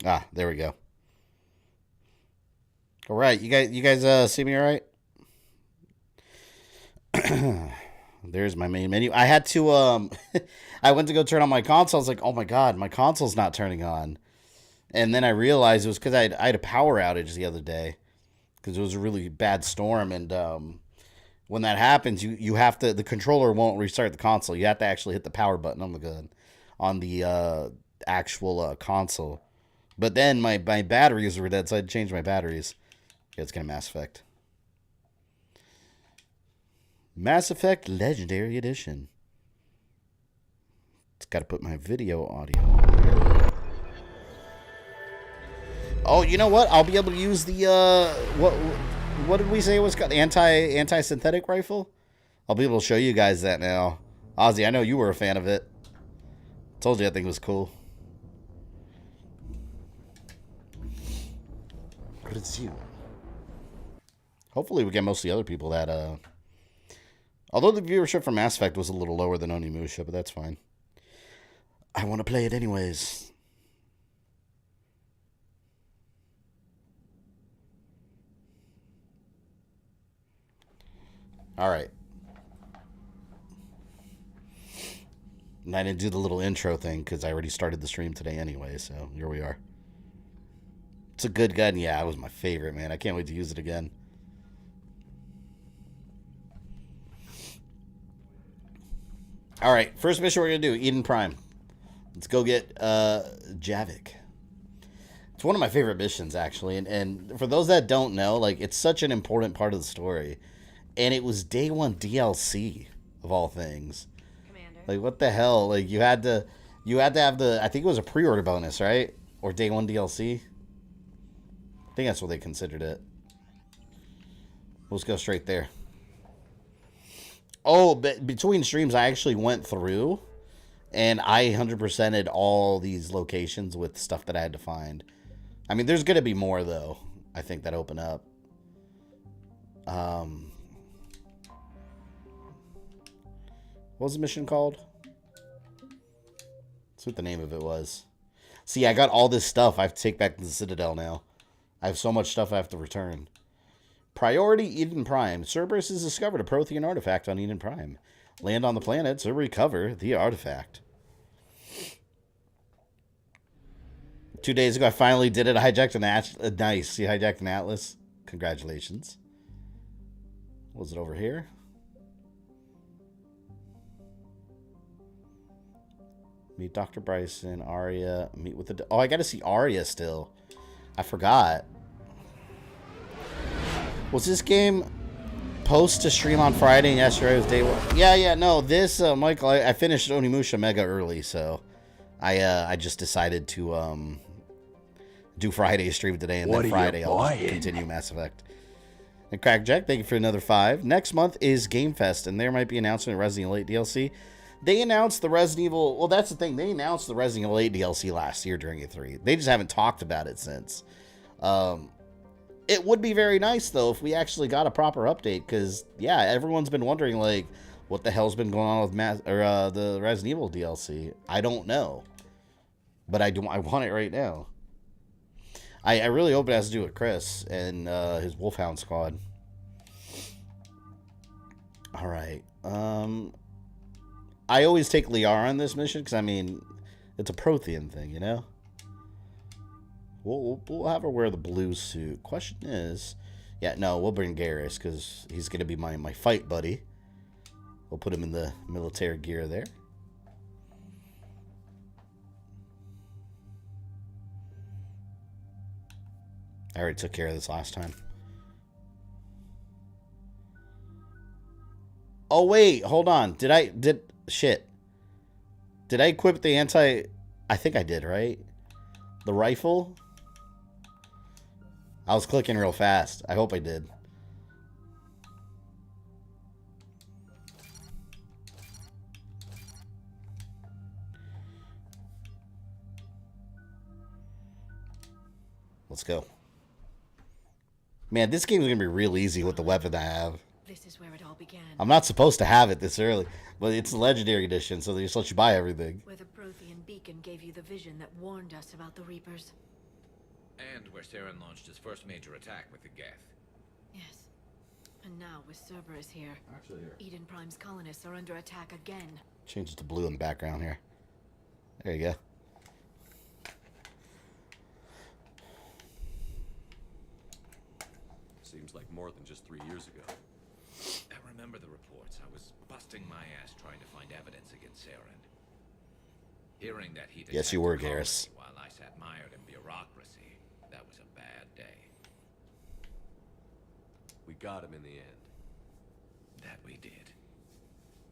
Ah, there we go. All right, you guys see me all right? There's my main menu. I had to I went to go turn on my console. I was like, "Oh my god, my console's not turning on." And then I realized it was cuz I had a power outage the other day cuz it was a really bad storm and when that happens, you have to the controller won't restart the console. You have to actually hit the power button on the gun on the actual console. But then my batteries were dead, so I had to change my batteries. Yeah, it's gonna Mass Effect. Mass Effect Legendary Edition. It's got to put my video audio on here. Oh, you know what? I'll be able to use the what did we say it was called? Anti synthetic rifle. I'll be able to show you guys that now. Ozzy, I know you were a fan of it. Told you I think it was cool. But it's you. Hopefully we get most of the other people that although the viewership for Mass Effect was a little lower than Onimusha, but that's fine. I want to play it anyways. All right. And I didn't do the little intro thing because I already started the stream today anyway, so here we are. It's a good gun. Yeah, it was my favorite, man. I can't wait to use it again. All right, first mission we're going to do, Eden Prime. Let's go get Javik. It's one of my favorite missions, actually. And for those that don't know, like, it's such an important part of the story. And it was day one DLC, of all things. Commander. Like, what the hell? Like, you had to have the, I think it was a pre-order bonus, right? Or day one DLC. I think that's what they considered it. Let's go straight there. Oh, but between streams, I actually went through and I 100%ed all these locations with stuff that I had to find. I mean, there's going to be more, though, I think, that open up. What was the mission called? That's what the name of it was. See, I got all this stuff I have to take back to the Citadel now. I have so much stuff I have to return. Priority Eden Prime. Cerberus has discovered a Prothean artifact on Eden Prime. Land on the planet to recover the artifact. 2 days ago, I finally did it. I hijacked an Atlas. Nice. You hijacked an Atlas. Congratulations. Was it over here? Meet Dr. Bryson, Arya. Meet with the... Oh, I got to see Arya still. I forgot. Was this game post to stream on Friday and yesterday was day one? Yeah, no. This, Michael, I finished Onimusha mega early, so I just decided to do Friday stream today, and then Friday I'll continue Mass Effect. And Crackjack, thank you for another 5. Next month is Game Fest, and there might be an announcement of Resident Evil 8 DLC. They announced the Resident Evil... Well, that's the thing. They announced the Resident Evil 8 DLC last year during E3. They just haven't talked about it since. It would be very nice, though, if we actually got a proper update, because, yeah, everyone's been wondering, like, what the hell's been going on with the Resident Evil DLC. I don't know. But I want it right now. I really hope it has to do with Chris and his Wolfhound squad. All right. I always take Liara on this mission, because, I mean, it's a Prothean thing, you know? We'll have her wear the blue suit. Question is... Yeah, no, we'll bring Garrus, because he's going to be my fight buddy. We'll put him in the military gear there. I already took care of this last time. Oh, wait, hold on. Shit. Did I equip the I think I did, right? The rifle? I was clicking real fast. I hope I did. Let's go. Man, this game is going to be real easy with the weapon I have. This is where it all began. I'm not supposed to have it this early, but it's a legendary edition, so they just let you buy everything. Where the Prothean beacon gave you the vision that warned us about the Reapers. And where Saren launched his first major attack with the Geth. Yes. And now, with Cerberus here, Eden Prime's colonists are under attack again. Change it to blue in the background here. There you go. Seems like more than just 3 years ago. I remember the reports. I was busting my ass trying to find evidence against Saren. Hearing that he'd Yes, you were, Garrus. While I sat mired in bureaucracy, that was a bad day. We got him in the end. That we did.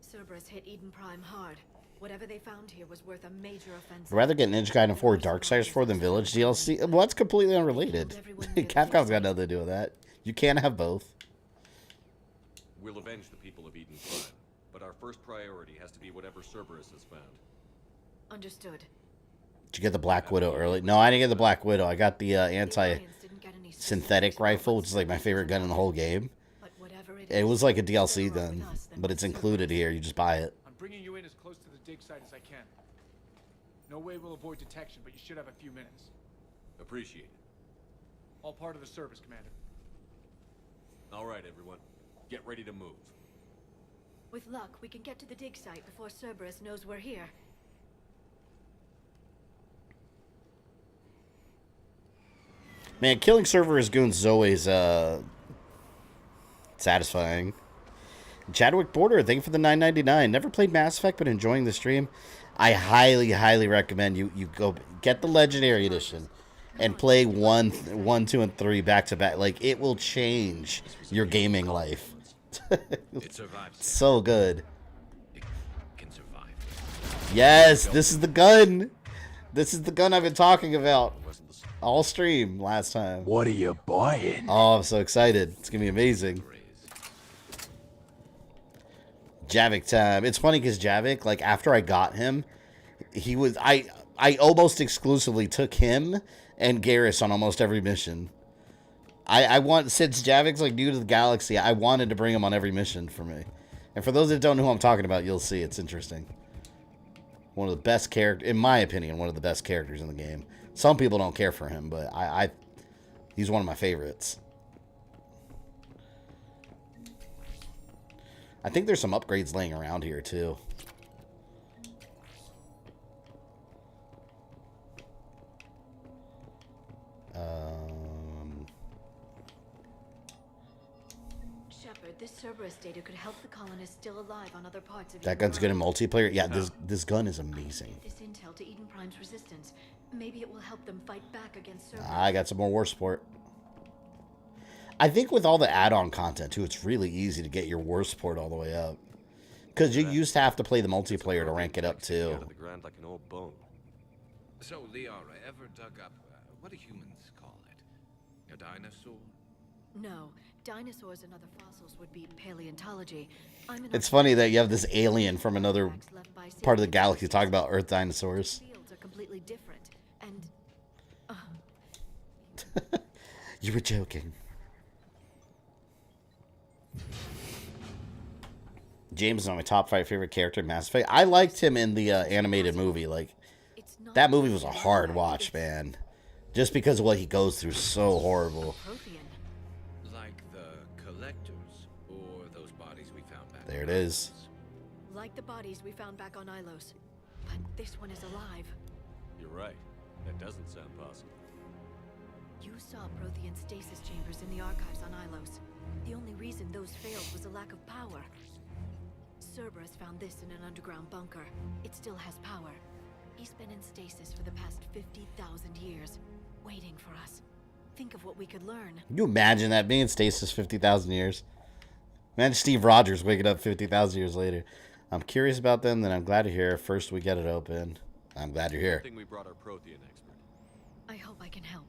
Cerberus hit Eden Prime hard. Whatever they found here was worth a major offense. I'd rather get Ninja Gaiden 4 Darksiders 4 than Village DLC. Well, that's completely unrelated. Capcom's got nothing to do with that. You can't have both. We'll avenge the people of Eden Prime, but our first priority has to be whatever Cerberus has found. Understood. Did you get the Black Widow early? No, I didn't get the Black Widow. I got the anti-synthetic rifle, which is like my favorite gun in the whole game. It was like a DLC gun, but it's included here. You just buy it. I'm bringing you in as close to the dig site as I can. No way we'll avoid detection, but you should have a few minutes. Appreciate it. All part of the service, Commander. All right, everyone. Get ready to move. With luck, we can get to the dig site before Cerberus knows we're here. Man, killing Cerberus goons is always satisfying. Chadwick Border, thank you for the $9.99. Never played Mass Effect, but enjoying the stream. I highly, highly recommend you go get the Legendary Edition and play 1, 2, and 3 back to back. Like, it will change your gaming life. It survives. So good. It can survive. Yes, this is the gun. This is the gun I've been talking about all stream last time. What are you buying? Oh, I'm so excited. It's going to be amazing. Javik time. It's funny because Javik, like, after I got him, he was... I almost exclusively took him and Garrus on almost every mission. I want... Since Javik's, like, new to the galaxy, I wanted to bring him on every mission for me. And for those that don't know who I'm talking about, you'll see. It's interesting. One of the best characters... In my opinion, one of the best characters in the game. Some people don't care for him, but he's one of my favorites. I think there's some upgrades laying around here, too. Shepard, this Cerberus data could help the colonists still alive on other parts of That gun's good in multiplayer. Yeah, this gun is amazing. This intel to Eden Prime's resistance. Maybe it will help them fight back against Cerberus. I got some more war support. I think with all the add-on content, too, it's really easy to get your war support all the way up. Because you used to have to play the multiplayer to rank it up, too. Out of the ground like an old bone. So, Liara, ever dug up, what do humans call it? A dinosaur? No, dinosaurs and other fossils would be paleontology. It's funny that you have this alien from another part of the galaxy talking about Earth dinosaurs. Fields are completely different, and You were joking. James is my top 5 favorite character in Mass Effect. I liked him in the animated movie. Like, that movie was a hard watch, man. Just because of what he goes through, so horrible. Like the collectors, or those bodies we found back. There it is. Like the bodies we found back on Ilos, but this one is alive. You're right. That doesn't sound possible. You saw Prothean stasis chambers in the archives on Ilos. The only reason those failed was a lack of power. Cerberus found this in an underground bunker. It still has power. He's been in stasis for the past 50,000 years, waiting for us. Think of what we could learn. Can you imagine that, being in stasis 50,000 years? Imagine Steve Rogers waking up 50,000 years later. I'm curious about them, then I'm glad to hear. First, we get it open. I'm glad you're here. I think we brought our Prothean expert. I hope I can help.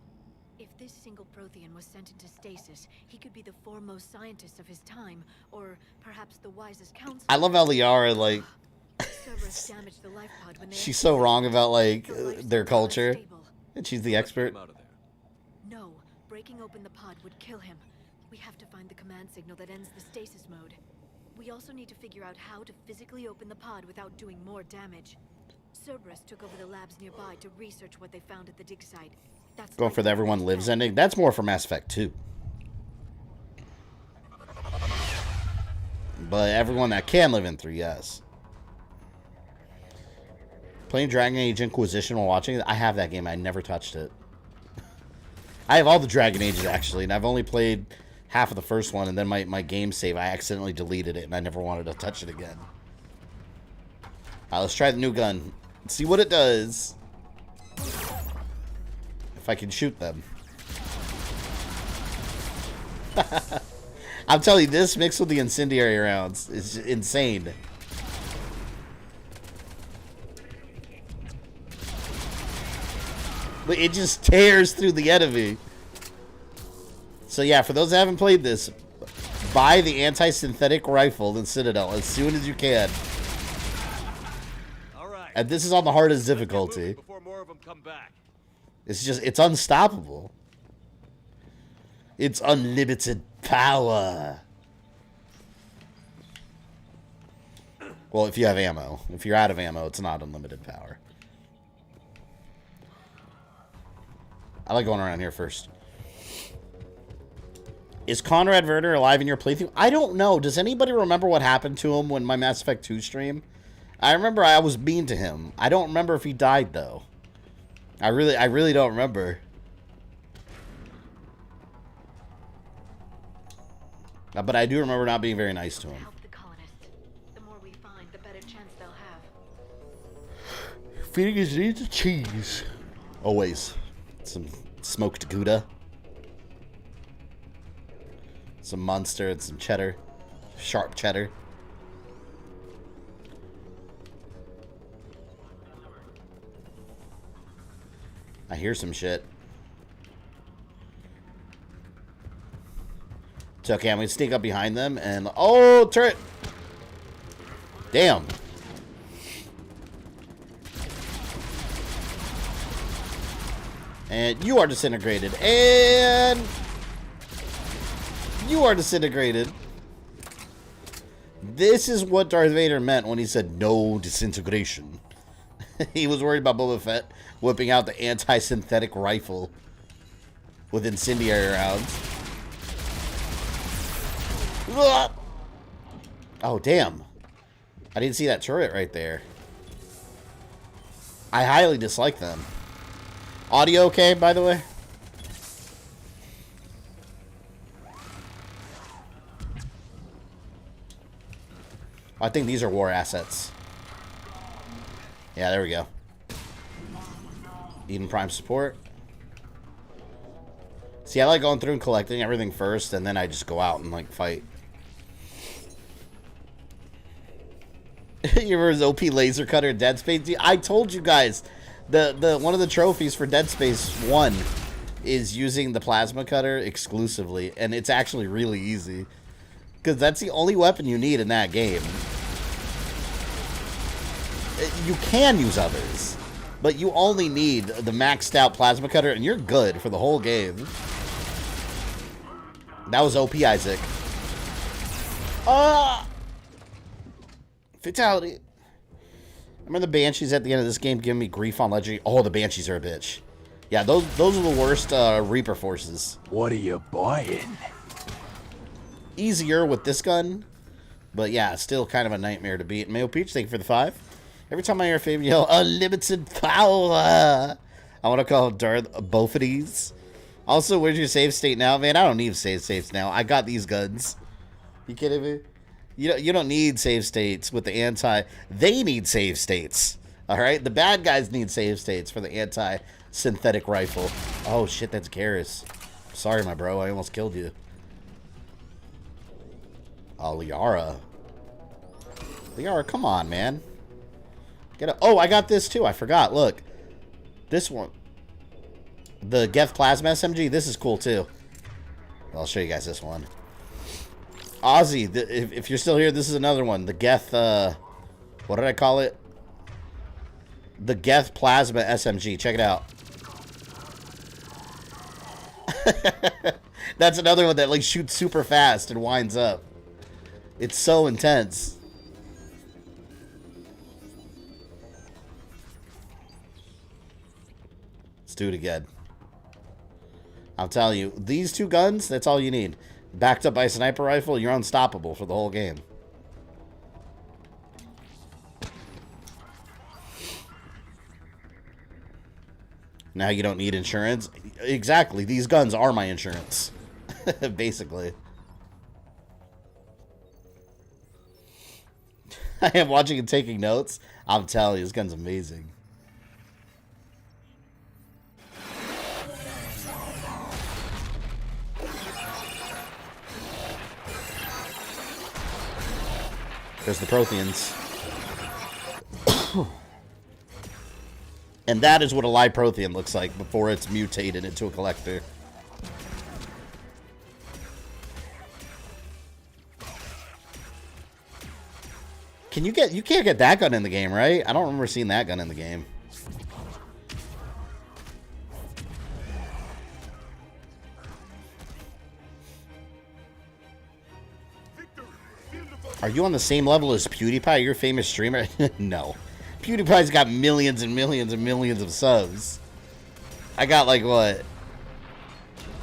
If this single Prothean was sent into stasis, he could be the foremost scientist of his time, or perhaps the wisest counselor. I love how Liara, like, Cerberus damaged the life pod when they she's so wrong about, like, their culture. And she's the expert. No, breaking open the pod would kill him. We have to find the command signal that ends the stasis mode. We also need to figure out how to physically open the pod without doing more damage. Cerberus took over the labs nearby to research what they found at the dig site. That's Going for the everyone lives ending. That's more for Mass Effect 2. But everyone that can live in 3, yes. Playing Dragon Age Inquisition while watching it. I have that game. I never touched it. I have all the Dragon Ages, actually, and I've only played half of the first one, and then my game save, I accidentally deleted it, and I never wanted to touch it again. Let's try the new gun. Let's see what it does. If I can shoot them. I'm telling you, this mixed with the incendiary rounds is insane. But it just tears through the enemy. So yeah, for those that haven't played this, buy the anti-synthetic rifle in Citadel as soon as you can. All right. And this is on the hardest difficulty. Before more of them come back. It's unstoppable. It's unlimited power. Well, if you have ammo. If you're out of ammo, it's not unlimited power. I like going around here first. Is Conrad Werner alive in your playthrough? I don't know. Does anybody remember what happened to him when my Mass Effect 2 stream? I remember I was mean to him. I don't remember if he died, though. I really don't remember. But I do remember not being very nice to him. Help the colonists. The more we find, the better chance they'll have. Feeding his needs of cheese. Always. Some smoked Gouda. Some Munster and some cheddar. Sharp cheddar. I hear some shit. It's okay, I'm gonna sneak up behind them and... Oh, turret! Damn. And you are disintegrated. And... you are disintegrated. This is what Darth Vader meant when he said no disintegration. He was worried about Boba Fett whipping out the anti-synthetic rifle with incendiary rounds. Oh, damn. I didn't see that turret right there. I highly dislike them. Audio okay, by the way? I think these are war assets. Yeah, there we go. Eden Prime support. See, I like going through and collecting everything first, and then I just go out and, like, fight. You remember his OP laser cutter in Dead Space? I told you guys, the one of the trophies for Dead Space 1 is using the plasma cutter exclusively, and it's actually really easy. Because that's the only weapon you need in that game. You can use others, but you only need the maxed out plasma cutter, and you're good for the whole game. That was OP, Isaac. Fatality. Remember the Banshees at the end of this game giving me grief on Legendary? Oh, the Banshees are a bitch. Yeah, those are the worst Reaper forces. What are you buying? Easier with this gun, but yeah, still kind of a nightmare to beat. Mayo Peach, thank you for the 5. Every time I hear Fabian yell, unlimited power, I want to call him Darth both of these. Also, where's your save state now? Man, I don't need save states now. I got these guns. You kidding me? You don't need save states with the anti... They need save states. Alright? The bad guys need save states for the anti-synthetic rifle. Oh, shit, that's Garrus. Sorry, my bro. I almost killed you. Oh, Liara. Liara, come on, man. Oh, I got this too. I forgot. Look. This one. The Geth Plasma SMG. This is cool too. I'll show you guys this one. Ozzy, if you're still here, this is another one. The Geth, what did I call it? The Geth Plasma SMG. Check it out. That's another one that like shoots super fast and winds up. It's so intense. Let's do it again. I'm telling you, these two guns, that's all you need. Backed up by a sniper rifle, you're unstoppable for the whole game. Now you don't need insurance. Exactly, these guns are my insurance. Basically. I am watching and taking notes. I'm telling you, this gun's amazing. There's the Protheans. And that is what a live Prothean looks like before it's mutated into a collector. You can't get that gun in the game, right? I don't remember seeing that gun in the game. Are you on the same level as PewDiePie? You're a famous streamer? No. PewDiePie's got millions and millions and millions of subs. I got like what?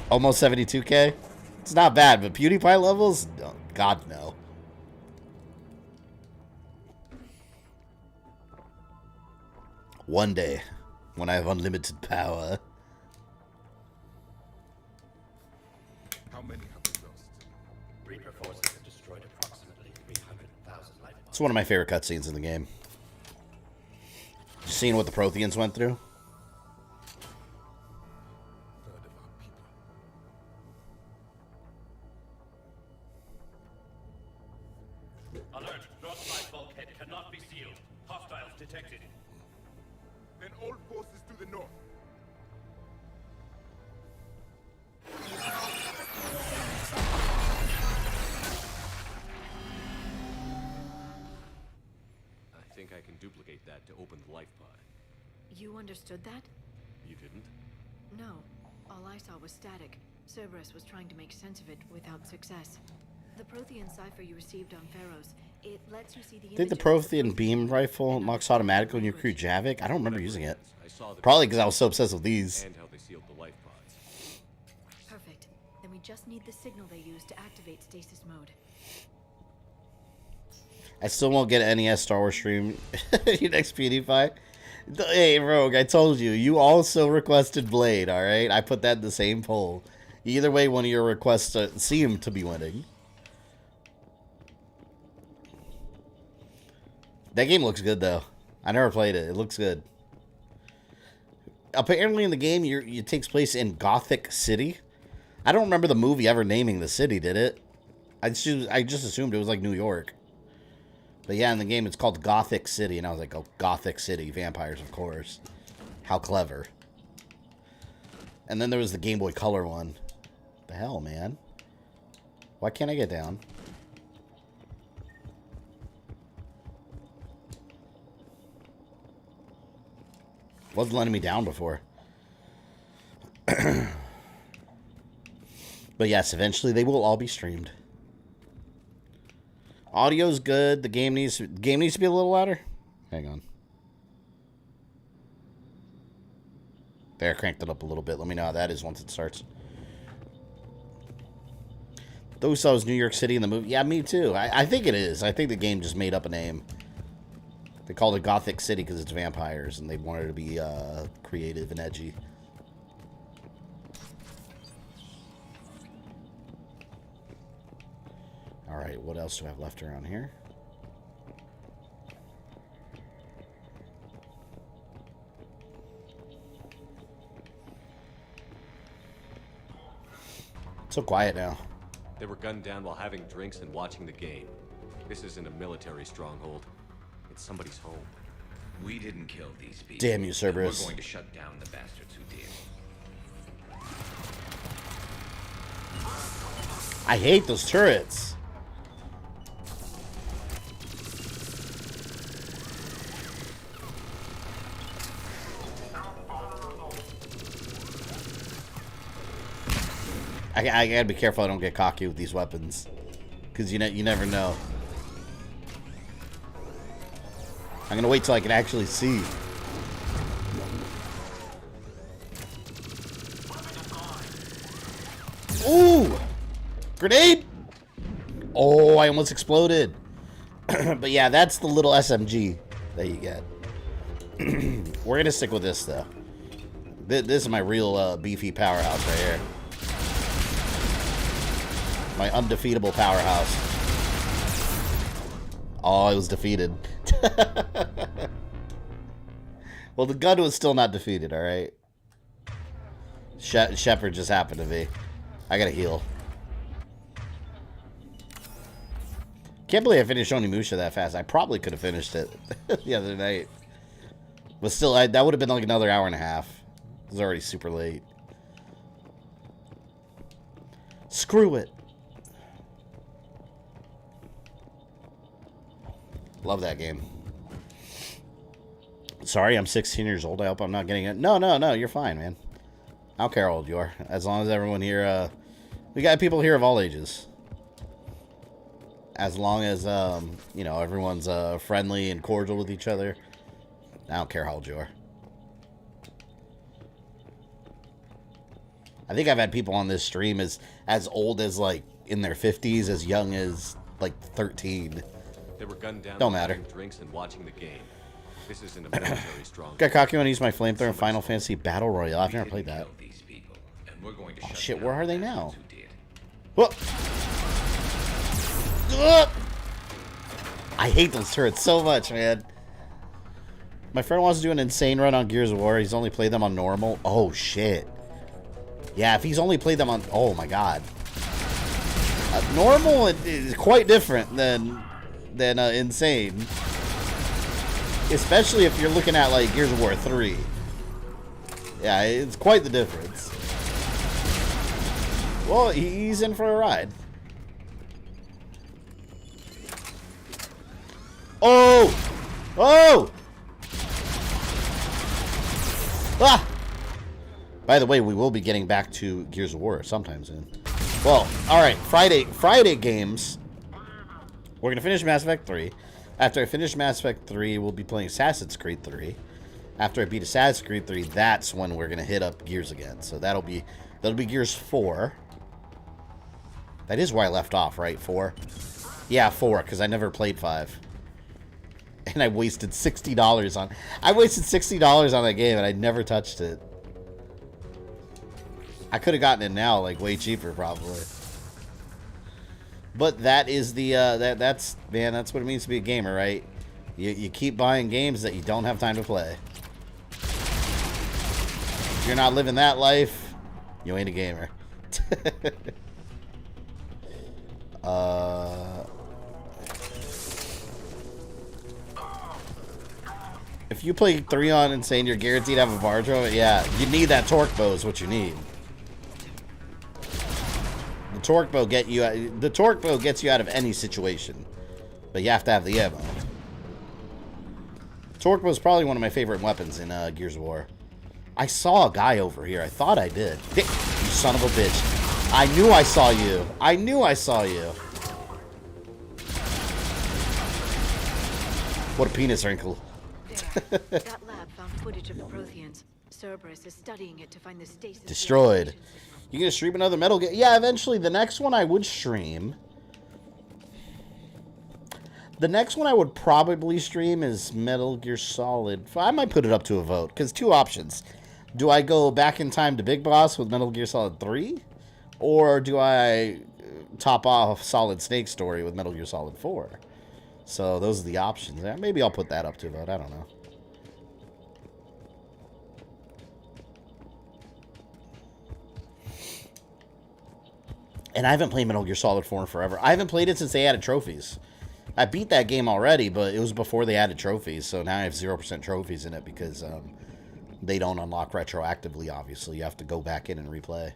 Almost 72K? It's not bad, but PewDiePie levels? Oh, God, no. One day, when I have unlimited power. How many have we lost? Reaper forces have destroyed approximately 300,000 life. It's one of my favorite cutscenes in the game. Just seeing what the Protheans went through. Third of our people. Alert! North-side bulkhead cannot be sealed. Hostiles detected. Then all forces to the north. I think I can duplicate that to open the life pod. You understood that? You didn't? No. All I saw was static. Cerberus was trying to make sense of it without success. The Prothean cipher you received on Pharaohs, it lets you see the I think the image of Prothean beam rifle unlocks automatically when you recruit Javik. I don't remember using it. I saw the Probably because I was so obsessed with these. and how they sealed the life pods. Perfect. Then we just need the signal they use to activate stasis mode. I still won't get an NES Star Wars stream. You next PewDiePie. Hey, Rogue, I told you. You also requested Blade, alright? I put that in the same poll. Either way, one of your requests seem to be winning. That game looks good, though. I never played it. It looks good. Apparently in the game, it takes place in Gothic City. I don't remember the movie ever naming the city, did it? I just assumed it was like New York. But yeah, in the game, it's called Gothic City. And I was like, oh, Gothic City. Vampires, of course. How clever. And then there was the Game Boy Color one. The hell, man? Why can't I get down? Wasn't letting me down before. But yes, eventually they will all be streamed. Audio's good. The game needs to be a little louder. Hang on. There, cranked it up a little bit. Let me know how that is once it starts. Those saw was New York City in the movie. Yeah, me too. I think it is. I think the game just made up a name. They called it Gothic City because it's vampires, and they wanted to be creative and edgy. Alright, what else do I have left around here? It's so quiet now. They were gunned down while having drinks and watching the game. This isn't a military stronghold. It's somebody's home. We didn't kill these people. Damn you, Cerberus. We're going to shut down the bastards who did. I hate those turrets. I gotta be careful I don't get cocky with these weapons. Because you never know. I'm gonna wait till I can actually see. Ooh! Grenade! Oh, I almost exploded. But yeah, that's the little SMG that you get. We're gonna stick with this though. This is my real beefy powerhouse right here. My undefeatable powerhouse. Oh, I was defeated. Well, the gun was still not defeated, alright? Shepard just happened to be. I gotta heal. Can't believe I finished Onimusha that fast. I probably could have finished it the other night. But still, that would have been like another hour and a half. It was already super late. Screw it. Love that game. Sorry, I'm 16 years old. I hope I'm not getting it. No, you're fine, man. I don't care how old you are. As long as everyone here, we got people here of all ages. As long as, you know, everyone's friendly and cordial with each other. I don't care how old you are. I think I've had people on this stream as old as, like, in their 50s, as young as, like, 13. They were gunned down. Don't matter. Drinks and watching the game. This isn't a military strong. Got cocky when I use my flamethrower in Final Fantasy Battle Royale. I've never played that. These people, and we're going to Oh shut shit, down where are they the now? bastards who did. Whoop. Ugh. I hate those turrets so much, man. My friend wants to do an insane run on Gears of War. He's only played them on normal. Oh, shit. Yeah, if he's only played them on... Oh, my God. Normal is quite different than insane. Especially if you're looking at, like, Gears of War 3. Yeah, it's quite the difference. Well, he's in for a ride. Oh! Oh! Ah! By the way, we will be getting back to Gears of War sometime soon. Well, alright, Friday games. We're going to finish Mass Effect 3. After I finish Mass Effect 3, we'll be playing Assassin's Creed 3. After I beat Assassin's Creed 3, that's when we're going to hit up Gears again. So that'll be Gears 4. That is where I left off, right? 4? Yeah, 4, because I never played 5. And I wasted $60 on... I wasted $60 on that game, and I never touched it. I could have gotten it now, like, way cheaper, probably. But that is the... that's what it means to be a gamer, right? You keep buying games that you don't have time to play. If you're not living that life, you ain't a gamer. If you play 3 on Insane, you're guaranteed to have a bar drone. Yeah, you need that torque bow is what you need. The torque bow gets you out of any situation, but you have to have the ammo. Torque bow is probably one of my favorite weapons in Gears of War. I saw a guy over here. I thought I did. You son of a bitch. I knew I saw you. I knew I saw you. What a penis wrinkle. That lab found footage of the Protheans. Cerberus is studying it to find the stasis. Destroyed. You gonna stream another Metal Gear? Yeah, eventually. The next one I would stream. The next one I would probably stream is Metal Gear Solid. I might put it up to a vote, because 2 options. Do I go back in time to Big Boss with Metal Gear Solid 3? Or do I top off Solid Snake Story with Metal Gear Solid 4? So those are the options. Maybe I'll put that up to a vote. I don't know. And I haven't played Metal Gear Solid 4 in forever. I haven't played it since they added trophies. I beat that game already, but it was before they added trophies. So now I have 0% trophies in it because they don't unlock retroactively, obviously. You have to go back in and replay.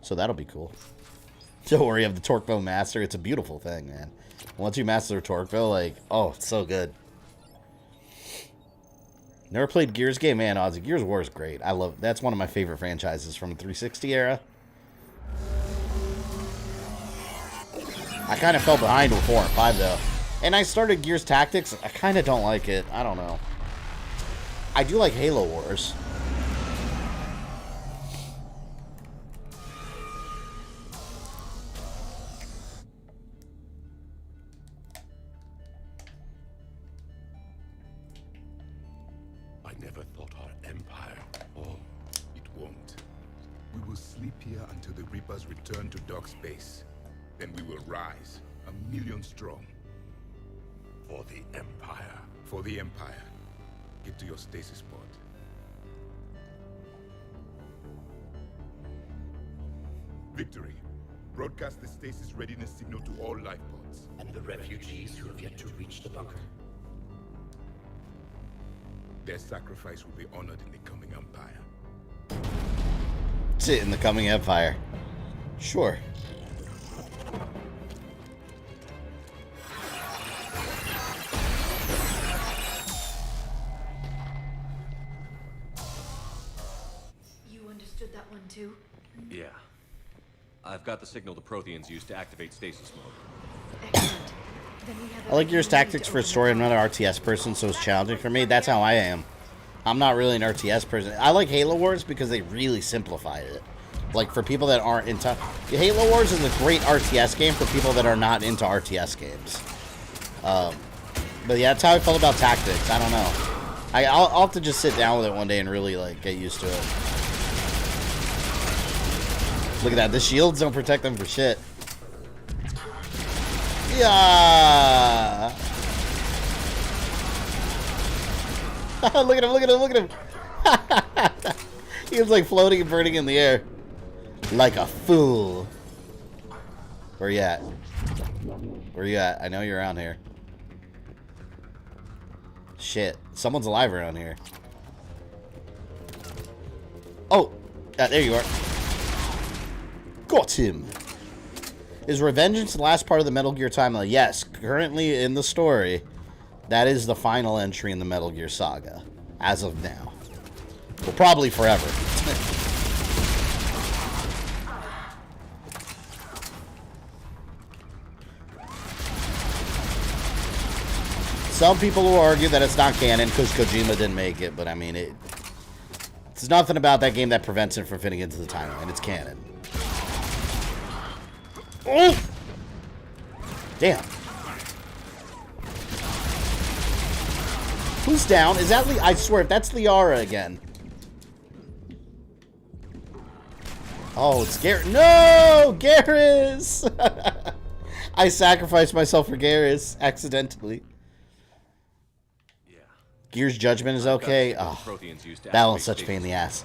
So that'll be cool. Don't worry, you have the Torque Bow Master. It's a beautiful thing, man. Once you master the Torque Bow, like, oh, it's so good. Never played Gears game, man. Ozzy, Gears of War is great. I love. That's one of my favorite franchises from the 360 era. I kind of fell behind with 4 and 5 though, and I started Gears Tactics. I kind of don't like it. I don't know. I do like Halo Wars. never thought our empire. Oh, it won't. We will sleep here until the Reapers return to dark space. Then we will rise, 1,000,000 strong. For the Empire. For the Empire. Get to your stasis pod. Victory. Broadcast the stasis readiness signal to all life pods. And the refugees who have yet to reach the bunker. Their sacrifice will be honored in the coming Empire. Sit in the coming Empire. Sure. You understood that one too? Yeah. I've got the signal the Protheans use to activate stasis mode. Excellent. Then we have I like yours everything we need tactics to for a open story. the I'm not an RTS person, so it's challenging for me. That's how I am. I'm not really an RTS person. I like Halo Wars because they really simplified it. Like, for people that aren't into... Halo Wars is a great RTS game for people that are not into RTS games. But yeah, that's how I felt about tactics. I don't know. I'll have to just sit down with it one day and really, like, get used to it. Look at that. The shields don't protect them for shit. Yeah. Look at him, look at him, look at him. He was like floating and burning in the air. Like a fool. Where you at? Where you at? I know you're around here. Shit. Someone's alive around here. Oh. There you are. Got him. Is Revengeance the last part of the Metal Gear timeline? Yes. Currently in the story, that is the final entry in the Metal Gear saga. As of now. Well, probably forever. Some people will argue that it's not canon because Kojima didn't make it, but I mean, there's nothing about that game that prevents it from fitting into the timeline. It's canon. Oh! Damn. Who's down? Is that I swear, if that's Liara again. Oh, it's Garrus. No! Garrus! I sacrificed myself for Garrus accidentally. Gears Judgment is okay. Oh, that one's such a pain in the ass.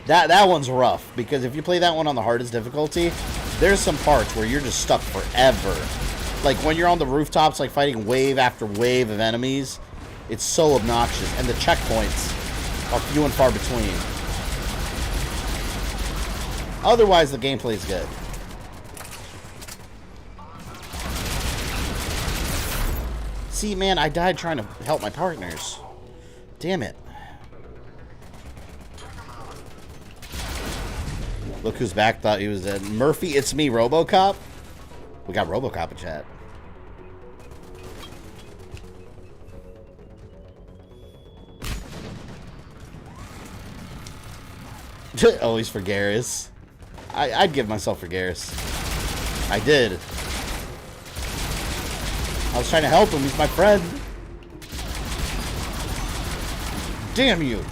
That one's rough, because if you play that one on the hardest difficulty, there's some parts where you're just stuck forever. Like when you're on the rooftops, like fighting wave after wave of enemies, it's so obnoxious, and the checkpoints are few and far between. Otherwise, the gameplay is good. See, man, I died trying to help my partners. Damn it. Look who's back. Thought he was dead. Murphy, it's me, RoboCop. We got RoboCop in chat. Always for Garrus. I'd give myself for Garrus. I did. I was trying to help him. He's my friend. Damn you.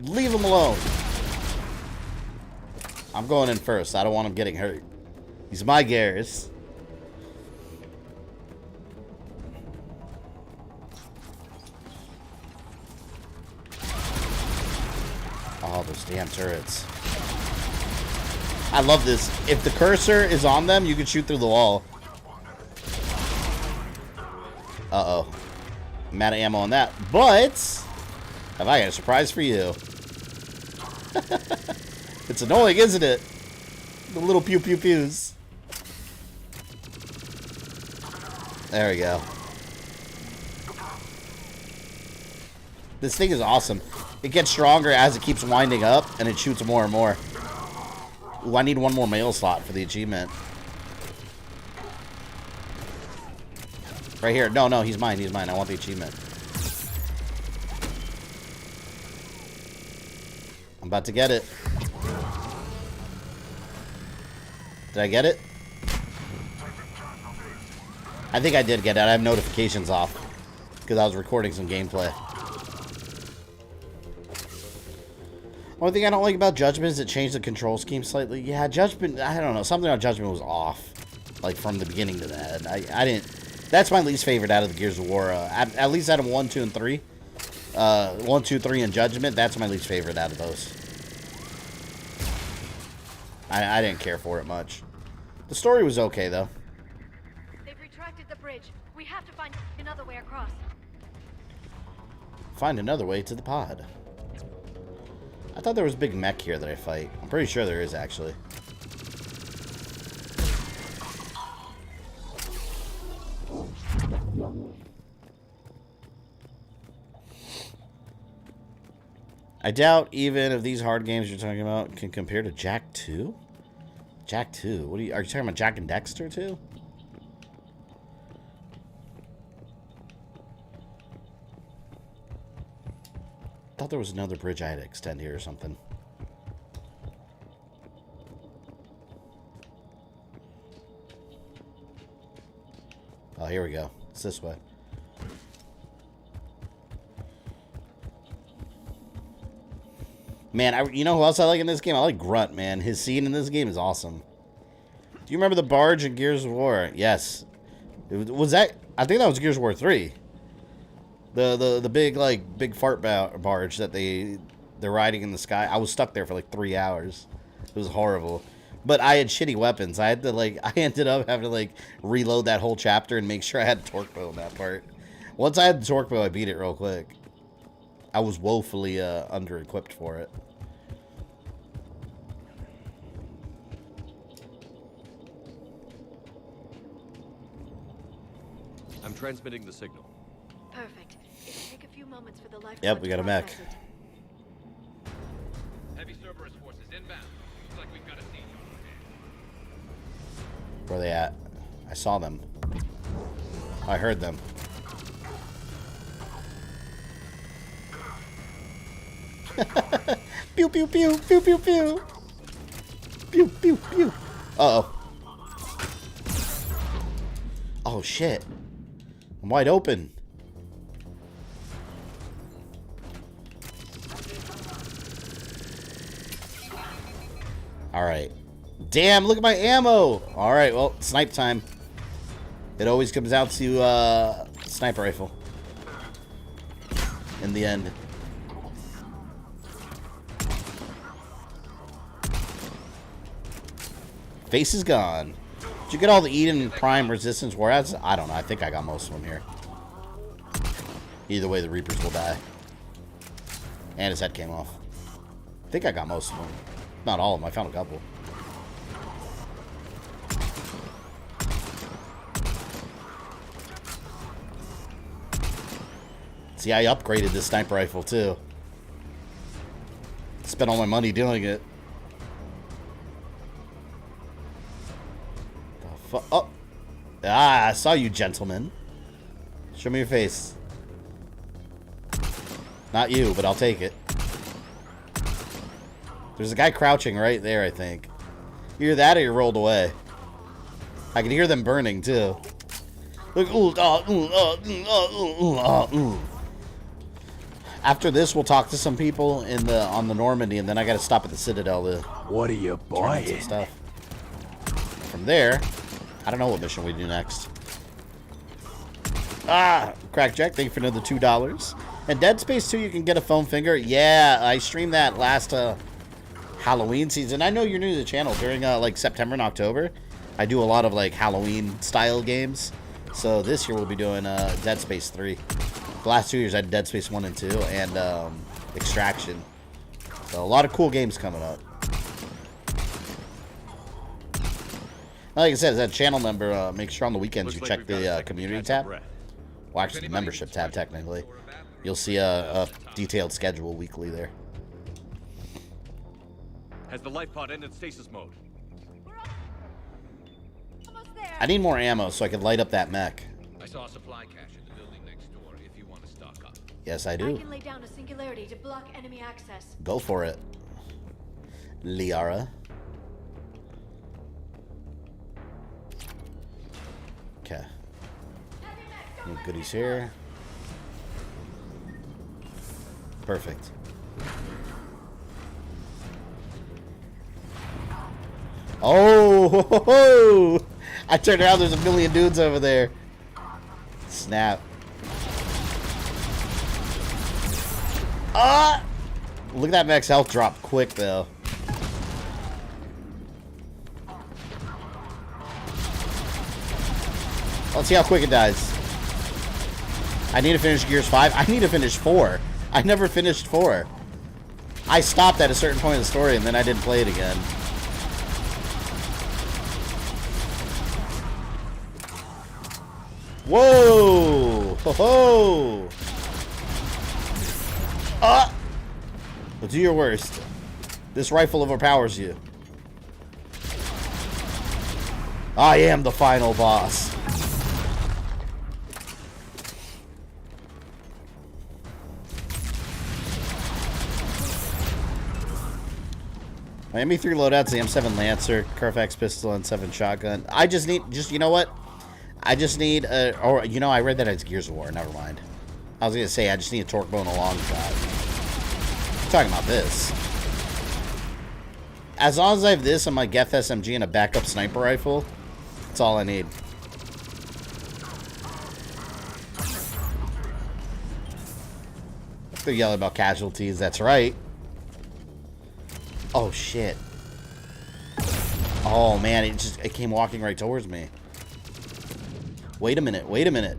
Leave him alone. I'm going in first. I don't want him getting hurt. He's my Garrus. Oh, those damn turrets. I love this. If the cursor is on them, you can shoot through the wall. Uh-oh. I'm out of ammo on that. But have I got a surprise for you. It's annoying, isn't it? The little pew pew pews. There we go. This thing is awesome. It gets stronger as it keeps winding up, and it shoots more and more. Ooh, I need one more mail slot for the achievement. Right here. No, no, he's mine. He's mine. I want the achievement. I'm about to get it. Did I get it? I think I did get it. I have notifications off because I was recording some gameplay. Only thing I don't like about Judgment is it changed the control scheme slightly. Yeah, Judgment, I don't know. Something about Judgment was off. Like, from the beginning to that. I didn't... That's my least favorite out of the Gears of War. At least out of 1, 2, and 3. 1, 2, 3, and Judgment, that's my least favorite out of those. I didn't care for it much. The story was okay, though. They've retracted the bridge. We have to find another way across. Find another way to the pod. I thought there was a big mech here that I fight. I'm pretty sure there is, actually. I doubt even if these hard games you're talking about can compare to Jak 2? Jak 2? What are you talking about Jak and Dexter 2? I thought there was another bridge I had to extend here or something. Oh, here we go. It's this way. Man, you know who else I like in this game? I like Grunt, man. His scene in this game is awesome. Do you remember the barge in Gears of War? Yes. Was that... I think that was Gears of War 3. The big, like, big fart barge that they're riding in the sky. I was stuck there for, like, 3 hours. It was horrible. But I had shitty weapons. I had to, like... I ended up having to, like, reload that whole chapter and make sure I had a torque bow in that part. Once I had the torque bow, I beat it real quick. I was woefully under-equipped for it. I'm transmitting the signal. Perfect. It'll take a few moments for the life. Yep, we got a mech. Heavy Cerberus forces inbound. Looks like we've got a siege on our hands. Where are they at? I saw them. I heard them. Pew pew pew pew pew pew. Pew pew pew. Uh-oh. Oh shit. I'm wide open. Alright. Damn, look at my ammo! Alright, well, snipe time. It always comes out to sniper rifle. In the end. Face is gone. Did you get all the Eden Prime Resistance Warheads? I don't know. I think I got most of them here. Either way, the Reapers will die. And his head came off. I think I got most of them. Not all of them. I found a couple. See, I upgraded this sniper rifle, too. Spent all my money doing it. Oh. Ah, I saw you, gentlemen. Show me your face. Not you, but I'll take it. There's a guy crouching right there, I think. Either that or you rolled away. I can hear them burning, too. Look, After this, we'll talk to some people on the Normandy, and then I gotta stop at the Citadel to... What are you buying? Some stuff. From there... I don't know what mission we do next. Ah! Crackjack, thank you for another $2. And Dead Space 2, you can get a foam finger. Yeah, I streamed that last Halloween season. I know you're new to the channel. During like September and October, I do a lot of like Halloween style games. So this year we'll be doing Dead Space 3. The last 2 years I did Dead Space 1 and 2 and Extraction. So a lot of cool games coming up. Like I said, as a channel member, make sure on the weekends you check the community tab. Well, actually, the membership tab, technically. You'll see a detailed schedule weekly there. Has the life pod ended stasis mode? Almost there. I need more ammo so I can light up that mech. I saw a supply cache in the building next door if you want to stock up. Yes, I I do. can lay down a singularity to block enemy access. Go for it. Liara. Okay. No goodies here. Oh, ho, ho, ho. I turned around, there's a million dudes over there. Snap. Ah! Look at that max health drop quick, though. Let's see how quick it dies. I need to finish Gears 5. I need to finish 4. I never finished 4. I stopped at a certain point in the story, and then I didn't play it again. Whoa! Ho ho! Ah! Well, do your worst. This rifle overpowers you. I am the final boss. My M3 loadout's the M7 Lancer, Carfax pistol, and 7 shotgun. I just need, you know what? I just need or you know, I read that it's Gears of War. Never mind. I was gonna say I just need a torque bone, a long shot. I'm talking about this. As long as I have this and my Geth SMG and a backup sniper rifle, that's all I need. They're yelling about casualties. That's right. Oh shit. Oh man, it came walking right towards me. Wait a minute, wait a minute.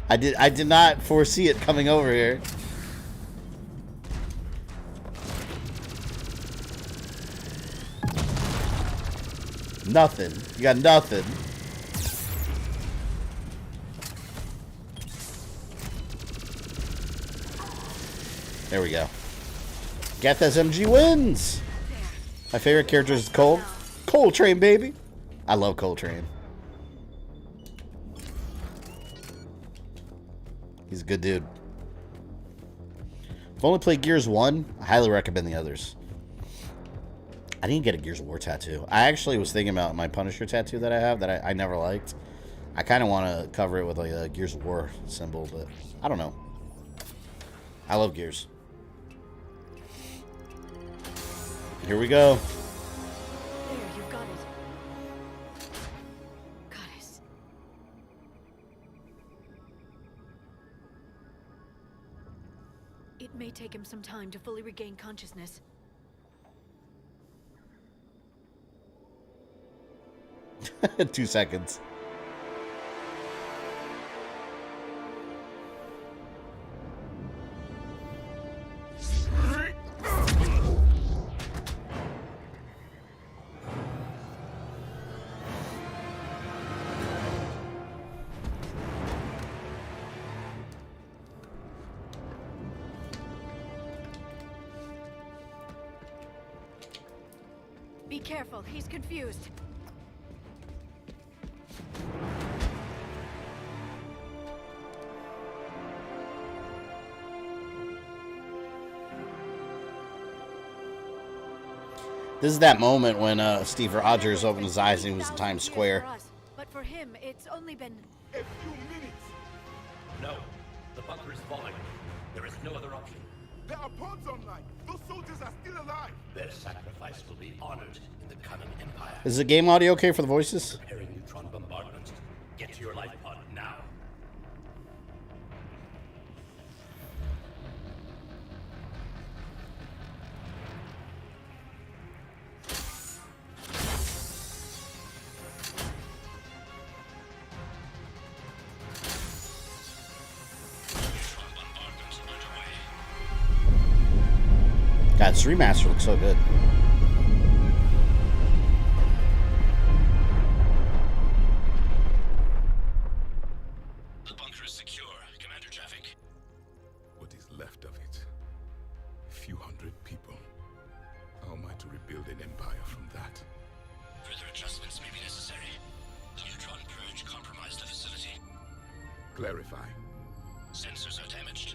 I did not foresee it coming over here. Nothing. You got nothing. There we go. Geth SMG wins! My favorite character is Cole. Coltrane, baby! I love Coltrane. He's a good dude. I've only played Gears 1. I highly recommend the others. I didn't get a Gears of War tattoo. I actually was thinking about my Punisher tattoo that I have that I never liked. I kind of want to cover it with like a Gears of War symbol, but I don't know. I love Gears. Here we go. There, you got it. Goddess. It may take him some time to fully regain consciousness. Two seconds. Be careful, he's confused. This is that moment when Steve Rogers opened his eyes and he was in Times Square. But for him, it's only been A few minutes. No, the bunker is falling. There is no other option. There are pods online. Those soldiers are still alive. Their sacrifice will be honored in the coming empire. Is the game audio okay for the voices? Preparing neutron bombardment. Get to your life pod now. God, this remaster looks so good. The bunker is secure. Commander traffic. What is left of it? A few hundred people. How am I to rebuild an empire from that? Further adjustments may be necessary. The neutron purge compromised the facility. Clarify. Sensors are damaged.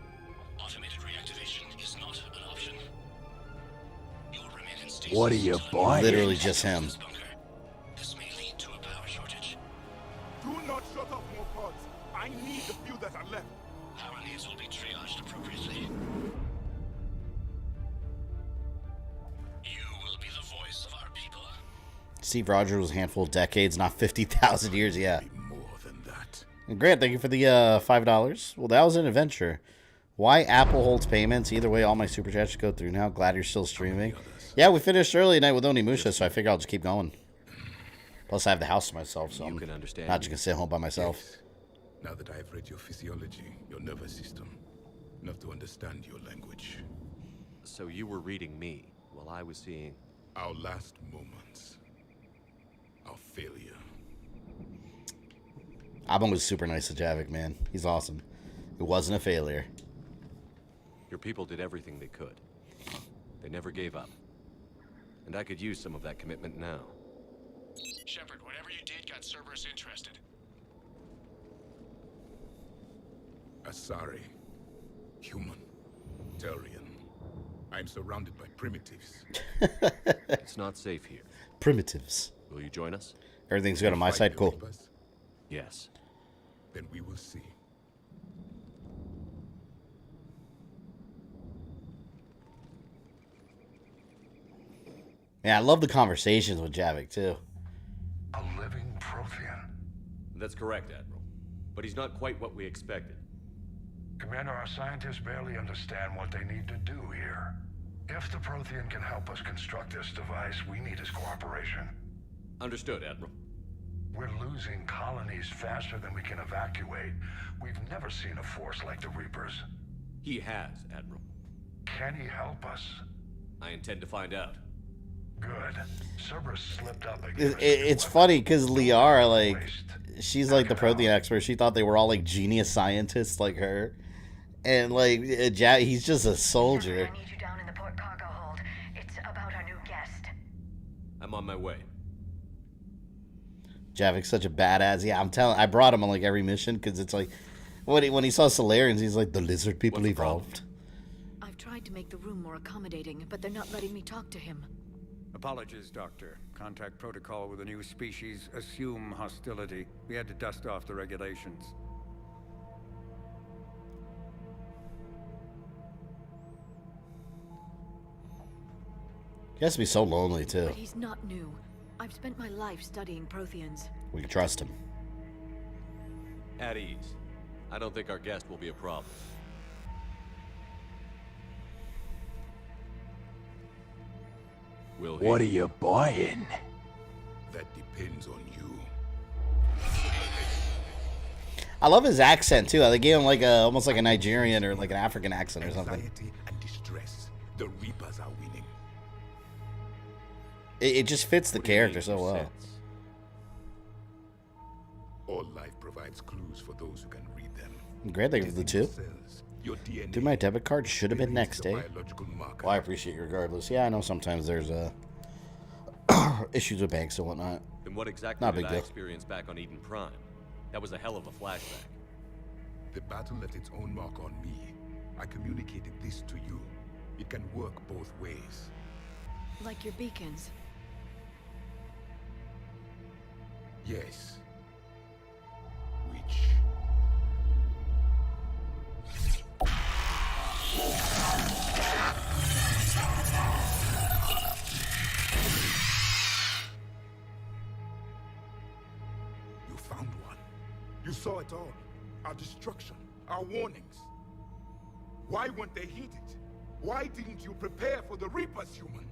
Automated reactivation is not an option. You'll remain in stasis. What are you buying? Literally just him. This bunker. This may lead to a power shortage. Do not shut off more pods. I need the few that are left. Power needs will be triaged appropriately. You will be the voice of our people. Steve Rogers was a handful of decades, not 50,000 years. Yeah. More than that. And Grant, thank you for the $5. Well, that was an adventure. Why Apple holds payments? Either way, all my super chats should go through now. Glad you're still streaming. Yeah, we finished early tonight with Onimusha, so I figure I'll just keep going. Plus, I have the house to myself, so I'm not just going to sit home by myself. Yes. Now that I've read your physiology, your nervous system, enough to understand your language. So you were reading me while I was seeing... Our last moments. Our failure. Abon was super nice to Javik, man. He's awesome. It wasn't a failure. Your people did everything they could. They never gave up. And I could use some of that commitment now. Shepard, whatever you did got Cerberus interested. Asari. Human. Turian. I'm surrounded by primitives. It's not safe here. Primitives. Will you join us? Everything's good on my side. Cool. Yes. Then we will see. Yeah, I love the conversations with Javik, too. A living Prothean. That's correct, Admiral. But he's not quite what we expected. Commander, our scientists barely understand what they need to do here. If the Prothean can help us construct this device, we need his cooperation. Understood, Admiral. We're losing colonies faster than we can evacuate. We've never seen a force like the Reapers. He has, Admiral. Can he help us? I intend to find out. Good. Cerberus slipped up again. It's funny because Liara, like, she's like the Prothean expert. She thought they were all like genius scientists like her. And like, he's just a soldier. I need you down in the port cargo hold. It's about our new guest. I'm on my way. Javik's such a badass. Yeah, I'm telling. I brought him on like every mission because it's like, when he saw Solarians, he's like, the lizard people evolved. I've tried to make the room more accommodating, but they're not letting me talk to him. Apologies, Doctor. Contact protocol with a new species. Assume hostility. We had to dust off the regulations. He has to be so lonely, too. But he's not new. I've spent my life studying Protheans. We can trust him. At ease. I don't think our guest will be a problem. Will he? What are you buying? That depends on you. I love his accent too. They gave him like almost like a Nigerian or like an African accent or something. Anxiety and distress. The Reapers are winning. It just fits the character so well. All life provides clues for those who can read them. Great, thank you for the two. Your DNA. Dude, my debit card should have been next, eh? Biological marker. Well, I appreciate you regardless. Yeah, I know sometimes there's issues with banks and whatnot. Then what exactly Not a did big I deal. experience back on Eden Prime? That was a hell of a flashback. The battle left its own mark on me. I communicated this to you. It can work both ways. Like your beacons. Yes. Which? You found one. You saw it all. Our destruction, our warnings. Why weren't they heeded? Why didn't you prepare for the Reapers, human?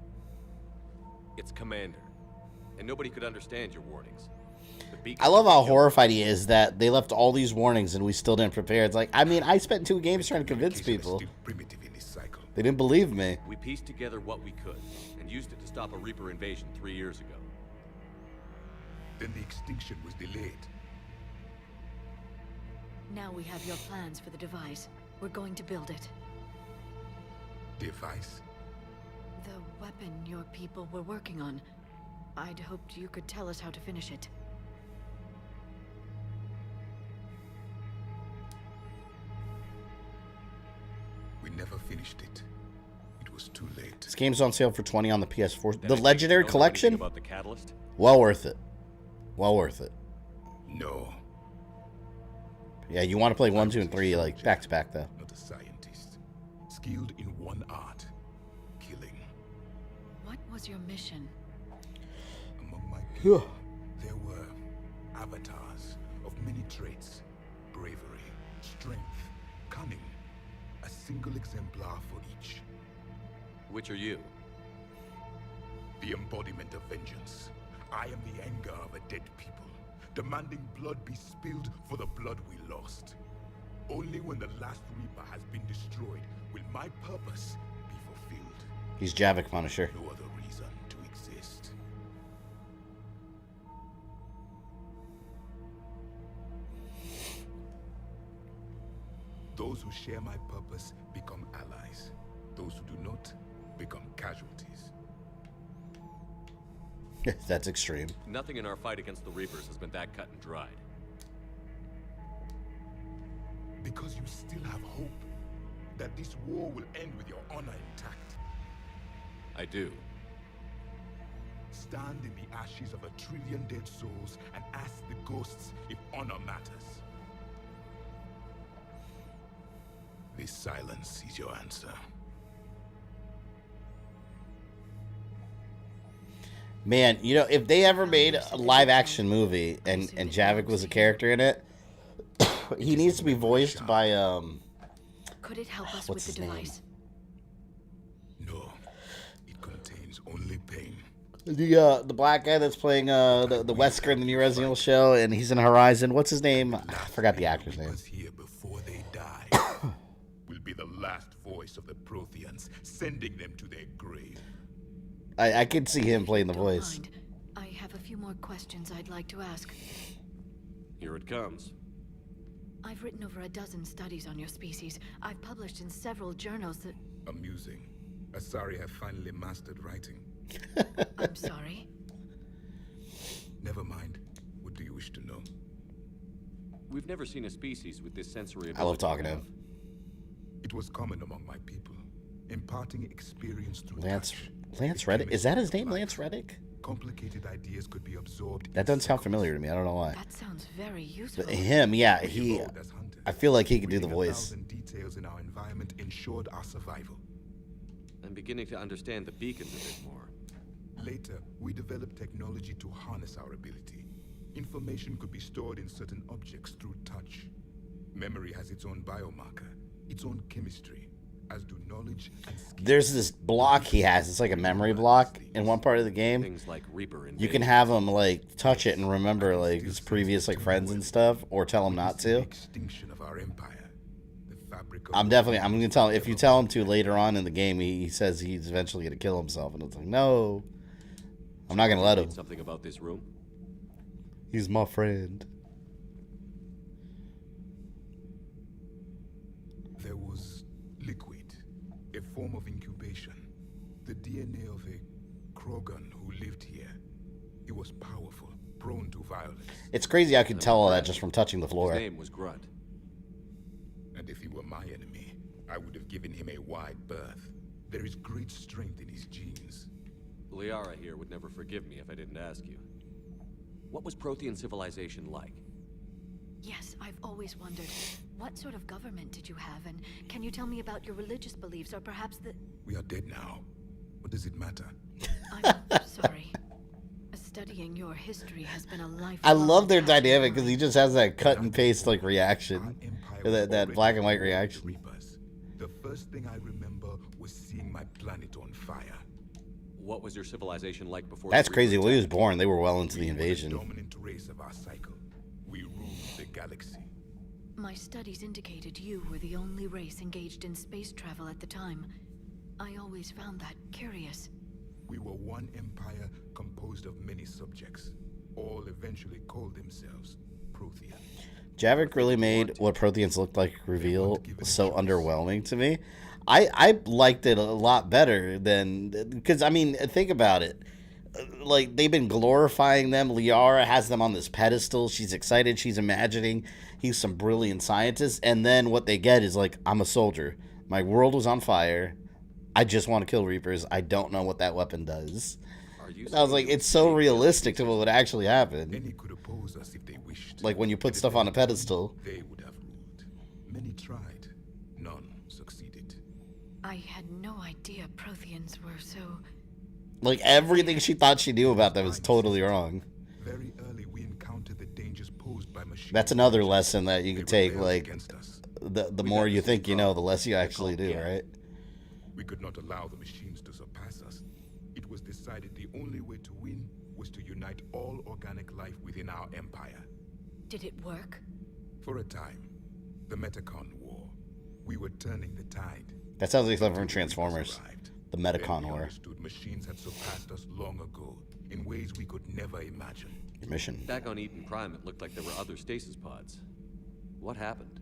It's Commander. And nobody could understand your warnings. I love how horrified he is that they left all these warnings and we still didn't prepare. It's like, I mean, I spent 2 games trying to convince people. They didn't believe me. We pieced together what we could and used it to stop a Reaper invasion 3 years ago. Then the extinction was delayed. Now we have your plans for the device. We're going to build it. Device? The weapon your people were working on. I'd hoped you could tell us how to finish it. We never finished it. It was too late. This game's on sale for $20 on the PS4. Then The I take Legendary you don't know Collection? anything about the catalyst? Well worth it. Well worth it. No. Yeah, you want to play 1, 2, and 3 like back to back though. Not a scientist. Skilled in one art. Killing. What was your mission? Among my There were avatars of many traits: bravery, strength, cunning. A single exemplar for each. Which are you? The embodiment of vengeance. I am the anger of a dead people, demanding blood be spilled for the blood we lost. Only when the last Reaper has been destroyed will my purpose be fulfilled. He's Javik Punisher. No other reason to exist. Those who share my purpose become allies. Those who do not become casualties. That's extreme. Nothing in our fight against the Reapers has been that cut and dried. Because you still have hope that this war will end with your honor intact. I do. Stand in the ashes of 1 trillion dead souls and ask the ghosts if honor matters. This silence is your answer. Man, you know, if they ever made a live action movie and Javik was a character in it, he needs to be voiced by Could it help us what's with the his name? device? No, it contains only pain. The black guy that's playing the Wesker in the new Resident Evil show, and he's in Horizon. What's his name? I forgot the actor's name. Here before they die will be the last voice of the Protheans, sending them to their grave. I could see him playing the voice. Mind. I have a few more questions I'd like to ask. Here it comes. I've written over a dozen studies on your species. I've published in several journals that... Amusing. Asari have finally mastered writing. I'm sorry. Never mind. What do you wish to know? We've never seen a species with this sensory ability. I love talking to him. It was common among my people, imparting experience through Lance touch. Reddick? Is that his name, Lance Reddick? Complicated ideas could be absorbed. That doesn't sound familiar to me. I don't know why. That sounds very useful. But him, yeah, he. I feel like he could do the Reading voice. 1,000 details in our environment ensured our survival. I'm beginning to understand the beacons a bit more. Later, we developed technology to harness our ability. Information could be stored in certain objects through touch. Memory has its own biomarker, its own chemistry, as do knowledge and skill. There's this block he has. It's like a memory block in one part of the game. Things like Reaper and You can have him like touch it and remember like his previous like friends and stuff, or tell him not to. Extinction of our empire. The fabric of I'm gonna tell him, if you tell him to later on in the game, he says he's eventually gonna kill himself, and it's like, no, I'm not gonna let him. Something about this room? He's my friend. There was liquid, a form of incubation. The DNA of a Krogan who lived here. He was powerful, prone to violence. It's crazy I could tell all that just from touching the floor. His name was Grunt. And if he were my enemy, I would have given him a wide berth. There is great strength in his genes. Liara here would never forgive me if I didn't ask you. What was Prothean civilization like? Yes, I've always wondered. What sort of government did you have? And can you tell me about your religious beliefs, or perhaps the... We are dead now. What does it matter? I'm sorry. Studying your history has been a life. I love their dynamic because he just has that cut and paste like reaction, or that black and white reaction. Reapers. The first thing I remember was seeing my planet on fire. What was your civilization like before? That's the crazy. Reapers When he was attacked? born, they were well into the We were invasion. the dominant race of our cycle. We ruled the galaxy. My studies indicated you were the only race engaged in space travel at the time. I always found that curious. We were one empire composed of many subjects. All eventually called themselves Prothean. Javik really made what Protheans looked like reveal so underwhelming to me. I liked it a lot better than, because I mean, think about it. Like, they've been glorifying them. Liara has them on this pedestal. She's excited. She's imagining he's some brilliant scientist. And then what they get is like, I'm a soldier. My world was on fire. I just want to kill Reapers. I don't know what that weapon does. I was like, it's so realistic to what would actually happen. Any could oppose us if they wished. Like when you put stuff on a pedestal. They would have ruled. Many tried. None succeeded. I had no idea Protheans were so... Like, everything she thought she knew about them is totally wrong. That's another lesson that you can take. Like, against us. the more you think you know, the less you actually do, right? We could not allow the machines to surpass us. It was decided the only way to win was to unite all organic life within our empire. Did it work? For a time, the Metacon War, we were turning the tide. That sounds like something from Transformers. The Then Metacon we War. understood machines had surpassed us long ago in ways we could never imagine. Your mission. Back on Eden Prime, it looked like there were other stasis pods. What happened?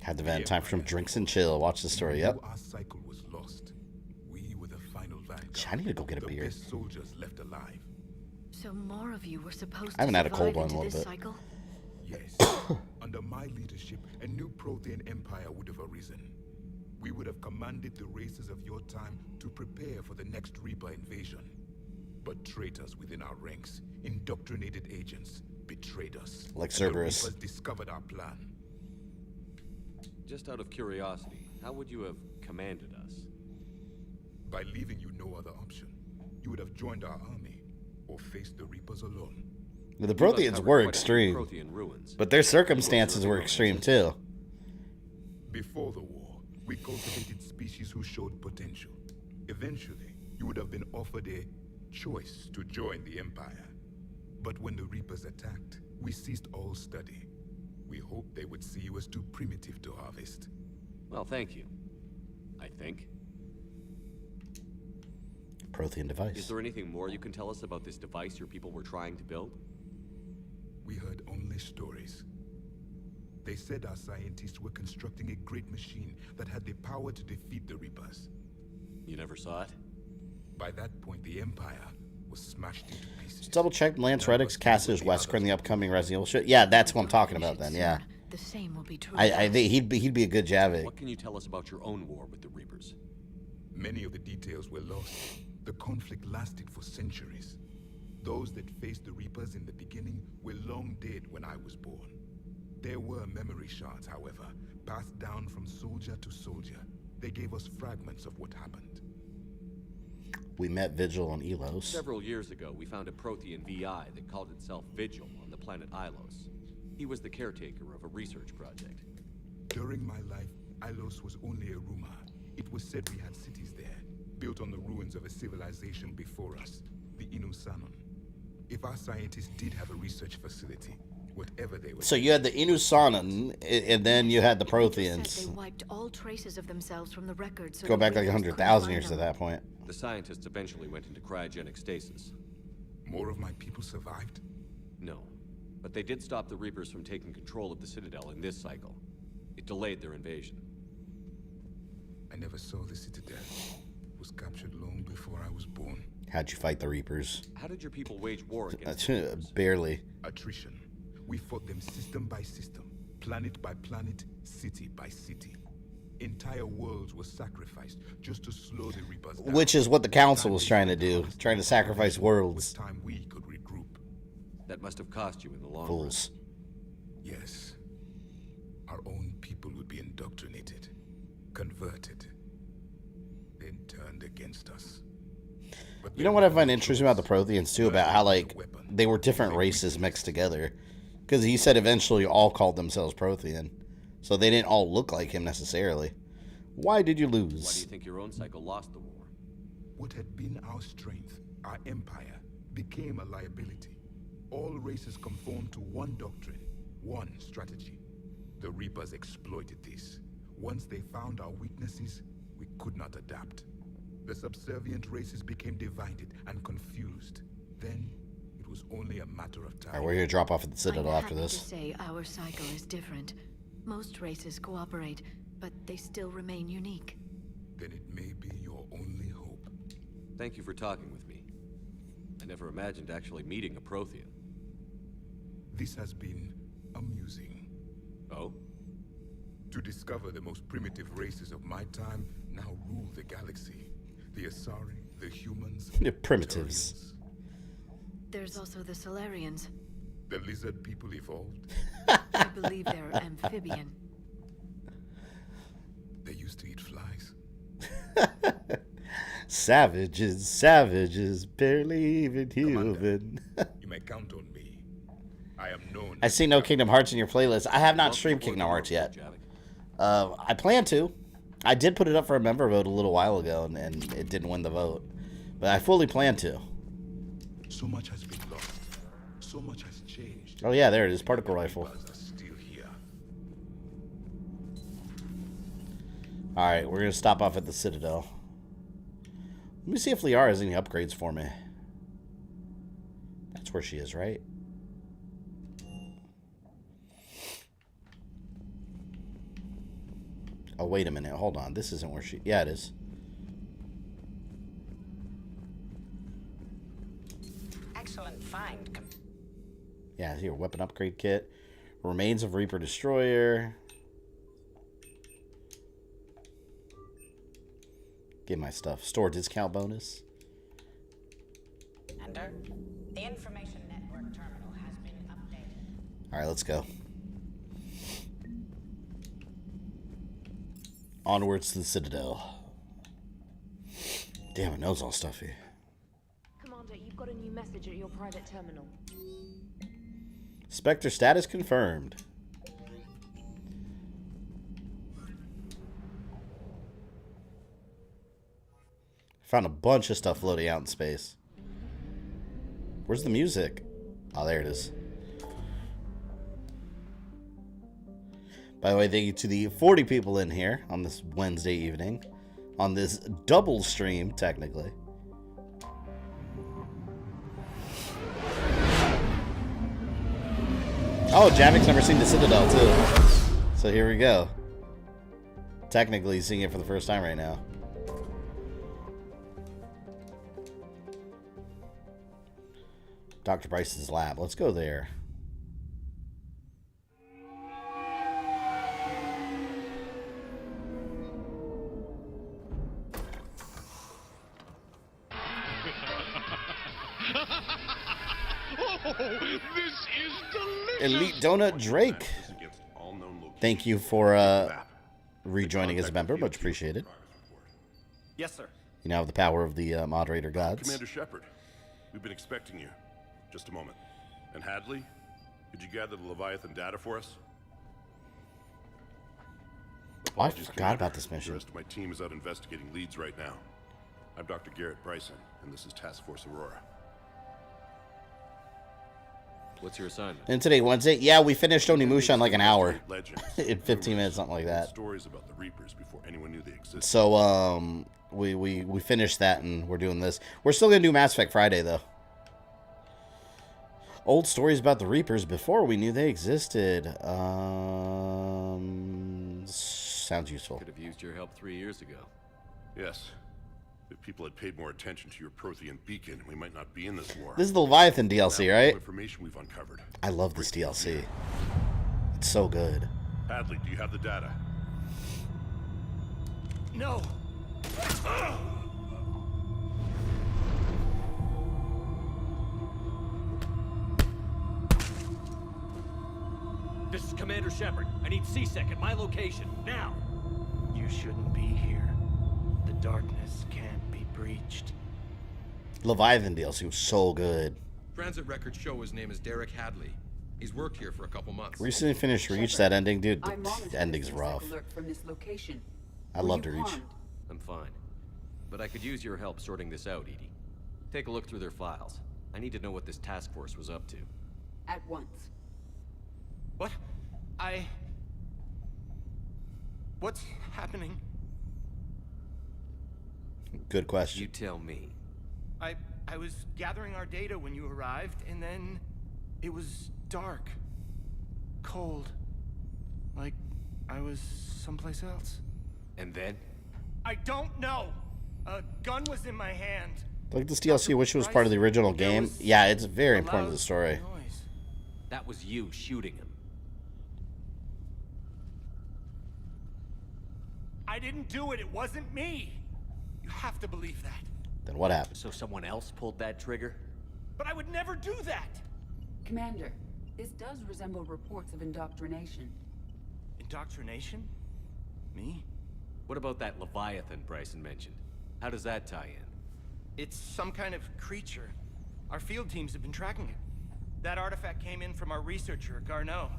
Had the van time for some drinks and chill. Watch the story. Yep. Our cycle was lost. We were the final vanguard. I need to go get a beer. The best soldiers left alive. So more of you were supposed I haven't to had a cold survive one in a into little this bit. cycle? Yes. Under my leadership, a new Prothean empire would have arisen. We would have commanded the races of your time to prepare for the next Reaper invasion. But traitors within our ranks, indoctrinated agents, betrayed us. Like And Cerberus. the Reapers discovered our plan. Just out of curiosity, how would you have commanded us? By leaving you no other option, you would have joined our army or faced the Reapers alone. The Protheans were extreme, Prothean ruins. but their circumstances were extreme too. Before the war, we cultivated species who showed potential. Eventually, you would have been offered a choice to join the Empire. But when the Reapers attacked, we ceased all study. We hoped they would see you as too primitive to harvest. Well, thank you. I think. Prothean device. Is there anything more you can tell us about this device your people were trying to build? We heard only stories. They said our scientists were constructing a great machine that had the power to defeat the Reapers. You never saw it? By that point, the Empire was smashed into pieces. Just double check Lance Reddick's cast as Wesker in the upcoming Resident Evil shit. Yeah, that's what I'm talking about then. Yeah. The same will be true. I think he'd be a good Javik. What can you tell us about your own war with the Reapers? Many of the details were lost. The conflict lasted for centuries. Those that faced the Reapers in the beginning were long dead when I was born. There were memory shards, however, passed down from soldier to soldier. They gave us fragments of what happened. We met Vigil on Elos. Several years ago, we found a Prothean VI that called itself Vigil on the planet Ilos. He was the caretaker of a research project. During my life, Ilos was only a rumor. It was said we had cities there, built on the ruins of a civilization before us, the Inusanon. If our scientists did have a research facility, whatever they were... So you had the Inusanon, and then you had the They Protheans. wiped all traces of themselves from the records. So Go the back like Reapers 100,000 couldn't years find to them. that point. The scientists eventually went into cryogenic stasis. More of my people survived? No, but they did stop the Reapers from taking control of the Citadel in this cycle. It delayed their invasion. I never saw the Citadel. It was captured long before I was born. How'd you fight the Reapers? How did your people wage war against the Reapers? Barely. Attrition. We fought them system by system, planet by planet, city by city. Entire worlds were sacrificed just to slow the Reapers down. Which is what the Council was trying to do. Trying to sacrifice worlds. Time we could regroup. That must have cost you in the long Fools. Yes. Our own people would be indoctrinated, converted, then turned against us. But You know what I find interesting about the Protheans too, about how like they were different races mixed together, because he said eventually all called themselves Prothean, so they didn't all look like him necessarily. Why did you run. Why do lose? you think your own cycle lost the war? What had been our strength, our empire, became a liability. All races conformed to one doctrine, one strategy. The Reapers exploited this. Once they found our weaknesses, we could not adapt. The subservient races became divided and confused. Then, it was only a matter of time. Alright, we're gonna drop off at the Citadel I'm after happy this. to say our cycle is different. Most races cooperate, but they still remain unique. Then it may be your only hope. Thank you for talking with me. I never imagined actually meeting a Prothean. This has been amusing. Oh? To discover the most primitive races of my time now rule the galaxy. The Asari, the humans, The primitives. There's also the Solarians. the lizard people evolved. I believe they're amphibian. They used to eat flies. Savages, savages, barely even human. You may count on me. I am known. I see no Kingdom Hearts in your playlist. I have not streamed Kingdom Hearts yet. I plan to. I did put it up for a member vote a little while ago, and it didn't win the vote. But I fully plan to. So much has been lost. So much has changed. Oh yeah, there it is. Particle rifle. Still here. Alright, we're going to stop off at the Citadel. Let me see if Liara has any upgrades for me. That's where she is, right? Oh, wait a minute. Hold on. This isn't where she... Yeah, it is. Excellent find. Yeah, here. Weapon upgrade kit. Remains of Reaper Destroyer. Get my stuff. Store discount bonus. Enter. The information network terminal has been updated. Alright, let's go. Onwards to the Citadel. Damn, it knows all stuffy. Commander, you've got a new message at your private terminal. Spectre status confirmed. Found a bunch of stuff floating out in space. Where's the music? Oh, there it is. By the way, thank you to the 40 people in here on this Wednesday evening. On this double stream, technically. Oh, Javik's never seen the Citadel, too. So here we go. Technically seeing it for the first time right now. Dr. Bryce's lab. Let's go there. This is delicious. Elite Donut Drake. Thank you for rejoining as a member. Much appreciated. Yes, sir. You now have the power of the moderator gods. Commander Shepard, we've been expecting you. Just a moment. And Hadley, could you gather the Leviathan data for us? Oh, I forgot about this mission. The rest of my team is out investigating leads right now. I'm Dr. Garrett Bryson, and this is Task Force Aurora. What's your assignment? And today, Wednesday, yeah, we finished Onimusha in like an hour. In 15 minutes, something like that. Stories about the Reapers before anyone knew they existed. So, we finished that, and we're doing this. We're still gonna do Mass Effect Friday, though. Old stories about the Reapers before we knew they existed. Sounds useful. Could have used your help 3 years ago. Yes. If people had paid more attention to your Prothean beacon, we might not be in this war. This is the Leviathan DLC, right? Information we've uncovered. I love this DLC. It's so good. Hadley, do you have the data? No. This is Commander Shepard. I need C-Sec at my location, now! You shouldn't be here. The darkness can't be breached. Leviathan DLC was so good. Transit records show his name is Derek Hadley. He's worked here for a couple months. Recently finished Reach. That ending, dude. The ending's rough. From this location. I love to Reach. I'm fine. But I could use your help sorting this out, Edie. Take a look through their files. I need to know what this task force was up to. At once. What? What's happening? Good question. You tell me. I was gathering our data when you arrived, and then it was dark. Cold. Like I was someplace else. And then? I don't know! A gun was in my hand. Like this DLC, wish it was part of the original game. Yeah, it's very important to the story. That was you shooting him. I didn't do it. It wasn't me. You have to believe that. Then what happened? So someone else pulled that trigger? But I would never do that. Commander, this does resemble reports of indoctrination. Indoctrination? Me? What about that Leviathan Bryson mentioned? How does that tie in? It's some kind of creature. Our field teams have been tracking it. That artifact came in from our researcher, Garneau.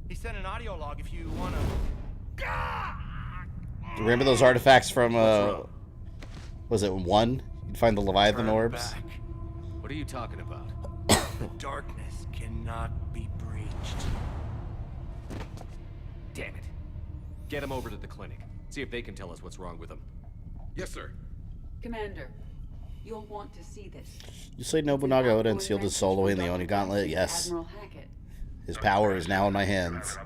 He sent an audio log if you wanna... Remember those artifacts from, was it 1? You'd find the Leviathan orbs? What are you talking about? The darkness cannot be breached. Damn it. Get him over to the clinic. See if they can tell us what's wrong with him. Yes, sir. Commander, you'll want to see this. You say Nobunaga Oda and sealed his soul away in the Oni Gauntlet? Yes. Admiral Hackett. His power is now in my hands.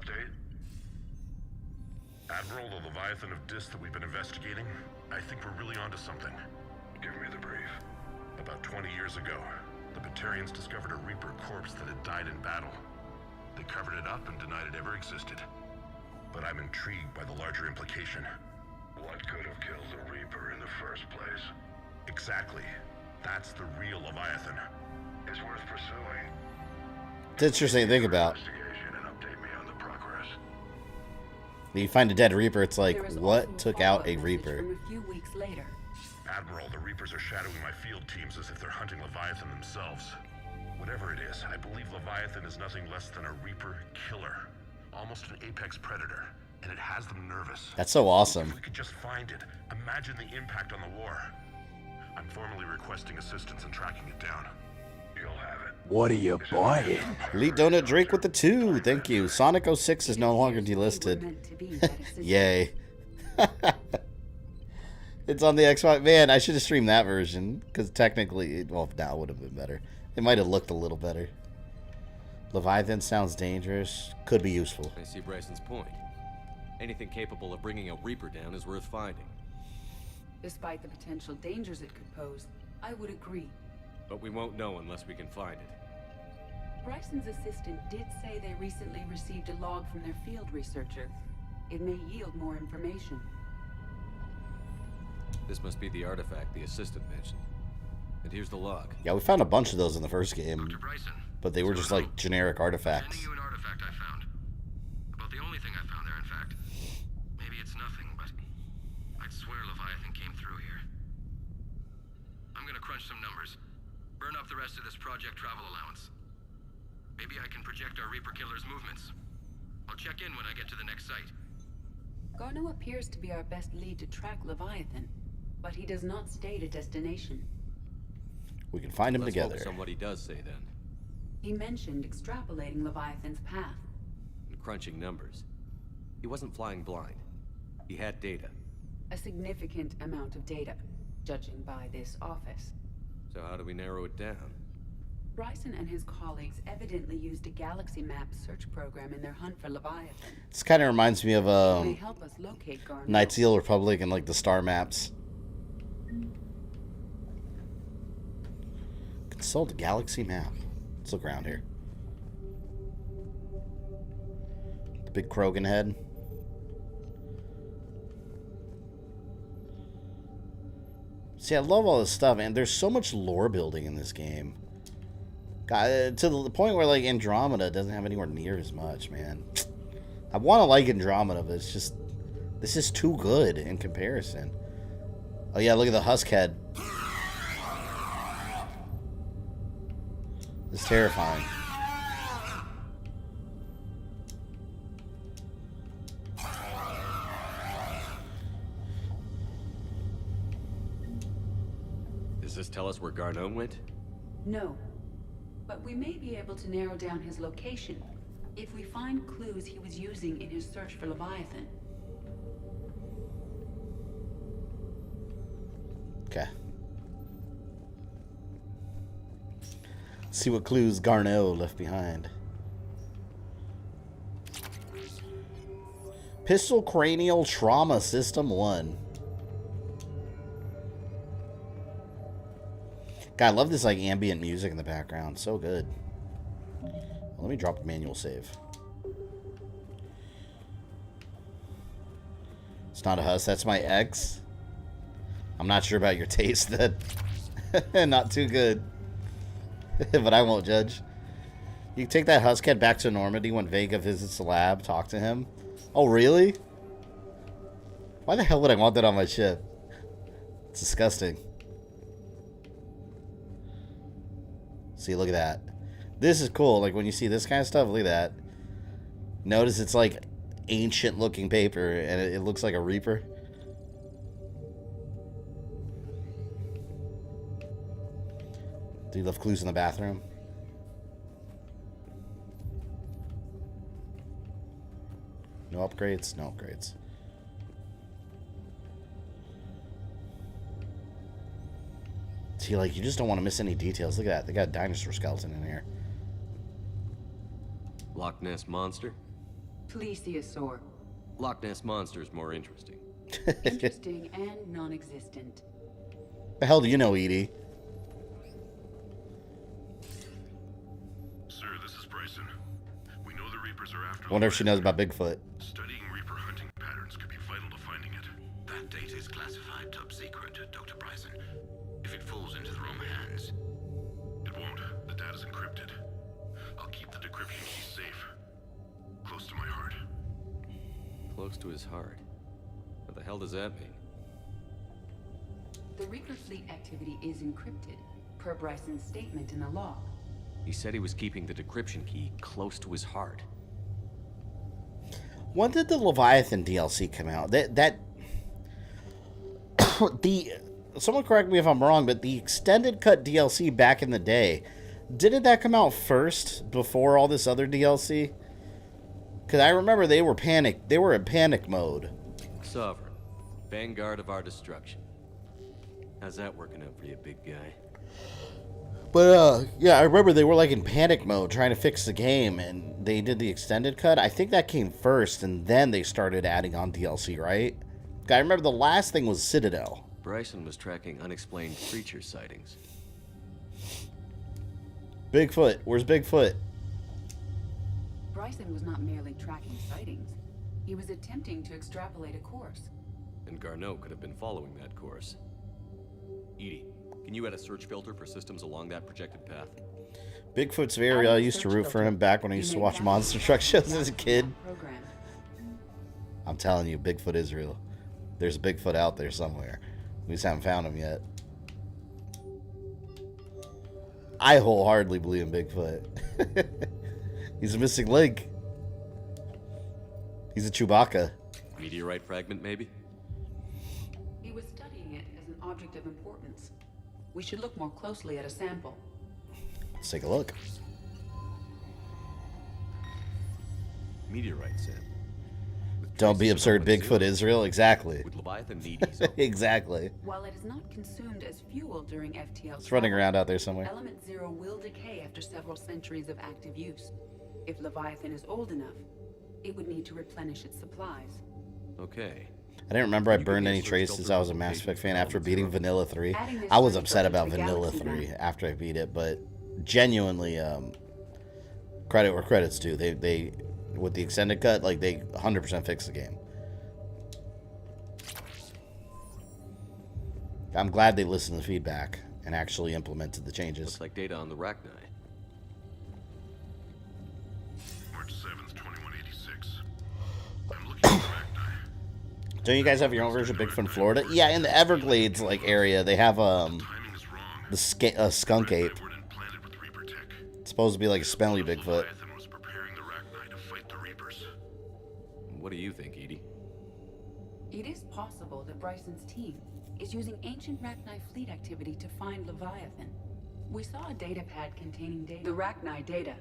Admiral, the Leviathan of Dis that we've been investigating, I think we're really onto something. Give me the brief. About 20 years ago, the Batarians discovered a Reaper corpse that had died in battle. They covered it up and denied it ever existed. But I'm intrigued by the larger implication. What could have killed the Reaper in the first place? Exactly. That's the real Leviathan. It's worth pursuing. It's interesting to think about. Investigation and update me on the progress. When you find a dead Reaper, it's like, what took out a Reaper? From a few weeks later. Admiral, the Reapers are shadowing my field teams as if they're hunting Leviathan themselves. Whatever it is, I believe Leviathan is nothing less than a Reaper killer. Almost an apex predator. And it has them nervous. That's so awesome. If we could just find it, imagine the impact on the war. I'm formally requesting assistance in tracking it down. You'll have it. What are you buying? Elite Donut Drake with the 2. Thank you. Sonic 06 is no longer delisted. Yay. It's on the Xbox. Man, I should have streamed that version. Because technically, well, now it would have been better. It might have looked a little better. Leviathan sounds dangerous. Could be useful. I see Bryson's point. Anything capable of bringing a Reaper down is worth finding. Despite the potential dangers it could pose, I would agree. But we won't know unless we can find it. Bryson's assistant did say they recently received a log from their field researcher. It may yield more information. This must be the artifact the assistant mentioned. And here's the log. Yeah, we found a bunch of those in the first game. Dr. Bryson, But they were just like generic artifacts. sending you an artifact I found. About the only thing I found there, in fact. Maybe it's nothing, but I'd swear Leviathan came through here. I'm gonna crunch some numbers. Burn up the rest of this project travel allowance. Maybe I can project our Reaper killer's movements. I'll check in when I get to the next site. Garneau appears to be our best lead to track Leviathan, but he does not state a destination. We can find him Let's together. focus on what he does say then. He mentioned extrapolating Leviathan's path. And crunching numbers. He wasn't flying blind. He had data. A significant amount of data, judging by this office. So how do we narrow it down? Bryson and his colleagues evidently used a galaxy map search program in their hunt for Leviathan. This kind of reminds me of It may help us locate Garneau. Knights of the Old Republic and like the star maps. Consult a galaxy map. Let's look around here. The big Krogan head. See, I love all this stuff, and there's so much lore building in this game. God, to the point where like Andromeda doesn't have anywhere near as much, man. I want to like Andromeda, but it's just this is too good in comparison. Oh yeah, look at the husk head. It's terrifying. Does this tell us where Garneau went? No, but we may be able to narrow down his location if we find clues he was using in his search for Leviathan. Okay. See what clues Garneau left behind. Pistol Cranial Trauma System 1. God, I love this like ambient music in the background. So good. Well, let me drop a manual save. It's not a husk. That's my ex. I'm not sure about your taste. That not too good. But I won't judge. You can take that husk head back to Normandy when Vega visits the lab. Talk to him. Oh, really? Why the hell would I want that on my ship? It's disgusting. See, look at that. This is cool. Like when you see this kind of stuff, look at that. Notice it's like ancient looking paper and it looks like a Reaper. Do you love clues in the bathroom? No upgrades? No upgrades. See, like, you just don't want to miss any details. Look at that. They got a dinosaur skeleton in here. Loch Ness Monster? Plesiosaur. Loch Ness Monster is more interesting. Interesting and non-existent. The hell do you know, Edie? Sir, this is Bryson. We know the Reapers are after... Wonder if she knows about Bigfoot. Studying Reaper hunting patterns could be vital to finding it. That data is classified top secret, Dr. Bryson. If it falls into the wrong hands... It won't. The data's encrypted. I'll keep the decryption key safe. Close to my heart. Close to his heart? What the hell does that mean? The Reaper fleet activity is encrypted, per Bryson's statement in the log. He said he was keeping the decryption key close to his heart. When did the Leviathan DLC come out? Someone correct me if I'm wrong, but the extended cut DLC back in the day, didn't that come out first before all this other DLC? Because I remember they were panicked. They were in panic mode. Sovereign, vanguard of our destruction. How's that working out for you, big guy? But, yeah, I remember they were, like, in panic mode trying to fix the game, and they did the extended cut. I think that came first, and then they started adding on DLC, right? I remember the last thing was Citadel. Bryson was tracking unexplained creature sightings. Bigfoot. Where's Bigfoot? Bryson was not merely tracking sightings. He was attempting to extrapolate a course. And Garneau could have been following that course. Edie, can you add a search filter for systems along that projected path? Bigfoot's very, I used to root for him back when I used to watch monster truck shows as a kid. I'm telling you, Bigfoot is real. There's a Bigfoot out there somewhere. We just haven't found him yet. I wholeheartedly believe in Bigfoot. He's a missing link. He's a Chewbacca. Meteorite fragment, maybe? He was studying it as an object of importance. We should look more closely at a sample. Let's take a look. Meteorite sample. Don't be absurd, Bigfoot Israel. Exactly. Would Leviathan need his own? Exactly. While it is not consumed as fuel during FTL, It's running around out there somewhere. Element Zero will decay after several centuries of active use. If Leviathan is old enough, it would need to replenish its supplies. Okay. I didn't remember I burned any traces. I was a Mass Effect fan after beating Vanilla 3. I was upset about Vanilla 3 after I beat it, but genuinely, credit where credit's due. They with the extended cut, like, they 100% fixed the game. I'm glad they listened to the feedback and actually implemented the changes. Looks like data on the Rachni. March 7th, 2186. I'm looking at the Rachni. Don't you guys have your own version of Bigfoot in Florida? Yeah, in the Everglades like area, they have the skunk ape. It's supposed to be like a smelly Bigfoot. What do you think, Edie? It is possible that Bryson's team is using ancient Rachni fleet activity to find Leviathan. We saw a data pad containing the Rachni data.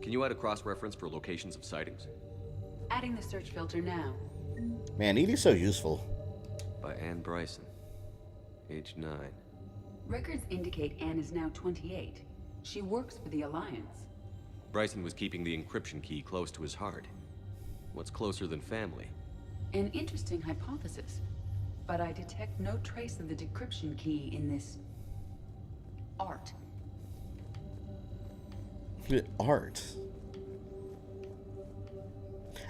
Can you add a cross-reference for locations of sightings? Adding the search filter now. Man, Edie's so useful. By Anne Bryson. Age 9. Records indicate Anne is now 28. She works for the Alliance. Bryson was keeping the encryption key close to his heart. What's closer than family? An interesting hypothesis, but I detect no trace of the decryption key in this art. Art.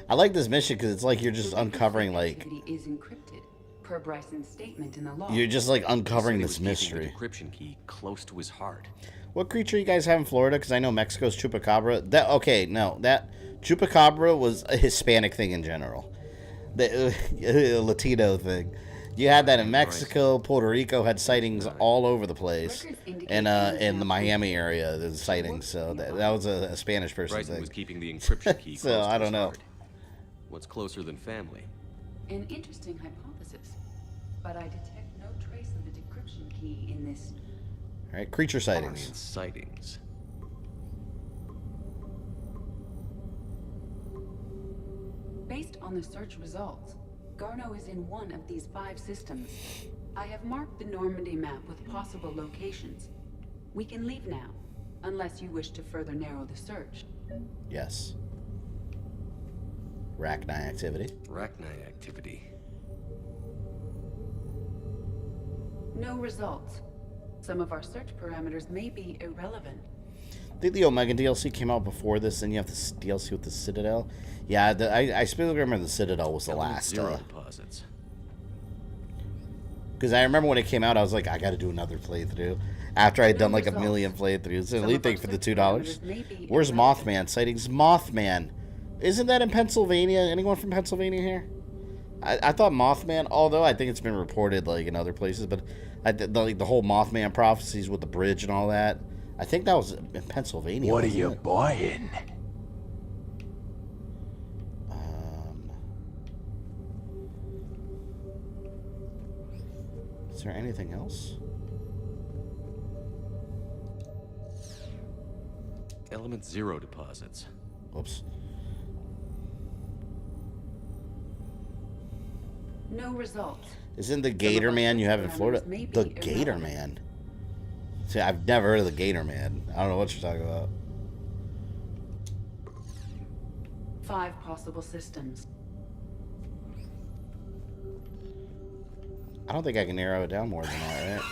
I like this mission because it's like you're just uncovering, like, is encrypted per Bryson's statement in the law. you're just like uncovering this mystery. The decryption key close to his heart. What creature you guys have in Florida? Because I know Mexico's chupacabra. That chupacabra was a Hispanic thing in general, the Latino thing. You had that in Mexico, Puerto Rico had sightings all over the place, and in the Miami area there's sightings. So that was a Spanish person Bryson thing. was keeping the encryption key So close to I don't his know. heart. What's closer than family? An interesting hypothesis, but I detect no trace of the decryption key in this. All right, creature sightings. Aryan sightings. Based on the search results, Garno is in one of these 5 systems. I have marked the Normandy map with possible locations. We can leave now, unless you wish to further narrow the search. Yes. Rachni activity. Rachni activity. No results. Some of our search parameters may be irrelevant. I think the Omega DLC came out before this, and you have this DLC with the Citadel. Yeah, I specifically remember the Citadel was the last. Zero deposits. Because I remember when it came out, I was like, I got to do another playthrough. After I had done like a million playthroughs. It's the only thing for the $2. Where's Mothman sightings? Mothman. Isn't that in Pennsylvania? Anyone from Pennsylvania here? I thought Mothman, although I think it's been reported like in other places, but the whole Mothman prophecies with the bridge and all that. I think that was in Pennsylvania. What are you buying? Is there anything else? Element 0 deposits. Oops. No results. Isn't the Gator Man you have in Florida? The Gator Man. See, I've never heard of the Gator Man. I don't know what you're talking about. 5 possible systems. I don't think I can narrow it down more than that, right?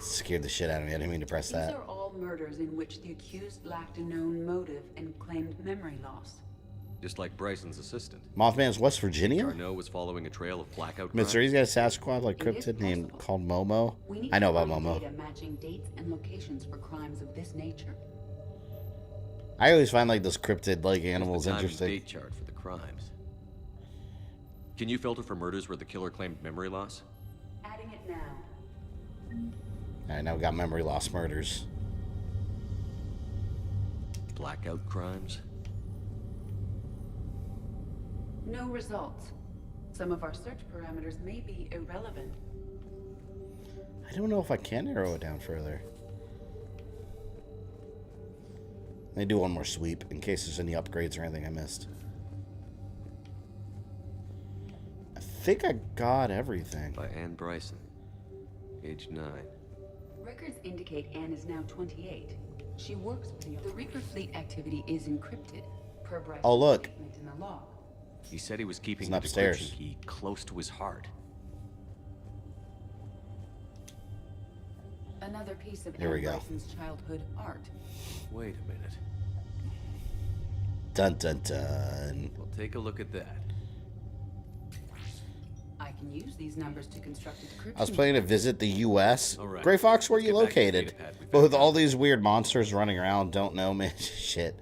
Scared the shit out of me. I didn't mean to press that. These are all murders in which the accused lacked a known motive and claimed memory loss. Just like Bryson's assistant. Mothman's West Virginia? Garneau was following a trail of blackout Mystery's got a Sasquatch like cryptid named called Momo. I know about Momo. Data matching dates and locations for crimes of this nature. I always find like those cryptid like animals the time and interesting. date chart for the crimes. Can you filter for murders where the killer claimed memory loss? Adding it now. Alright, now we got memory loss murders. Blackout crimes? No results. Some of our search parameters may be irrelevant. I don't know if I can narrow it down further. Let me do one more sweep in case there's any upgrades or anything I missed. I think I got everything. By Anne Bryson. Age 9. Records indicate Anne is now 28. She works for the Reaper fleet activity is encrypted per Bryson's Oh, look. statement in the log. He said he was keeping It's the upstairs. decryption key close to his heart. Another piece of Here we Anne go. Bryson's childhood art. Wait a minute. Dun dun dun. Well, take a look at that. I can use these numbers to construct a decryption. I was planning to visit the U.S. All right. Gray Fox, where are Let's you get back to the located? data pad we But with found. all these weird monsters running around, don't know, man. Shit.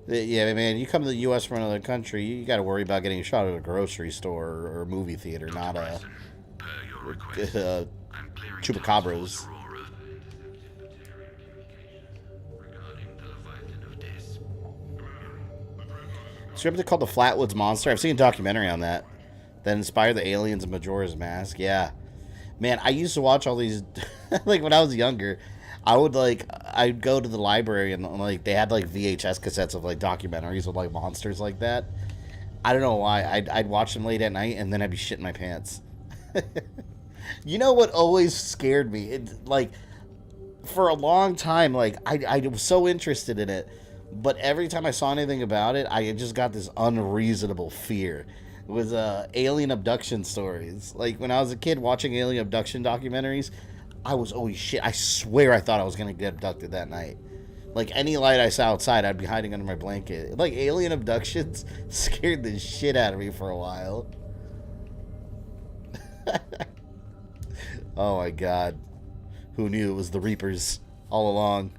Yeah, man, you come to the U.S. from another country, you got to worry about getting shot at a grocery store or a movie theater, not a chupacabras. Scripted called the Flatwoods Monster. I've seen a documentary on that. That inspired the aliens in Majora's Mask. Yeah. Man, I used to watch all these, like when I was younger, I'd go to the library and like they had like VHS cassettes of like documentaries with like monsters like that. I don't know why. I'd watch them late at night and then I'd be shitting my pants. You know what always scared me? It, like, for a long time, like, I was so interested in it. But every time I saw anything about it, I just got this unreasonable fear. It was alien abduction stories. Like, when I was a kid watching alien abduction documentaries, I was always shit. I swear I thought I was going to get abducted that night. Like, any light I saw outside, I'd be hiding under my blanket. Like, alien abductions scared the shit out of me for a while. Oh, my God. Who knew it was the Reapers all along?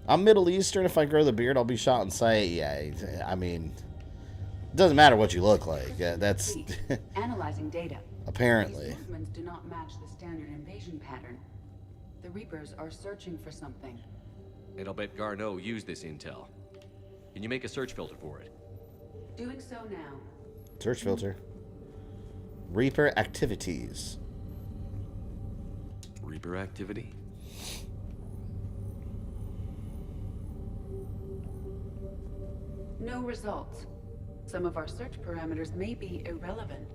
I'm Middle Eastern. If I grow the beard, I'll be shot in sight. Yeah, I mean, Doesn't matter what you look like. Yeah, that's Analyzing data. apparently. These movements do not match the standard invasion pattern. The Reapers are searching for something. And I'll bet Garneau used this intel. Can you make a search filter for it? Doing so now. Search filter. Reaper activities. Reaper activity? No results. Some of our search parameters may be irrelevant.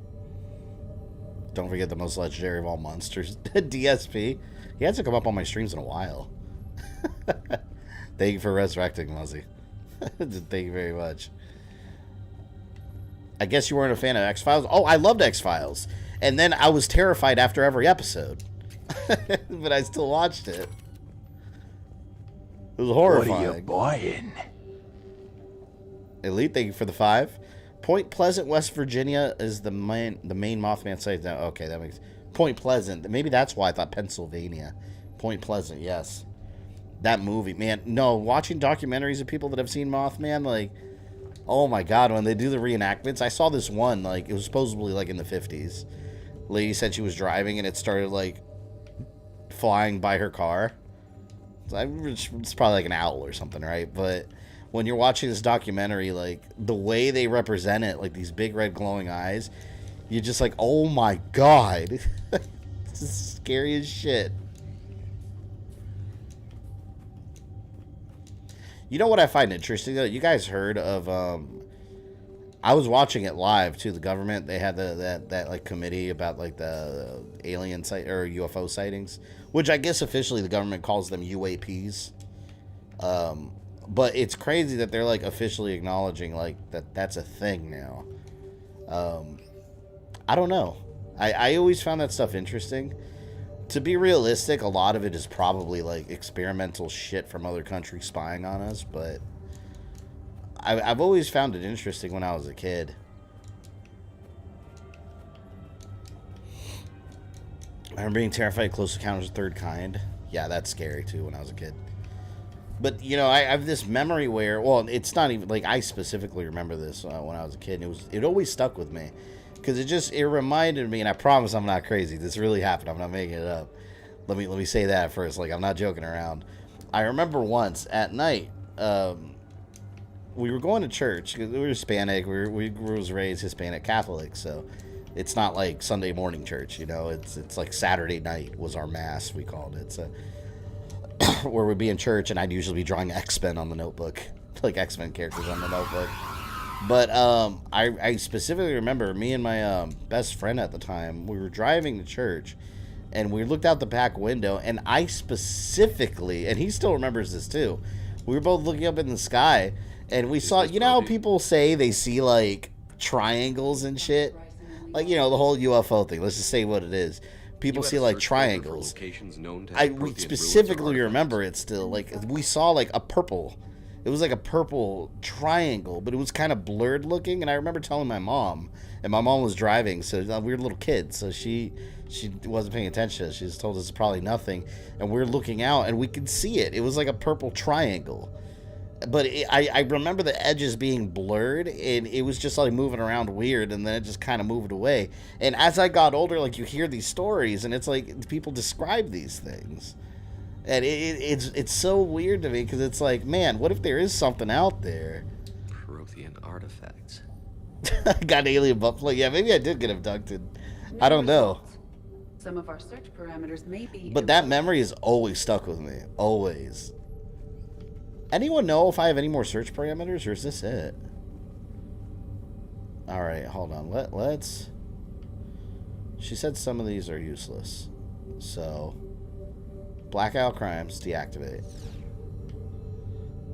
Don't forget the most legendary of all monsters, DSP. He hasn't come up on my streams in a while. Thank you for resurrecting, Muzzy. Thank you very much. I guess you weren't a fan of X-Files? Oh, I loved X-Files. And then I was terrified after every episode. But I still watched it. It was horrifying. What are you buying? Elite, thank you for the 5. Point Pleasant, West Virginia is the main Mothman site. Now, okay, that makes Point Pleasant. Maybe that's why I thought Pennsylvania. Point Pleasant, yes. That movie, man. No, watching documentaries of people that have seen Mothman, like, oh my god, when they do the reenactments, I saw this one, like, it was supposedly like in the 50s. Lady said she was driving and it started like flying by her car. It's probably like an owl or something, right? But when you're watching this documentary, like, the way they represent it, like these big red glowing eyes, you're just like, oh my god. It's scary as shit. You know what I find interesting, though? You guys heard of, I was watching it live, too. The government, they had that like, committee about, like, the alien site or UFO sightings, which I guess officially the government calls them UAPs. But it's crazy that they're, like, officially acknowledging, like, that's a thing now. I don't know. I always found that stuff interesting. To be realistic, a lot of it is probably, like, experimental shit from other countries spying on us, but I've always found it interesting when I was a kid. I remember being terrified of Close Encounters of the Third Kind. Yeah, that's scary, too, when I was a kid. But, you know, I have this memory where, well, it's not even, like, I specifically remember this when I was a kid, and it always stuck with me. Because it reminded me, and I promise I'm not crazy. This really happened. I'm not making it up. Let me say that first. Like, I'm not joking around. I remember once at night, we were going to church. We were Hispanic. We was raised Hispanic Catholic, so it's not like Sunday morning church. You know, it's like Saturday night was our mass. We called it. So where we'd be in church, and I'd usually be drawing X-Men on the notebook, like X-Men characters on the notebook. But I specifically remember me and my best friend at the time, we were driving to church, and we looked out the back window, and I specifically, and he still remembers this too, we were both looking up in the sky, and we saw, you know how people say they see, like, triangles and shit? Like, you know, the whole UFO thing. Let's just say what it is. People see, like, triangles. We specifically remember it still. Like, we saw, like, a purple... It was like a purple triangle, but it was kind of blurred looking. And I remember telling my mom, and my mom was driving, so we were little kids, so she wasn't paying attention. She just told us it's probably nothing. And we were looking out, and we could see it. It was like a purple triangle. But I remember the edges being blurred, and it was just like moving around weird, and then it just kind of moved away. And as I got older, like, you hear these stories, and it's like people describe these things. And it's so weird to me, because it's like, man, what if there is something out there? Prothean artifacts. Got alien buffalo. Yeah, maybe I did get abducted. I don't know. Some of our search parameters may be... But that memory has always stuck with me. Always. Anyone know if I have any more search parameters, or is this it? Alright, hold on. Let's... She said some of these are useless. So... Blackout crimes, deactivate.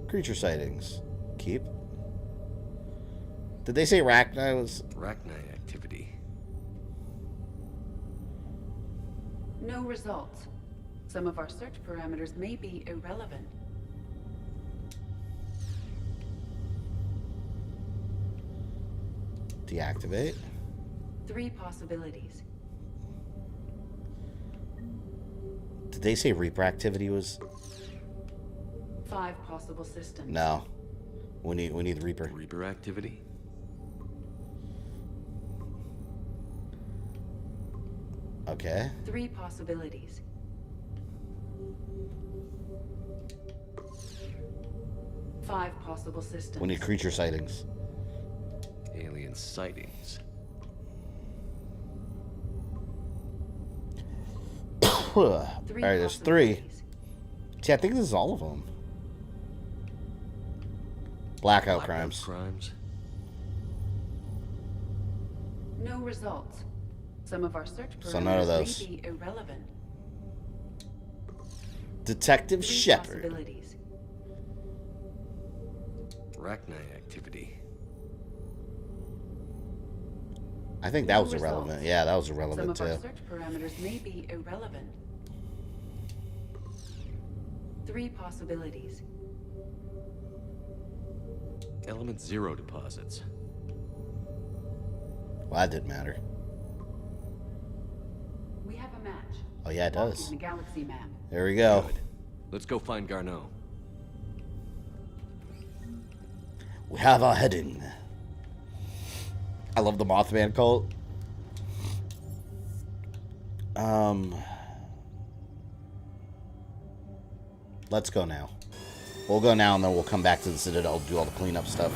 Creature sightings, keep. Did they say Rachni was... Rachni activity. No results. Some of our search parameters may be irrelevant. Deactivate. 3 possibilities. Did they say Reaper activity was... 5 possible systems. No. We need Reaper. Reaper activity? Okay. 3 possibilities. 5 possible systems. We need creature sightings. Alien sightings. Alright, there's 3. See, I think this is all of them. Blackout crimes. No results. Some of our search So none of parameters those. may be irrelevant. Detective 3 Shepard. possibilities. Arachnite activity. I think that was irrelevant. Yeah, that was irrelevant Some of our too. search parameters may be irrelevant. 3 possibilities. Element 0 deposits. Well, that didn't matter. We have a match. Oh yeah, it does. Walking the galaxy map. There we go. Good. Let's go find Garneau. We have our heading. I love the Mothman cult. Let's go now. We'll go now and then we'll come back to the Citadel, do all the cleanup stuff.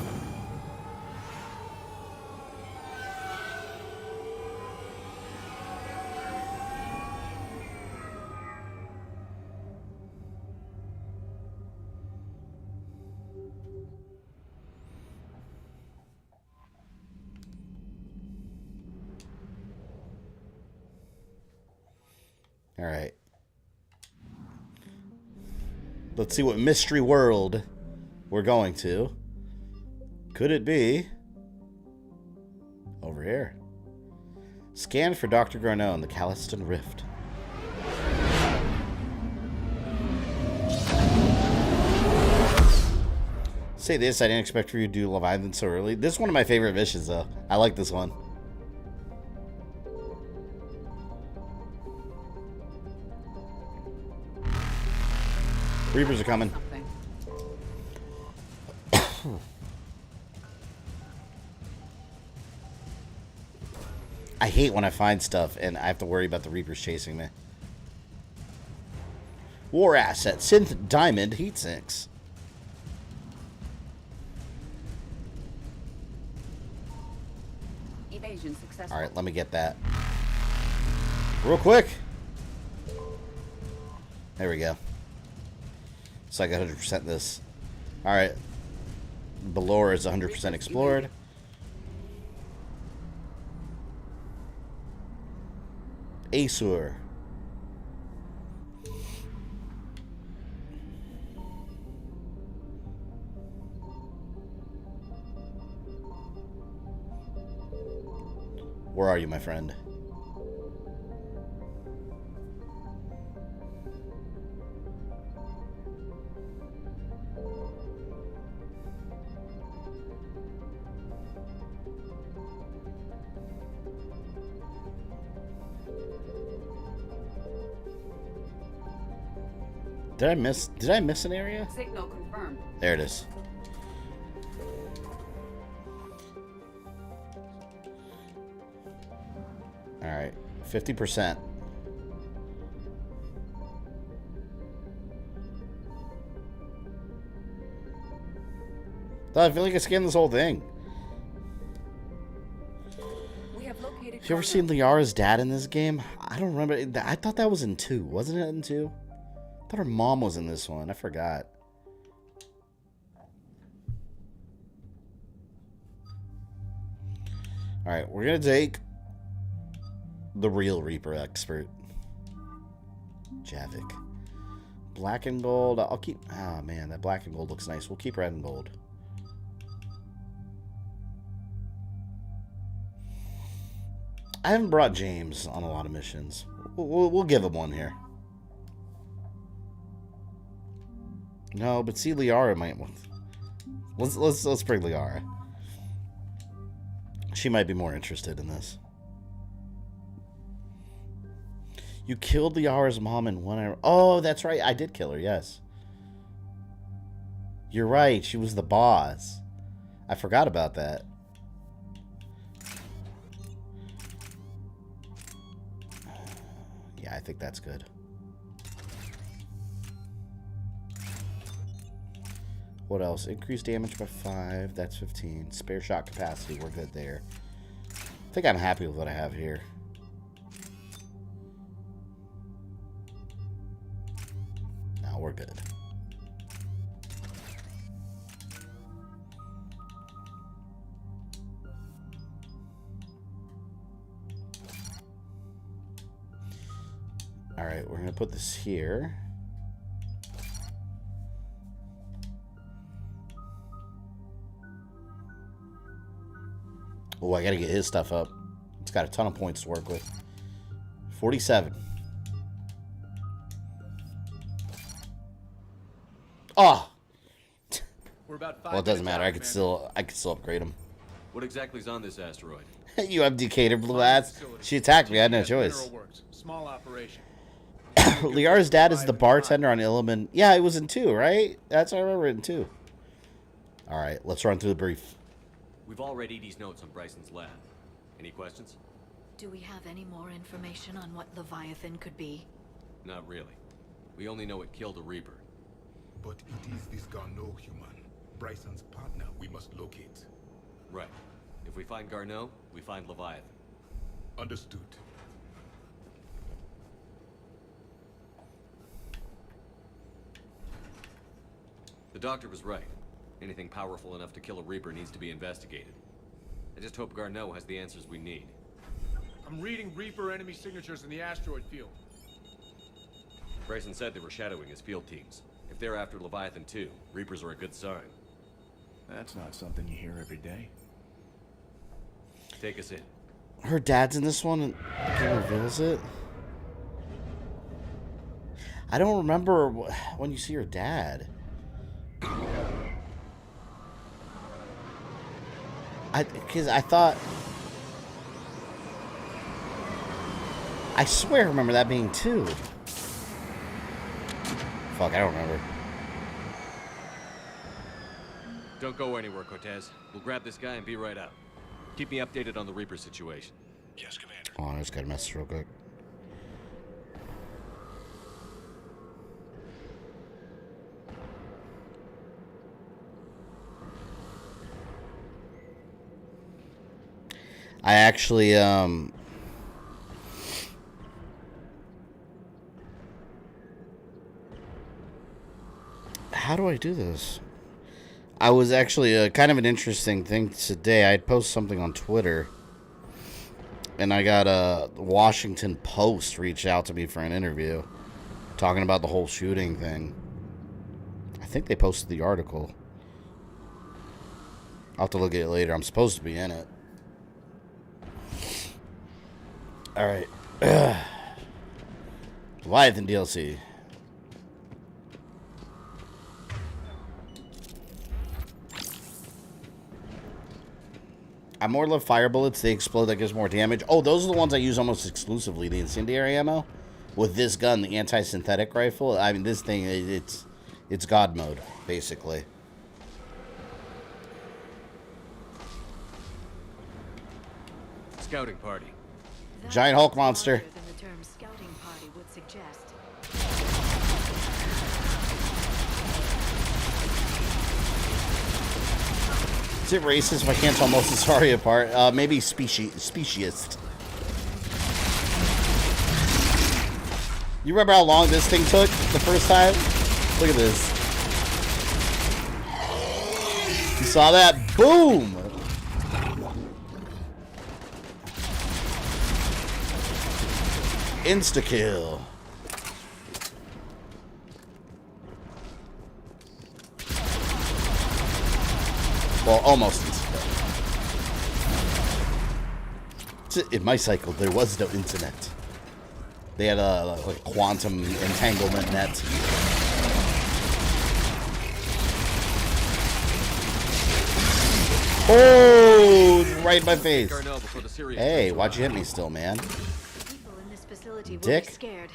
All right. Let's see what mystery world we're going to. Could it be over here? Scan for Dr. Garneau in the Calliston Rift. Say this, I didn't expect for you to do Leviathan so early. This is one of my favorite missions, though. I like this one. Reapers are coming. I hate when I find stuff and I have to worry about the Reapers chasing me. War asset, synth diamond heat sinks. Evasion successful. All right, let me get that real quick. There we go. So I got 100% this. All right. Belor is 100% explored. Asur. Where are you, my friend? Did I miss an area? Signal confirmed. There it is. All right, 50%. I feel like I scanned this whole thing. We have located. Have you ever seen Liara's dad in this game? I don't remember. I thought that was in 2. Wasn't it in 2? I thought her mom was in this one. I forgot. Alright, we're going to take the real Reaper expert. Javik. Black and gold. I'll keep... Oh, man, that black and gold looks nice. We'll keep red and gold. I haven't brought James on a lot of missions. We'll give him one here. No, but see, Liara might want. Let's bring Liara. She might be more interested in this. You killed Liara's mom in 1 hour. Oh, that's right. I did kill her. Yes. You're right. She was the boss. I forgot about that. Yeah, I think that's good. What else? Increased damage by 5. That's 15. Spare shot capacity. We're good there. I think I'm happy with what I have here. No, we're good. All right, we're going to put this here. Oh, I got to get his stuff up. It's got a ton of points to work with. 47. Oh. We're about 5 Well, it doesn't minutes matter. out, I could still upgrade him. What exactly is on this asteroid? You abdicated, blue ass. She attacked me. I had no choice. Small operation. Liara's dad is the bartender on Illiman. Yeah, it was in 2, right? That's what I remember in 2. All right, let's run through the brief. We've all read Edie's notes on Bryson's lab. Any questions? Do we have any more information on what Leviathan could be? Not really. We only know it killed a Reaper. But it is this Garneau human, Bryson's partner, we must locate. Right. If we find Garneau, we find Leviathan. Understood. The doctor was right. Anything powerful enough to kill a Reaper needs to be investigated. I just hope Garneau has the answers we need. I'm reading Reaper enemy signatures in the asteroid field. Bryson said they were shadowing his field teams. If they're after Leviathan too, Reapers are a good sign. That's not something you hear every day. Take us in. Her dad's in this one, and the game reveals it. I don't remember when you see her dad. Because I thought... I swear I remember that being 2. Fuck, I don't remember. Don't go anywhere, Cortez. We'll grab this guy and be right out. Keep me updated on the Reaper situation. Yes, Commander. Oh, I just got a message real quick. I actually, how do I do this? I was actually kind of an interesting thing today. I'd post something on Twitter, and I got a Washington Post reach out to me for an interview, talking about the whole shooting thing. I think they posted the article. I'll have to look at it later. I'm supposed to be in it. All right. Leviathan DLC. I more love fire bullets. They explode. That gives more damage. Oh, those are the ones I use almost exclusively. The incendiary ammo. With this gun, the anti-synthetic rifle. I mean, this thing, it's God mode, basically. Scouting party. Giant Hulk monster. Than the term scouting party would suggest. Is it racist if I can't tell most of Sorry apart? Maybe speciesist. You remember how long this thing took the first time? Look at this. You saw that? Boom! Insta-kill. Well, almost insta-kill. In my cycle, there was no internet. They had a like quantum entanglement net. Oh, right in my face. Hey, why'd you hit me still, man? People in this facility will Dick? be scared.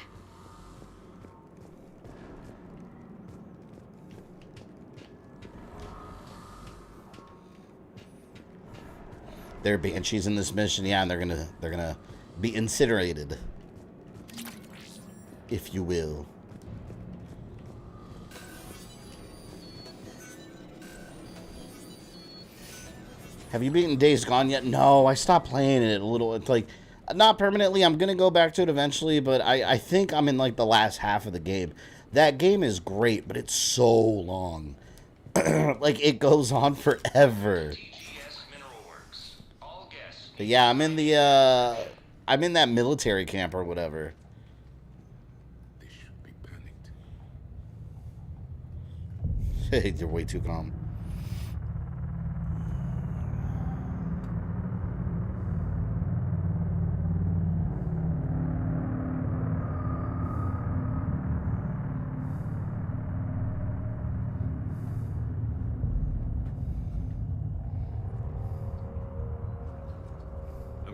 There are banshees in this mission, yeah, and they're gonna be incinerated. if you will. Have you beaten Days Gone yet? No, I stopped playing it a little. It's like, not permanently. I'm going to go back to it eventually, but I think I'm in like the last half of the game. That game is great, but it's so long. Like, it goes on forever. But yeah, I'm in the, I'm in that military camp or whatever. They should be panicked. Hey, you're way too calm.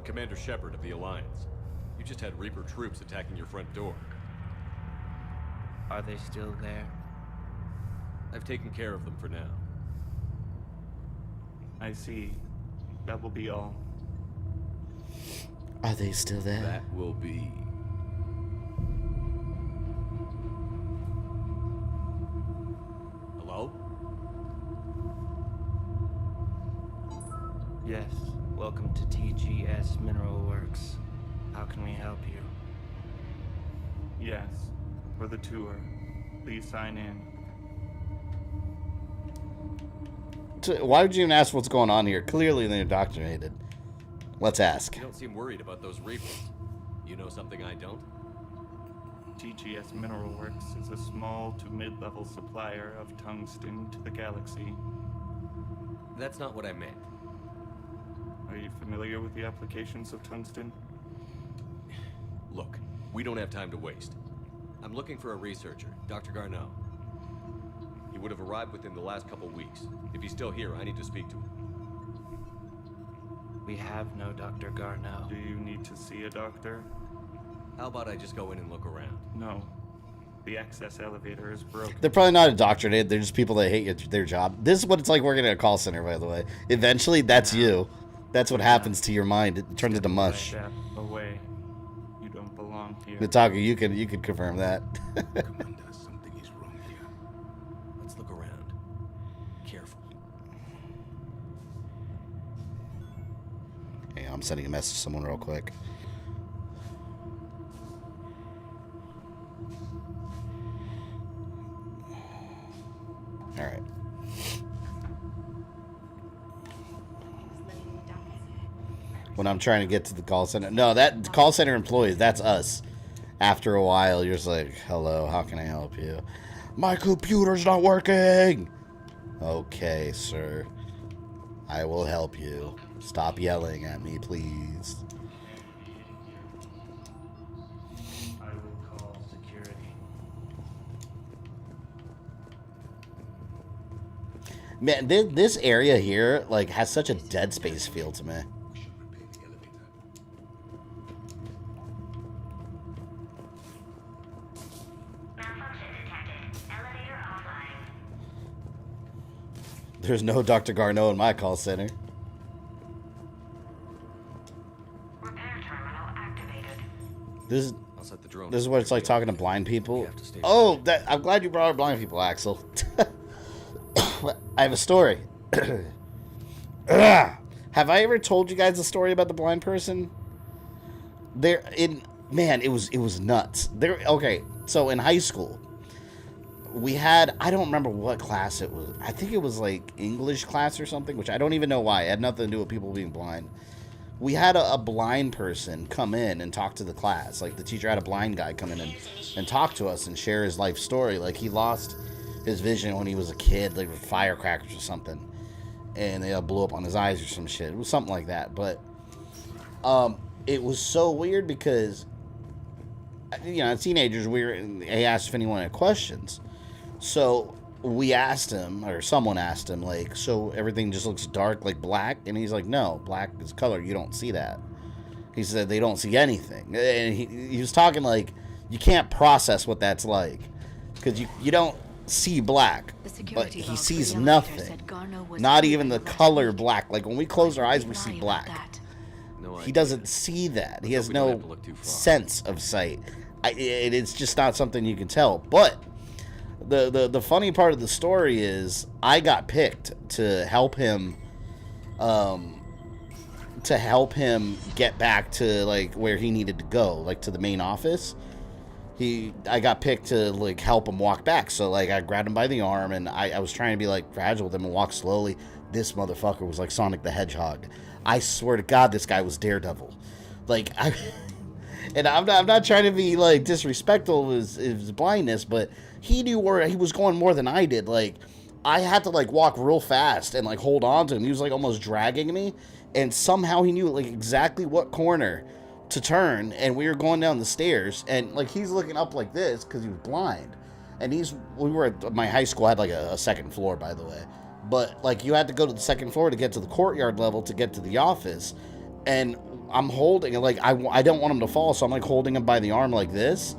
Commander Shepard of the Alliance. You just had Reaper troops attacking your front door. Are they still there? I've taken care of them for now. I see. That will be all. Are they still there? That will be. Hello? Yes. Welcome to TGS Mineral Works. How can we help you? Yes. For the tour. Please sign in. Why would you even ask what's going on here? Clearly they're indoctrinated. Let's ask. You don't seem worried about those Reapers. You know something I don't? TGS Mineral Works is a small to mid-level supplier of tungsten to the galaxy. That's not what I meant. Are you familiar with the applications of tungsten? Look, we don't have time to waste. I'm looking for a researcher, Dr. Garneau. He would have arrived within the last couple weeks. If he's still here, I need to speak to him. We have no Dr. Garneau. Do you need to see a doctor? How about I just go in and look around? No. The access elevator is broken. They're probably not indoctrinated. They're just people that hate their job. This is what it's like working at a call center, by the way. Eventually, that's you. That's what happens to your mind. It turns into mush. Away. You don't belong here. Nataku, you can confirm that. Commander, something is wrong here. Let's look around. Careful. Hey, I'm sending a message to someone real quick. All right. When I'm trying to get to the call center. No, that call center employees, that's us. After a while, you're just like, hello, how can I help you? My computer's not working. Okay, sir. I will help you. Stop yelling at me, please. I will call security. Man, this area here, like, has such a Dead Space feel to me. There's no Dr. Garneau in my call center. This is what it's like talking to blind people. Oh, I'm glad you brought up blind people, Axel. I have a story. Have I ever told you guys a story about the blind person? Man, it was nuts. Okay, so in high school, we had, I don't remember what class it was. I think it was like English class or something, which I don't even know why. It had nothing to do with people being blind. We had a blind person come in and talk to the class. Like, the teacher had a blind guy come in and talk to us and share his life story. Like, he lost his vision when he was a kid, like with firecrackers or something. And they blew up on his eyes or some shit. It was something like that. But it was so weird because, you know, teenagers, he asked if anyone had questions. So we asked him, or someone asked him, like, so everything just looks dark, like black? And he's like, no, black is color. You don't see that. He said they don't see anything. And he was talking like, you can't process what that's like. Because you don't see black. But he sees nothing. Not even the color black. Like, when we close our eyes, we see black. He doesn't see that. He has no sense of sight. It's just not something you can tell. But the funny part of the story is I got picked to help him get back to like where he needed to go, like to the main office. I got picked to like help him walk back. So like I grabbed him by the arm and I was trying to be like fragile with him and walk slowly. This motherfucker was like Sonic the Hedgehog. I swear to God, this guy was Daredevil. Like and I'm not trying to be like disrespectful of his blindness, but he knew where he was going more than I did. Like I had to like walk real fast and like hold on to him. He was like almost dragging me, and somehow he knew like exactly what corner to turn, and we were going down the stairs, and like he's looking up like this because he was blind, and we were at my high school, had like a second floor, by the way, but like you had to go to the second floor to get to the courtyard level to get to the office, and I'm holding, like I don't want him to fall, so I'm like holding him by the arm like this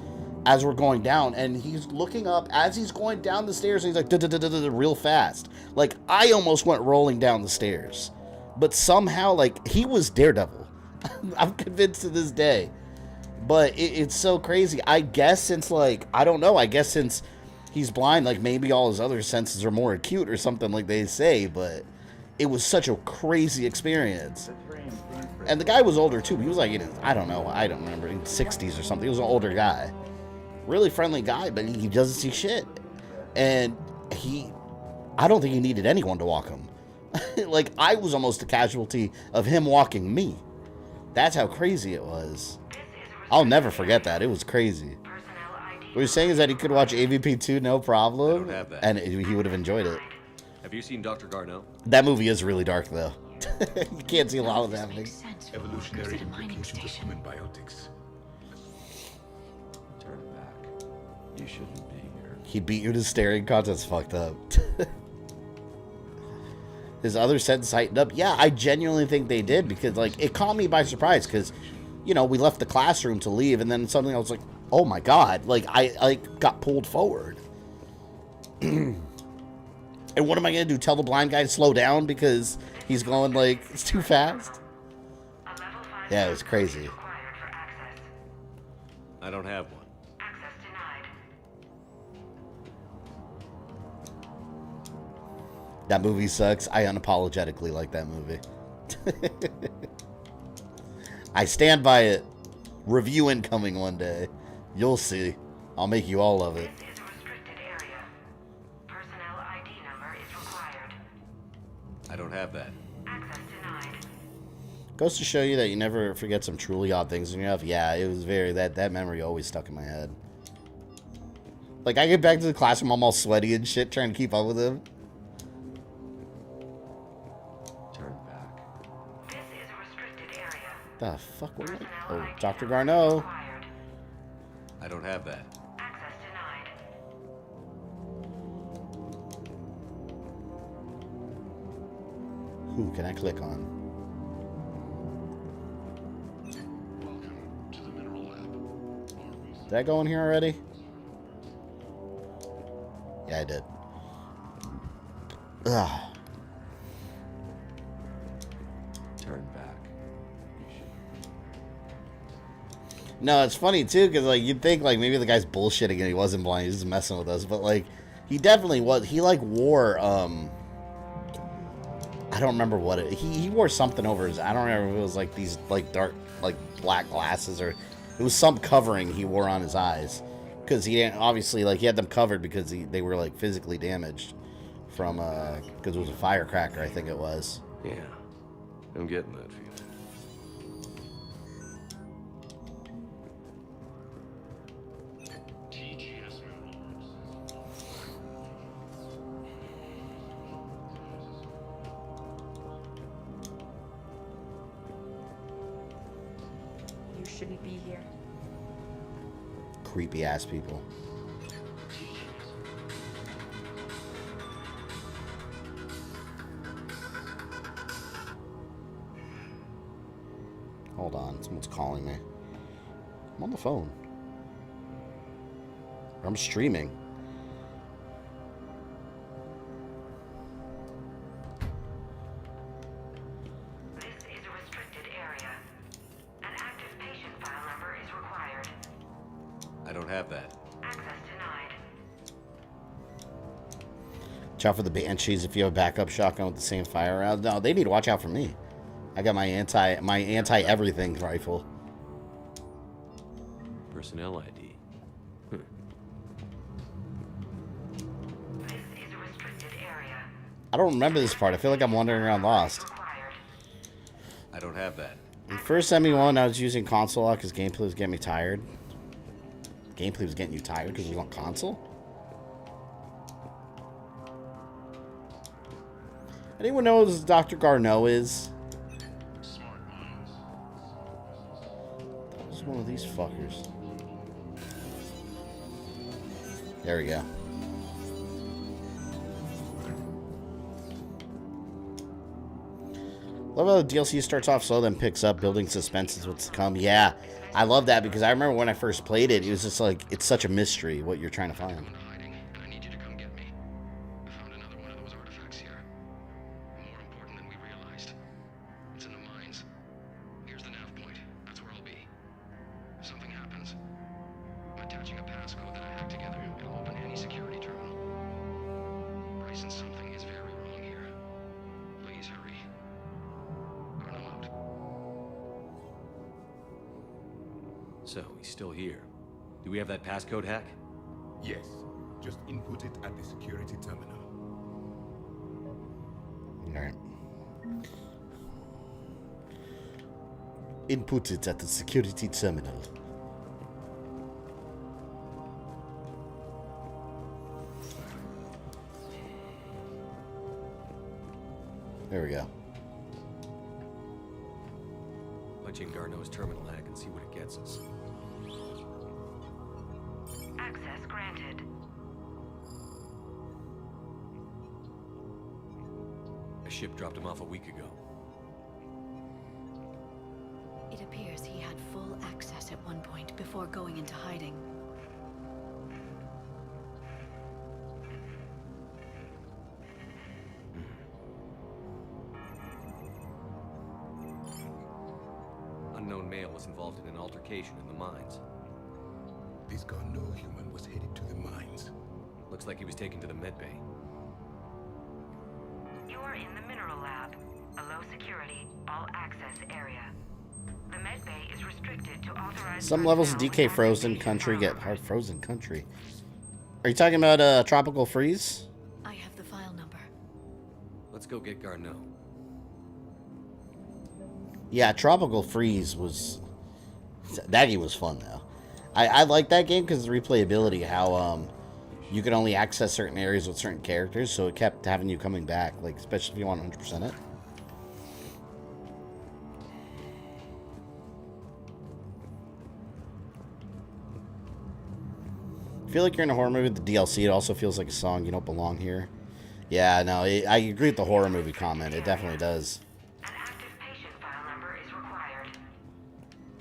as we're going down, and he's looking up as he's going down the stairs, and he's like real fast. Like I almost went rolling down the stairs, but somehow like he was Daredevil. I'm convinced to this day. But it's so crazy. I guess since like I don't know, I guess since he's blind, like maybe all his other senses are more acute or something, like they say, but it was such a crazy experience. And the guy was older too. He was like, I don't remember, in 60s or something. He was an older guy. Really friendly guy, but he doesn't see shit. And I don't think he needed anyone to walk him. Like I was almost a casualty of him walking me. That's how crazy it was. I'll never forget that. It was crazy. What you're saying is that he could watch AVP 2 no problem, I don't have that. and he would have enjoyed it. Have you seen Dr. Garneau? That movie is really dark, though. You can't see a lot of that happening. Evolutionary implications of human biotics. Turn back. You shouldn't be here. He beat you to staring contest. Fucked up. His other sense heightened up. Yeah, I genuinely think they did, because like it caught me by surprise, because we left the classroom to leave, and then suddenly I was like, oh my God, like I got pulled forward. And what am I gonna do? Tell the blind guy to slow down because he's going like it's too fast? Yeah, it was crazy. I don't have one. That movie sucks. I unapologetically like that movie. I stand by it. Review incoming one day. You'll see. I'll make you all of it. I don't have that. Goes to show you that you never forget some truly odd things in your life. Yeah, it was very, that memory always stuck in my head. Like, I get back to the classroom, I'm all sweaty and shit, trying to keep up with him. Turn back. The fuck was it? Oh, Dr. Garneau. I don't have that. Who can I click on? Did I go in here already? Yeah, I did. Ugh. Turn back. No, it's funny too, because like you'd think like maybe the guy's bullshitting and he wasn't blind, he's just messing with us, but like he definitely was. He like wore I don't remember what it. He wore something over his. I don't remember if it was like these like dark like black glasses, or it was some covering he wore on his eyes, because he didn't obviously like he had them covered because they were like physically damaged from because it was a firecracker, I think it was. Yeah, I'm getting that feeling. You shouldn't be here. Creepy ass people. Hold on, someone's calling me. I'm on the phone. I'm streaming. I don't have that. Watch out for the banshees if you have a backup shotgun with the same fire round. No, they need to watch out for me. I got my anti everything rifle. Personnel ID. I don't remember this part. I feel like I'm wandering around lost. I don't have that. The first ME1, I was using console lock because gameplay was getting me tired. Gameplay was getting you tired because it was on console? Anyone know who Dr. Garneau is? That was one of these fuckers. There we go. Love how the DLC starts off slow, then picks up, building suspense is what's to come. Yeah, I love that because I remember when I first played it, it was just like, it's such a mystery what you're trying to find. I need you to come get me. I found another one of those artifacts here. More important than we realized. It's in the mines. Here's the nav point. That's where I'll be. If something happens, I'm attaching a passcode that I hacked together. It'll open any security terminal. Bryson, something is very wrong here. Please hurry. Garneau out. So, he's still here. Do we have that passcode hack? Yes. Just input it at the security terminal. Alright. Input it at the security terminal. There we go. Punch in Garneau's terminal hack and see what it gets us. Access granted. A ship dropped him off a week ago. It appears he had full access at one point before going into hiding. Unknown male was involved in an altercation in the mines. This Garneau human was headed to the mines. Looks like he was taken to the medbay. You are in the mineral lab, a low security, all access area. The medbay is restricted to authorized. Some levels of DK frozen country get hard frozen country. Are you talking about tropical freeze? I have the file number. Let's go get Garneau. Yeah, tropical freeze was that game was fun though. I like that game because the replayability, how you could only access certain areas with certain characters, so it kept having you coming back, like especially if you want 100% it. I feel like you're in a horror movie with the DLC. It also feels like a song. You don't belong here. Yeah, no, I agree with the horror movie comment. It definitely does.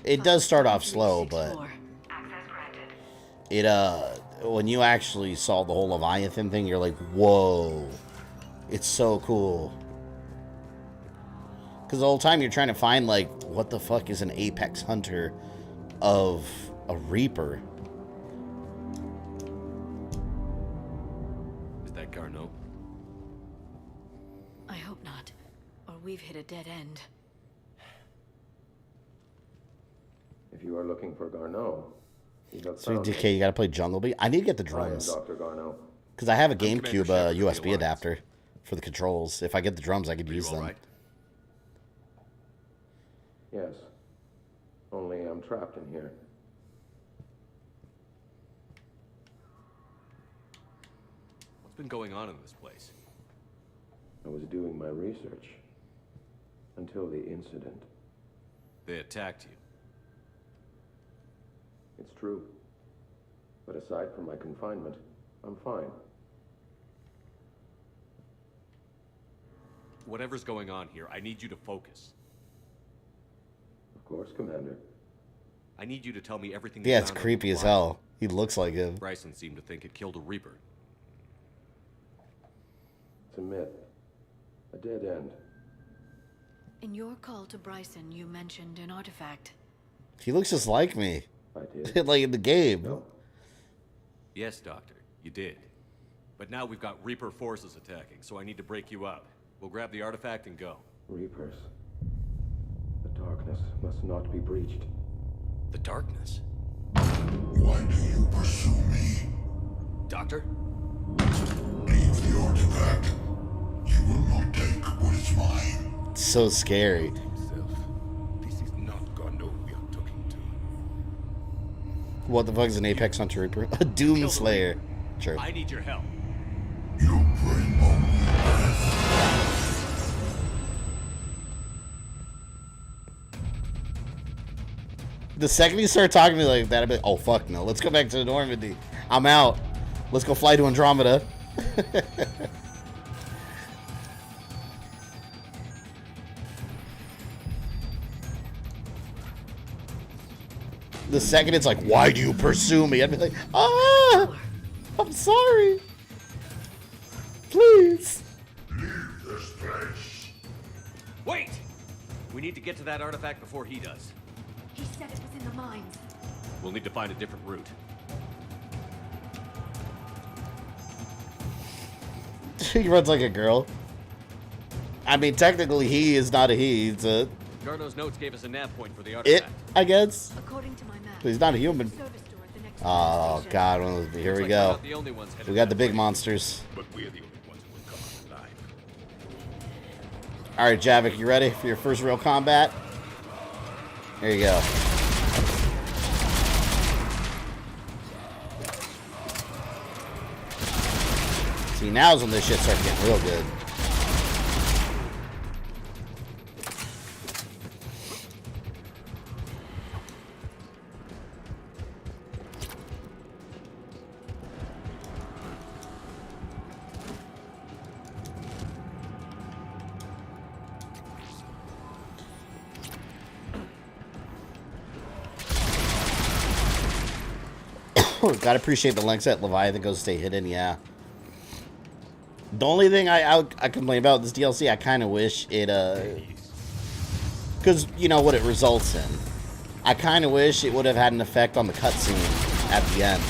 It does start off slow, but it when you actually saw the whole Leviathan thing, you're like, whoa, it's so cool. Because the whole time you're trying to find, like, what the fuck is an apex hunter of a Reaper? Is that Garneau? I hope not, or we've hit a dead end. If you are looking for Garneau, you have So found DK, you gotta play Jungle Beat. I need to get the I am drums. Dr. Garneau. Because I have a I'm GameCube Commander Shepard of the USB Alliance. adapter for the controls. If I get the drums, I could use them. Right? Yes. Only I'm trapped in here. What's been going on in this place? I was doing my research until the incident. They attacked you. It's true. But aside from my confinement, I'm fine. Whatever's going on here, I need you to focus. Of course, Commander. I need you to tell me everything. Yeah, you it's found on creepy the as block. hell. He looks like him. Bryson seemed to think it killed a Reaper. It's a myth. A dead end. In your call to Bryson, you mentioned an artifact. He looks just like me. I did. Like in the game. No. Yes, Doctor, you did. But now we've got Reaper forces attacking, so I need to break you out. We'll grab the artifact and go. Reapers. The darkness must not be breached. The darkness? Why do you pursue me? Doctor? Leave the artifact. You will not take what is mine. It's so scary. This is not Garneau we are talking to. What the fuck is an Apex Hunter Reaper? A Doom Slayer. Sure. I need your help. You bring only death. The second you start talking to me like that, I'd be like, oh fuck no, let's go back to Normandy. I'm out. Let's go fly to Andromeda. The second it's like, why do you pursue me? I'd be like, ah, I'm sorry. Please. Leave this place. Wait! We need to get to that artifact before he does. He said it was in the mines. We'll need to find a different route. He runs like a girl. I mean, technically, he is not a he. It's a Garneau's notes gave us a nav point for the artifact. I guess. According to my map, But he's not a human. Oh god, one of those, here we go. We got the big monsters. But we're the only ones who will come out alive. Alright, Javik, you ready for your first real combat? There you go. See, now's when this shit starts getting real good. Gotta appreciate the links that Leviathan goes stay hidden, yeah. The only thing I complain about this DLC, I kind of wish it, because, you know, what it results in. I kind of wish it would have had an effect on the cutscene at the end.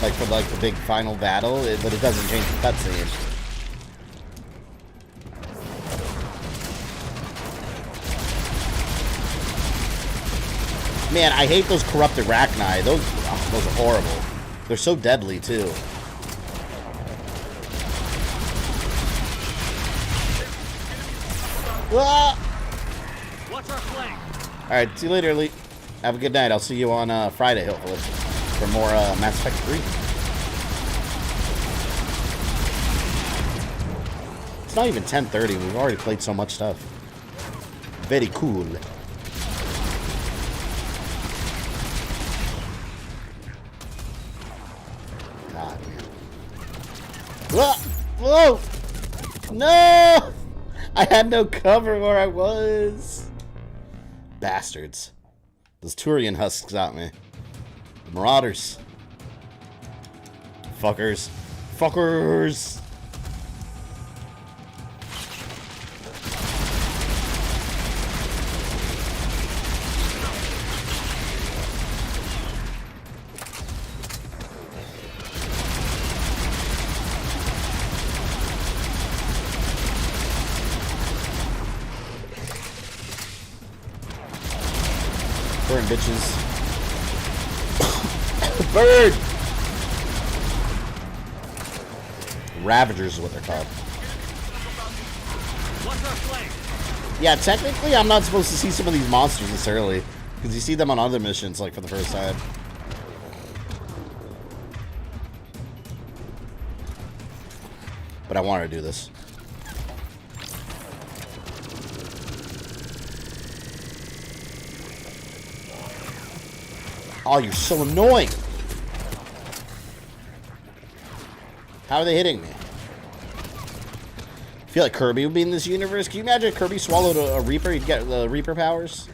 Like, for, like, the big final battle, but it doesn't change the cutscene. Man, I hate those corrupted Rachni. Those are horrible. They're so deadly, too. Watch our flank. Alright, see you later, Elite. Have a good night. I'll see you on Friday, hopefully, for more Mass Effect 3. It's not even 10:30. We've already played so much stuff. Very cool. God, man. Whoa! Whoa! No! I had no cover where I was. Bastards. Those Turian husks got me. The Marauders. Fuckers. Fuckers! Burn, bitches. Bird! Ravagers is what they're called. Yeah, technically I'm not supposed to see some of these monsters this early. Because you see them on other missions, like, for the first time. But I wanted to do this. Oh, you're so annoying. How are they hitting me? I feel like Kirby would be in this universe. Can you imagine if Kirby swallowed a Reaper? He'd get the Reaper powers.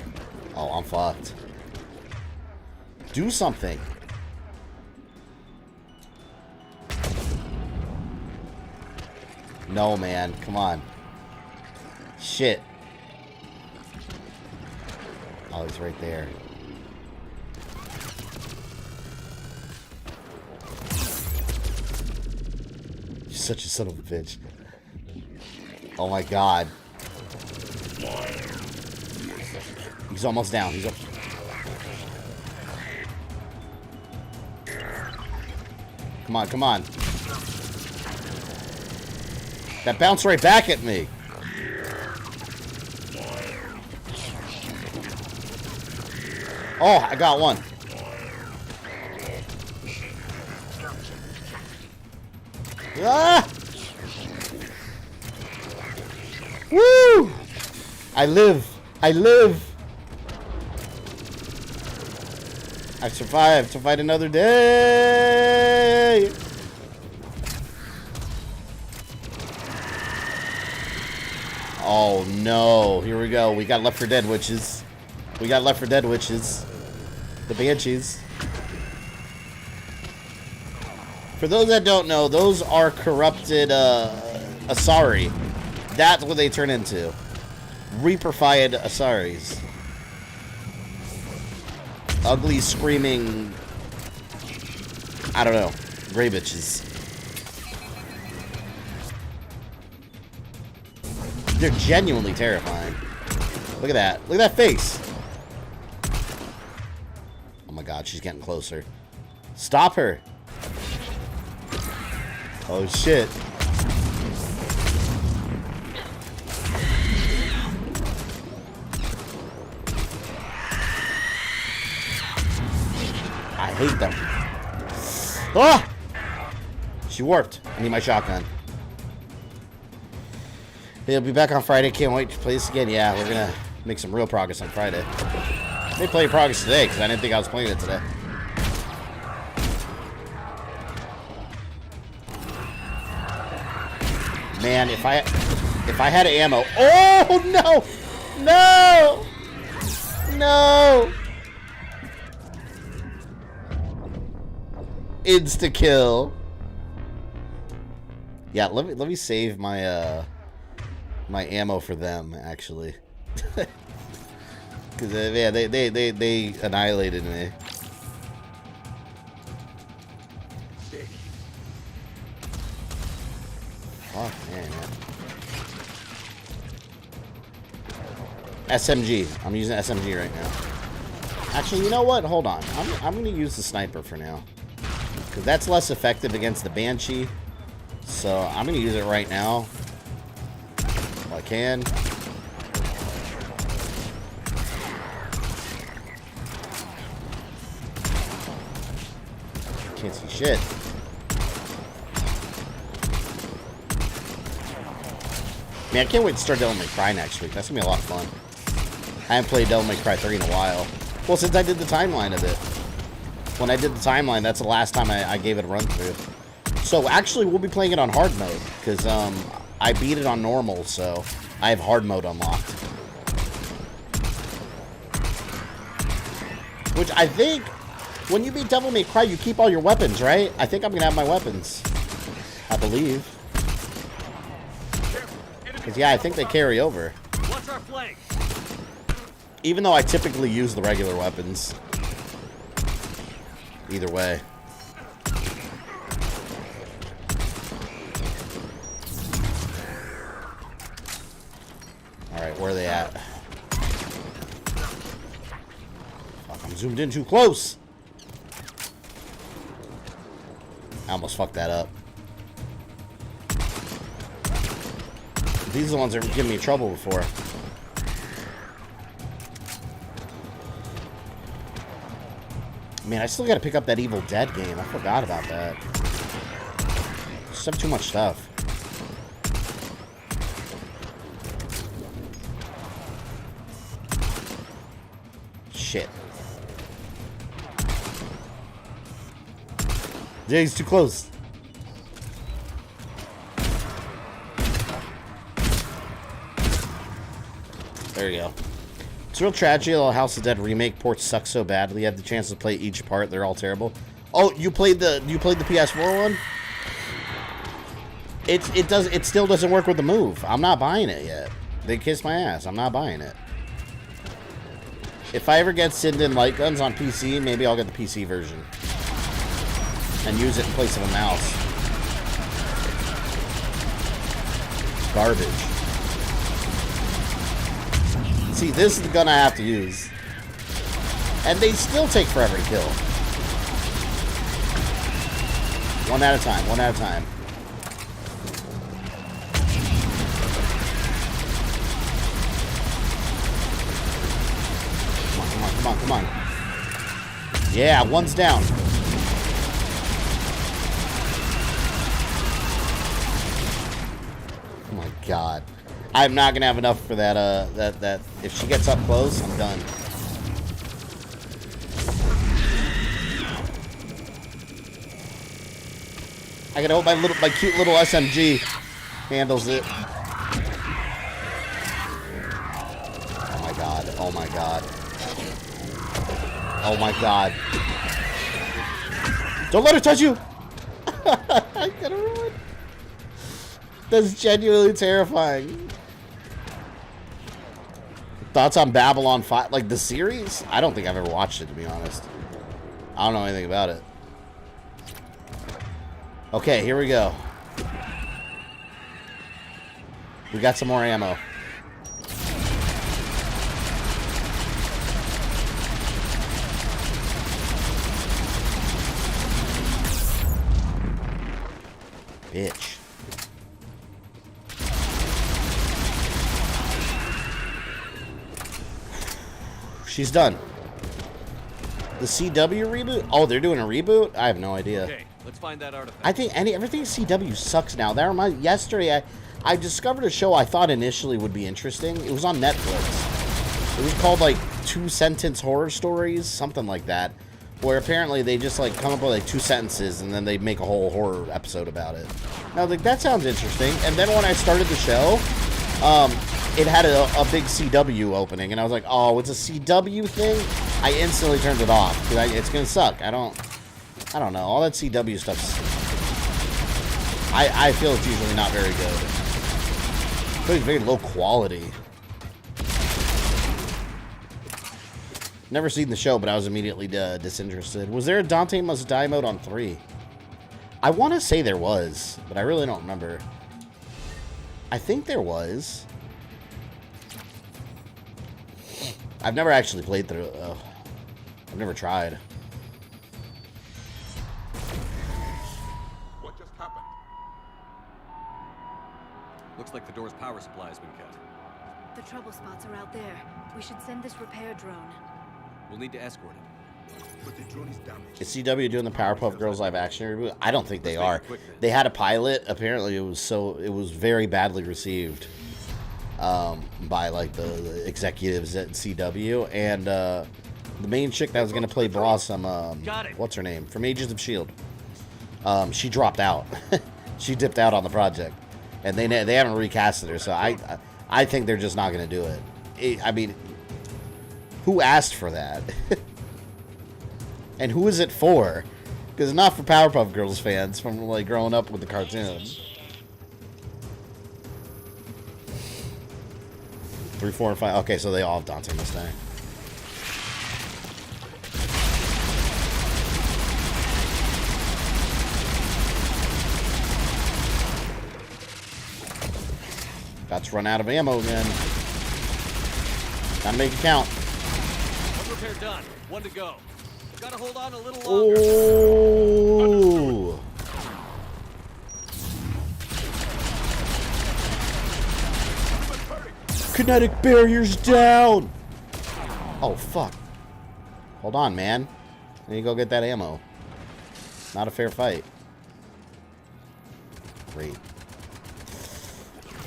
Oh, I'm fucked. Do something. No, man. Come on. Shit. Oh, he's right there. such a son of a bitch. Oh my god. He's almost down. He's up. Come on, come on. That bounced right back at me. Oh, I got one. Ah! Woo! I live. I live. I survived to fight another day. Oh no. Here we go. We got Left 4 Dead witches. We got Left 4 Dead witches. The Banshees. For those that don't know, those are corrupted Asari. That's what they turn into. Reaper-fied Asaris. Ugly, screaming... I don't know. Gray bitches. They're genuinely terrifying. Look at that. Look at that face. Oh my god, she's getting closer. Stop her. Oh shit. I hate them. Ah! She warped. I need my shotgun. They'll be back on Friday. Can't wait to play this again. Yeah, we're gonna make some real progress on Friday. I made plenty of progress today because I didn't think I was playing it today. Man, if I had ammo. Oh no! No! No! Insta kill. Yeah, let me save my my ammo for them actually. Cuz yeah, they annihilated me. Oh man. SMG. I'm using SMG right now. Actually, you know what? Hold on. I'm going to use the sniper for now. Because that's less effective against the Banshee. So I'm going to use it right now. While I can. Can't see shit. Man, I can't wait to start Devil May Cry next week. That's going to be a lot of fun. I haven't played Devil May Cry 3 in a while. Well, since I did the timeline of it. When I did the timeline, that's the last time I gave it a run through. So, actually, we'll be playing it on hard mode. Because I beat it on normal, so I have hard mode unlocked. Which I think, when you beat Devil May Cry, you keep all your weapons, right? I think I'm going to have my weapons. I believe. Because, yeah, I think they carry over. What's our flank? Even though I typically use the regular weapons. Either way. Alright, where are they at? Fuck, I'm zoomed in too close! I almost fucked that up. These are the ones that were giving me trouble before. Man, I still gotta pick up that Evil Dead game. I forgot about that. Just have too much stuff. Shit. Yeah, he's too close. There you go. It's a real tragedy. The House of Dead remake ports suck so badly. You have the chance to play each part. They're all terrible. Oh, you played the PS4 one? It still doesn't work with the Move. I'm not buying it yet. They kissed my ass. I'm not buying it. If I ever get Sinden light guns on PC, maybe I'll get the PC version and use it in place of a mouse. garbage. See, this is the gun I have to use. And they still take forever to kill. One at a time, one at a time. Come on, come on, come on. Yeah, one's down. Oh my god. I'm not gonna have enough for that, that if she gets up close, I'm done. I gotta hope my cute little SMG handles it. Oh my god, oh my god. Oh my god. Don't let her touch you! I gotta run. That's genuinely terrifying. Thoughts on Babylon 5? Like the series? I don't think I've ever watched it, to be honest. I don't know anything about it. Okay, here we go. We got some more ammo. Bitch. She's done. The CW reboot? Oh, they're doing a reboot? I have no idea. Okay, let's find that artifact. I think everything CW sucks now. That reminds yesterday I discovered a show I thought initially would be interesting. It was on Netflix. It was called like 2-sentence horror stories, something like that. Where apparently they just like come up with like 2 sentences and then they make a whole horror episode about it. And I was like, that sounds interesting. And then when I started the show, it had a big CW opening, and I was like, oh, it's a CW thing? I instantly turned it off, because it's going to suck. I don't know. All that CW stuff's... I feel it's usually not very good. It's very low quality. Never seen the show, but I was immediately disinterested. Was there a Dante Must Die mode on 3? I want to say there was, but I really don't remember. I think there was. I've never actually played through it, though. I've never tried. What just happened? Looks like the door's power supply has been cut. The trouble spots are out there. We should send this repair drone. We'll need to escort it. But the drone is damaged. Is CW doing the Powerpuff Girls live action reboot? I don't think they are. They had a pilot. Apparently, it was very badly received by like the executives at CW, and the main chick that was going to play Blossom, what's her name, from Agents of S.H.I.E.L.D., she dropped out. She dipped out on the project, and they haven't recasted her. So I think they're just not going to do it. I mean, who asked for that? And who is it for? Because it's not for Powerpuff Girls fans from like growing up with the cartoons. 3, 4, and 5. Okay, so they all have Dante Must Die. About to run out of ammo again. Gotta make it count. One repair done. One to go. Gotta hold on a little longer. Oh. Kinetic barriers down. Oh, fuck. Hold on, man. I need to go get that ammo. Not a fair fight. Great.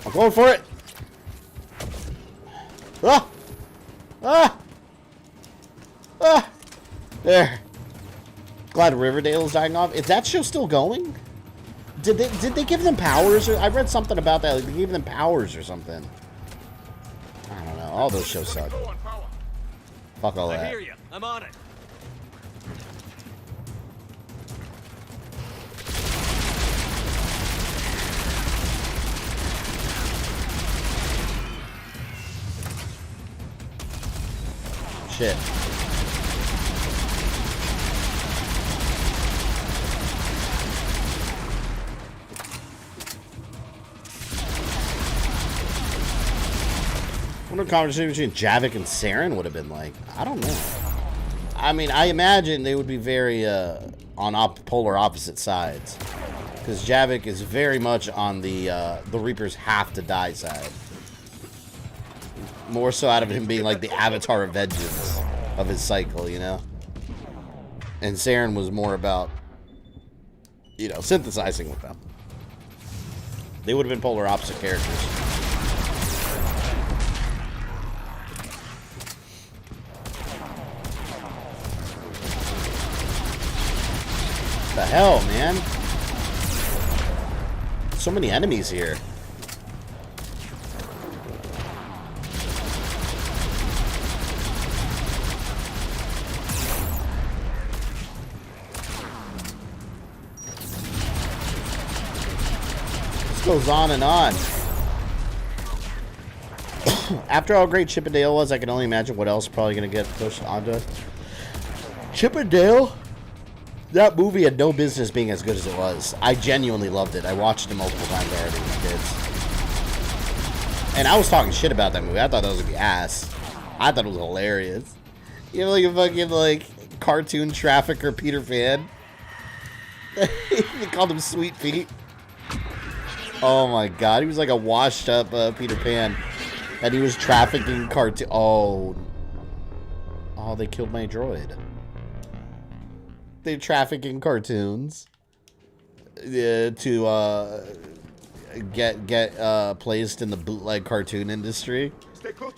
I'm going for it. Ah! Ah! Ah! There. Glad Riverdale is dying off. Is that show still going? Did they give them powers? Or I read something about that. Like they gave them powers or something. I don't know. All those shows suck. Fuck all that. I hear you. I'm on it. Shit. wonder what the conversation between Javik and Saren would have been like. I don't know. I mean, I imagine they would be very on polar opposite sides. Because Javik is very much on the Reapers have to die side. More so out of him being like the avatar of vengeance of his cycle, you know? And Saren was more about, you know, synthesizing with them. They would have been polar opposite characters. What the hell, man? So many enemies here. This goes on and on. After how great Chip and Dale was, I can only imagine what else is probably going to get pushed onto Chip and Dale. That movie had no business being as good as it was. I genuinely loved it. I watched it multiple times already with kids. And I was talking shit about that movie. I thought that was gonna be ass. I thought it was hilarious. You know, like a fucking, like, cartoon trafficker Peter Pan. They called him Sweet Pete. Oh my god. He was like a washed up Peter Pan. And he was trafficking cartoon. Oh, they killed my droid. They trafficking cartoons to get placed in the bootleg cartoon industry.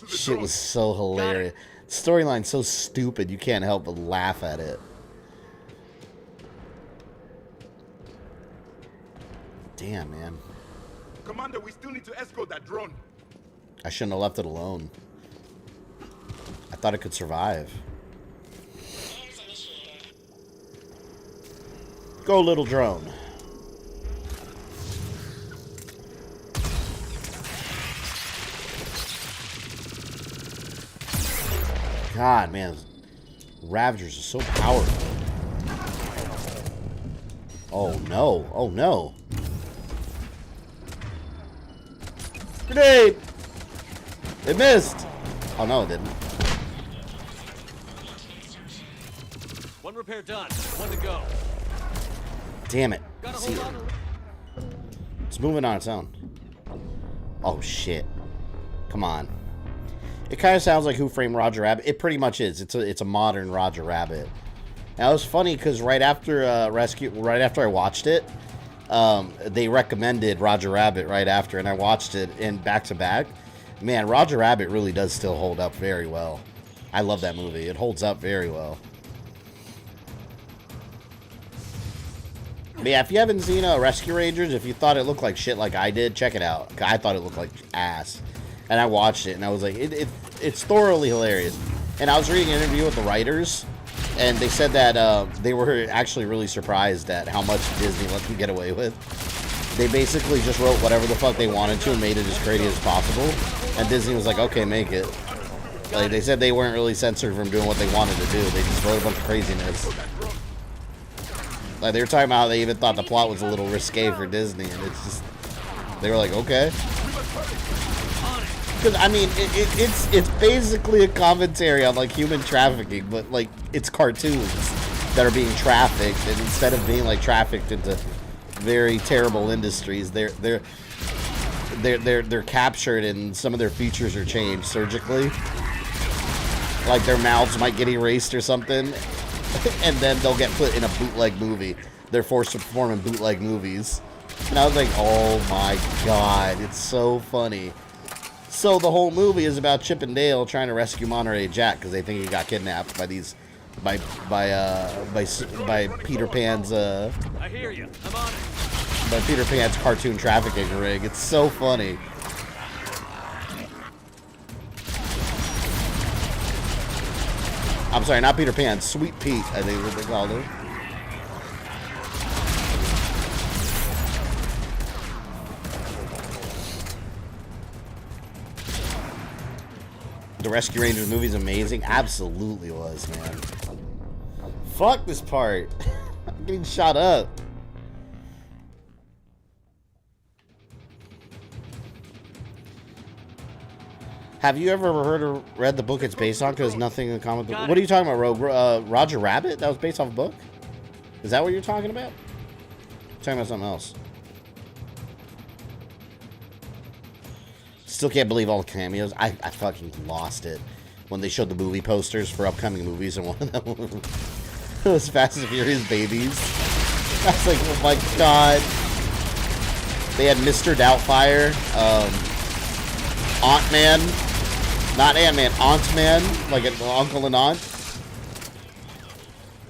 Shit was so hilarious. Storyline so stupid you can't help but laugh at it. Damn, man. Commander, we still need to escort that drone. I shouldn't have left it alone. I thought it could survive. Go, little drone. God, man. Ravagers are so powerful. Oh, no. Oh, no. Grenade! It missed. Oh, no, it didn't. One repair done. One to go. Damn it. See, it's moving on its own. Oh, shit. Come on. It kind of sounds like Who Framed Roger Rabbit. It pretty much is. It's a modern Roger Rabbit. Now, it was funny because right after I watched it, they recommended Roger Rabbit right after, and I watched it in back to back. Man, Roger Rabbit really does still hold up very well. I love that movie. It holds up very well. But yeah, if you haven't seen Rescue Rangers, if you thought it looked like shit like I did, check it out. I thought it looked like ass. And I watched it, and I was like, it's thoroughly hilarious. And I was reading an interview with the writers, and they said that they were actually really surprised at how much Disney let them get away with. They basically just wrote whatever the fuck they wanted to and made it as crazy as possible. And Disney was like, okay, make it. Like, they said they weren't really censored from doing what they wanted to do. They just wrote a bunch of craziness. Like, they were talking about how they even thought the plot was a little risque for Disney, and it's just, they were like, okay. Because, I mean, it's basically a commentary on, like, human trafficking, but, like, it's cartoons that are being trafficked, and instead of being, like, trafficked into very terrible industries, they're captured, and some of their features are changed surgically. Like, their mouths might get erased or something. And then they'll get put in a bootleg movie. They're forced to perform in bootleg movies. And I was like, oh my god, it's so funny. So the whole movie is about Chip and Dale trying to rescue Monterey Jack because they think he got kidnapped by these, by Peter Pan's I hear you. I'm on it. by Peter Pan's cartoon trafficking ring. It's so funny. I'm sorry, not Peter Pan. Sweet Pete, I think is what they called him. The Rescue Rangers movie is amazing. Absolutely was, man. Fuck this part. I'm getting shot up. Have you ever heard or read the book it's based on? Because nothing in the comic book. What are you talking about, Rogue? Roger Rabbit? That was based off a book? Is that what you're talking about? Talking about something else. Still can't believe all the cameos. I fucking lost it when they showed the movie posters for upcoming movies, and one of them was Fast and Furious Babies. I was like, oh my god. They had Mr. Doubtfire, Aunt-Man, not Ant-Man, Aunt-Man, like an uncle and aunt.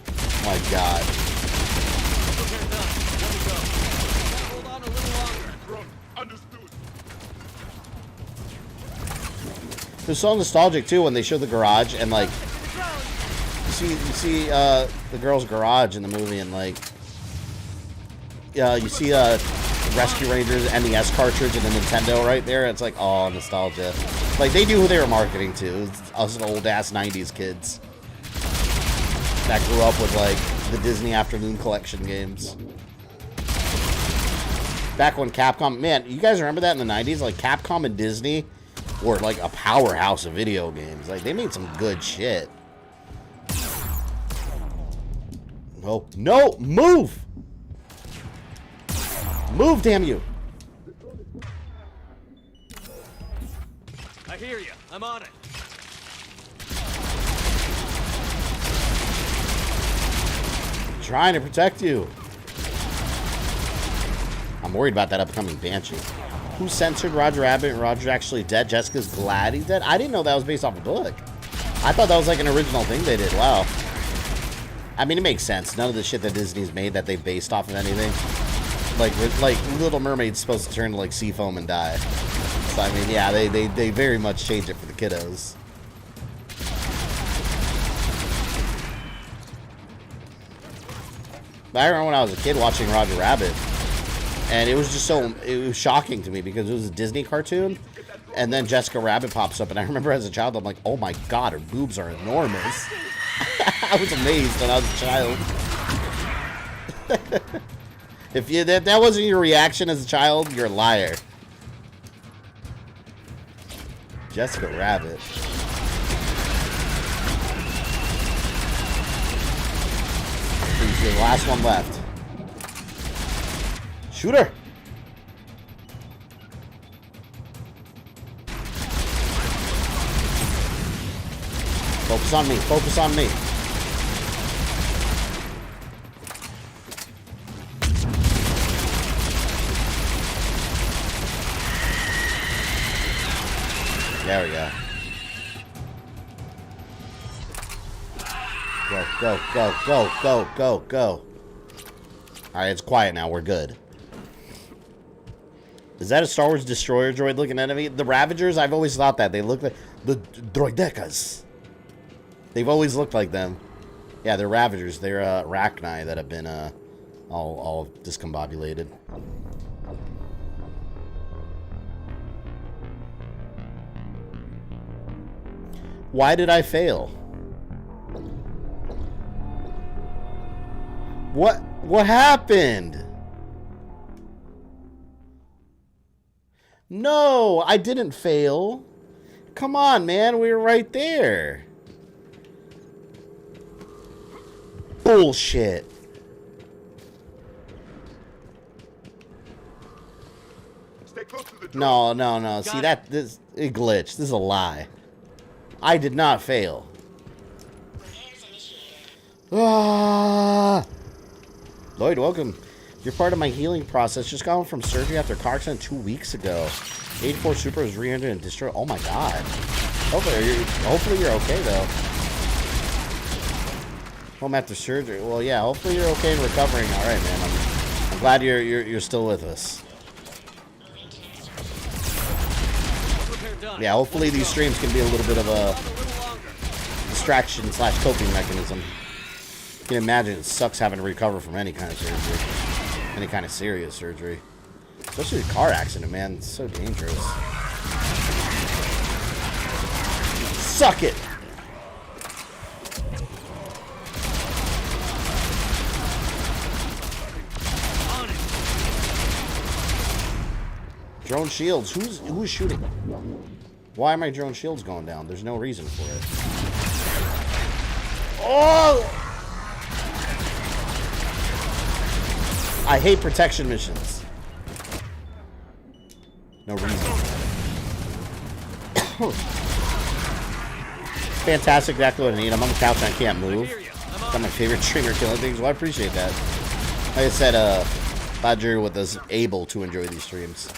Oh my god. It was so nostalgic too when they showed the garage and like you see the girl's garage in the movie, and like you see Rescue Rangers NES cartridge and the Nintendo right there. It's like, oh, nostalgia. Like they knew who they were marketing to. It was us old ass 90s kids that grew up with like the Disney Afternoon Collection games. Back when Capcom, man, you guys remember that in the 90s? Like Capcom and Disney were like a powerhouse of video games. Like they made some good shit. No, no, move! Move, damn you! I hear you. I'm on it. Trying to protect you. I'm worried about that upcoming Banshee. Who censored Roger Rabbit and Roger's actually dead? Jessica's glad he's dead? I didn't know that was based off a book. I thought that was like an original thing they did. Wow. I mean, it makes sense. None of the shit that Disney's made that they based off of anything. Like Little Mermaid's supposed to turn to like sea foam and die. So I mean, yeah, they very much changed it for the kiddos. But I remember when I was a kid watching Roger Rabbit, and it was just it was shocking to me because it was a Disney cartoon, and then Jessica Rabbit pops up, and I remember as a child, I'm like, oh my god, her boobs are enormous. I was amazed when I was a child. If that wasn't your reaction as a child, you're a liar. Jessica Rabbit. Please, you're the last one left. Shoot her! Focus on me. Focus on me. There we go. Go, go, go, go, go, go, go. Alright, it's quiet now. We're good. Is that a Star Wars destroyer droid looking at me? The Ravagers, I've always thought that. They look like the droidekas. They've always looked like them. Yeah, they're Ravagers. They're Arachni that have been all discombobulated. Why did I fail? What happened? No, I didn't fail. Come on, man. We were right there. Bullshit. Stay close to the No, no, no. See, it glitched. This is a lie. I did not fail. Ah. Lloyd, welcome. You're part of my healing process. Just got home from surgery after a car accident 2 weeks ago. 84 Super was re-entered and destroyed. Oh my god. Hopefully you're okay though. Home after surgery. Well, yeah. Hopefully you're okay and recovering. All right, man. I'm glad you're still with us. Yeah. Hopefully these streams can be a little bit of a distraction / coping mechanism. You can imagine it sucks having to recover from any kind of surgery. Any kind of serious surgery. Especially a car accident, man. It's so dangerous. Suck it! Drone shields. Who's shooting? Why are my drone shields going down? There's no reason for it. Oh! I hate protection missions. No reason. Fantastic, exactly what I need. I'm on the couch and I can't move. Got my favorite streamer killing things. Well, I appreciate that. Like I said, glad you're with us, able to enjoy these streams.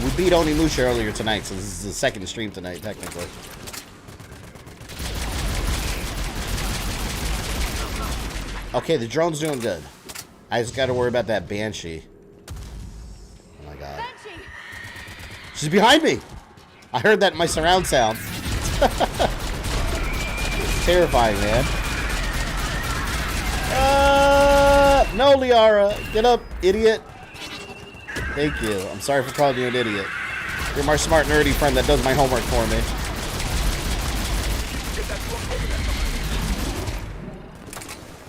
We beat Onimusha earlier tonight, so this is the second stream tonight, technically. Okay, the drone's doing good. I just gotta worry about that Banshee. Oh my god. Banshee! She's behind me! I heard that in my surround sound. It's terrifying, man. No, Liara. Get up, idiot. Thank you. I'm sorry for calling you an idiot. You're my smart, nerdy friend that does my homework for me.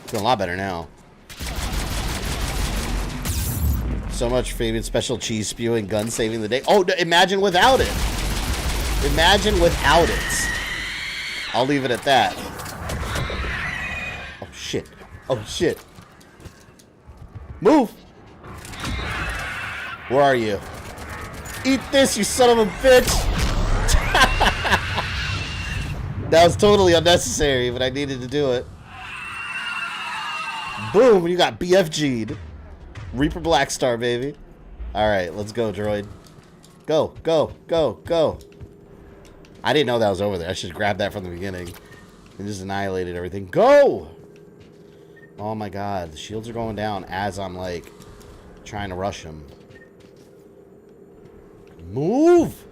Feeling a lot better now. So much Fabian special cheese spewing gun saving the day. Oh, imagine without it. Imagine without it. I'll leave it at that. Oh, shit. Oh, shit. Move. Where are you? Eat this, you son of a bitch. That was totally unnecessary, but I needed to do it. Boom, you got BFG'd. Reaper Blackstar, baby. Alright, let's go, droid. Go, go, go, go. I didn't know that was over there. I should have grabbed that from the beginning. And just annihilated everything. Go! Oh my god, the shields are going down as I'm, like, trying to rush him. Move!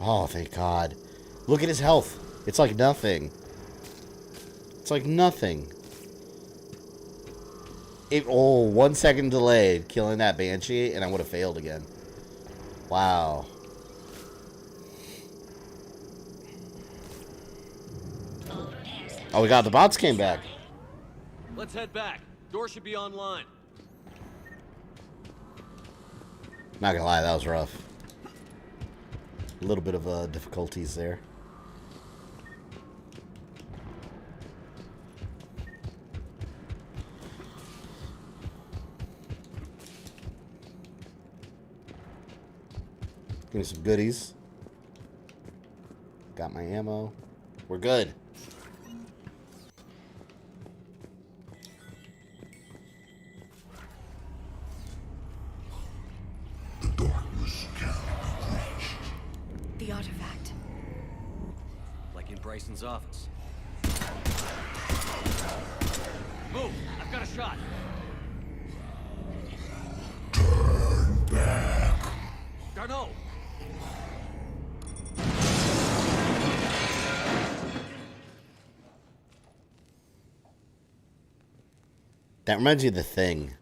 Oh, thank God. Look at his health. It's like nothing. It's like nothing. Oh, 1 second delayed killing that Banshee, and I would have failed again. Wow. Oh, we got the bots came back. Let's head back. Door should be online. Not gonna lie, that was rough. A little bit of difficulties there. Give me some goodies. Got my ammo. We're good. The artifact. Like in Bryson's office. Move! I've got a shot. Turn back. Garneau! That reminds me of The Thing.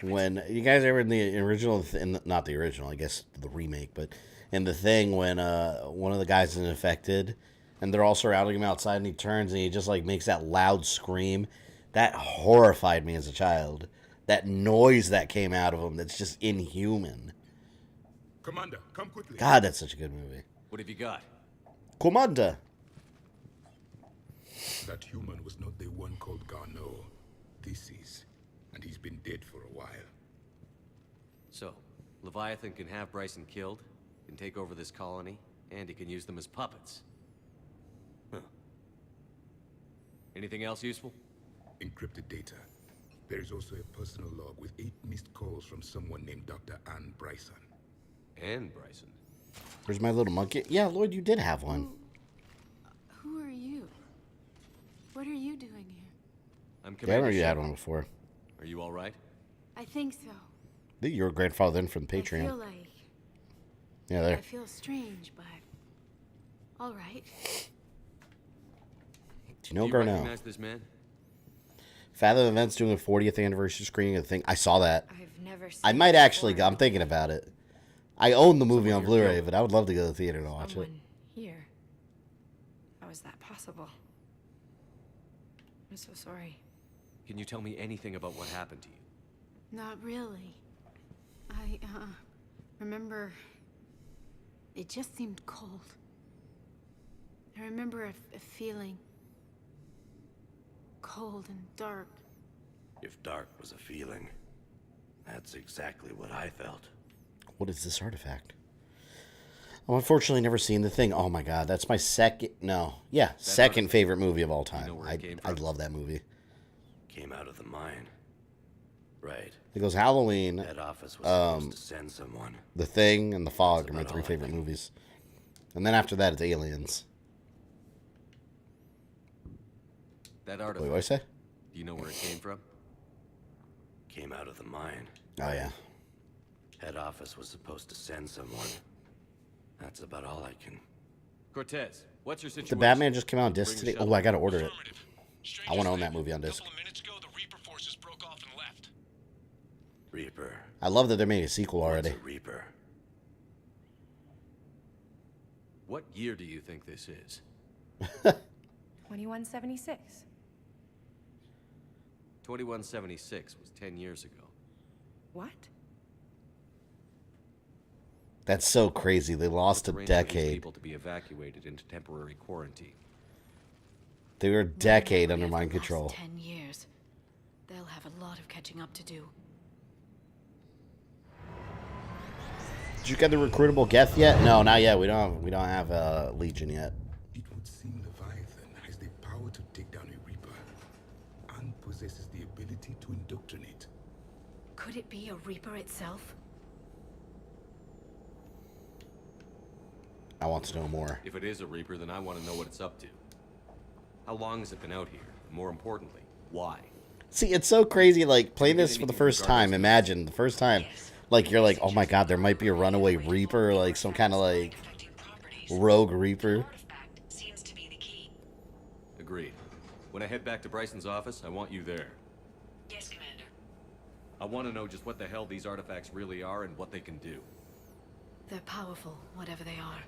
When you guys ever in the original, not the original, I guess the remake, but in The Thing, when one of the guys is infected and they're all surrounding him outside and he turns and he just like makes that loud scream, that horrified me as a child. That noise that came out of him, that's just inhuman. Commander, come quickly. God, that's such a good movie. What have you got? Commander. That human was not the one called Garneau. This is, and he's been dead for a while. So, Leviathan can have Bryson killed, can take over this colony, and he can use them as puppets. Huh. Anything else useful? Encrypted data. There is also a personal log with 8 missed calls from someone named Dr. Ann Bryson. Ann Bryson? Where's my little monkey? Yeah, Lloyd, you did have one. Who are you? What are you doing here? I'm Yeah, I Commander remember you had Shepard. one before. Are you all right? I think so. I think you were grandfathered in from the I Patreon. feel like... Yeah, there. I feel strange, but... all right. Do you know Do you Garneau? recognize this man? Fathom Events doing a 40th anniversary screening of The Thing. I saw that. I've never seen I might it actually before. go. I'm thinking about it. I own the movie on Blu-ray, but I would love to go to the theater and watch it. Someone here. How is that possible? I'm so sorry. Can you tell me anything about what happened to you? Not really. I, remember... It just seemed cold. I remember a feeling... cold and dark. If dark was a feeling, that's exactly what I felt. What is this artifact? I've unfortunately never seen the thing. Oh my god, that's my second favorite movie of all time. I love that movie. Came out of the mine. Right. It goes Halloween, Head office was supposed to send someone. The Thing, and The Fog are my three favorite movies. And then after that, it's Aliens. That artifact. Wait, what did I say? Do you know where it came from? Came out of the mine. Oh, yeah. Head office was supposed to send someone. That's about all I can... Cortez, what's your situation? The Batman just came out on disc today. Oh, I gotta order it. I want to own that movie on disc. Reaper. I love that they're making a sequel already. What's a Reaper? What year do you think this is? 2176. 2176 was 10 years ago. What? That's so crazy. They lost a decade. People to be evacuated into temporary quarantine. They were a decade under mind control. 10 years. They'll have a lot of catching up to do. Did you get the recruitable Geth yet? No, not yet. We don't have Legion yet. It would seem Leviathan has the power to take down a Reaper and possesses the ability to indoctrinate. Could it be a Reaper itself? I want to know more. If it is a Reaper, then I want to know what it's up to. How long has it been out here? And more importantly, why? See, it's so crazy, like, playing this for the first time. Imagine, the first time. Like, you're like, oh my god, there might be a runaway Reaper, like, some kind of, like, rogue Reaper. Agreed. When I head back to Bryson's office, I want you there. Yes, Commander. I want to know just what the hell these artifacts really are and what they can do. They're powerful, whatever they are,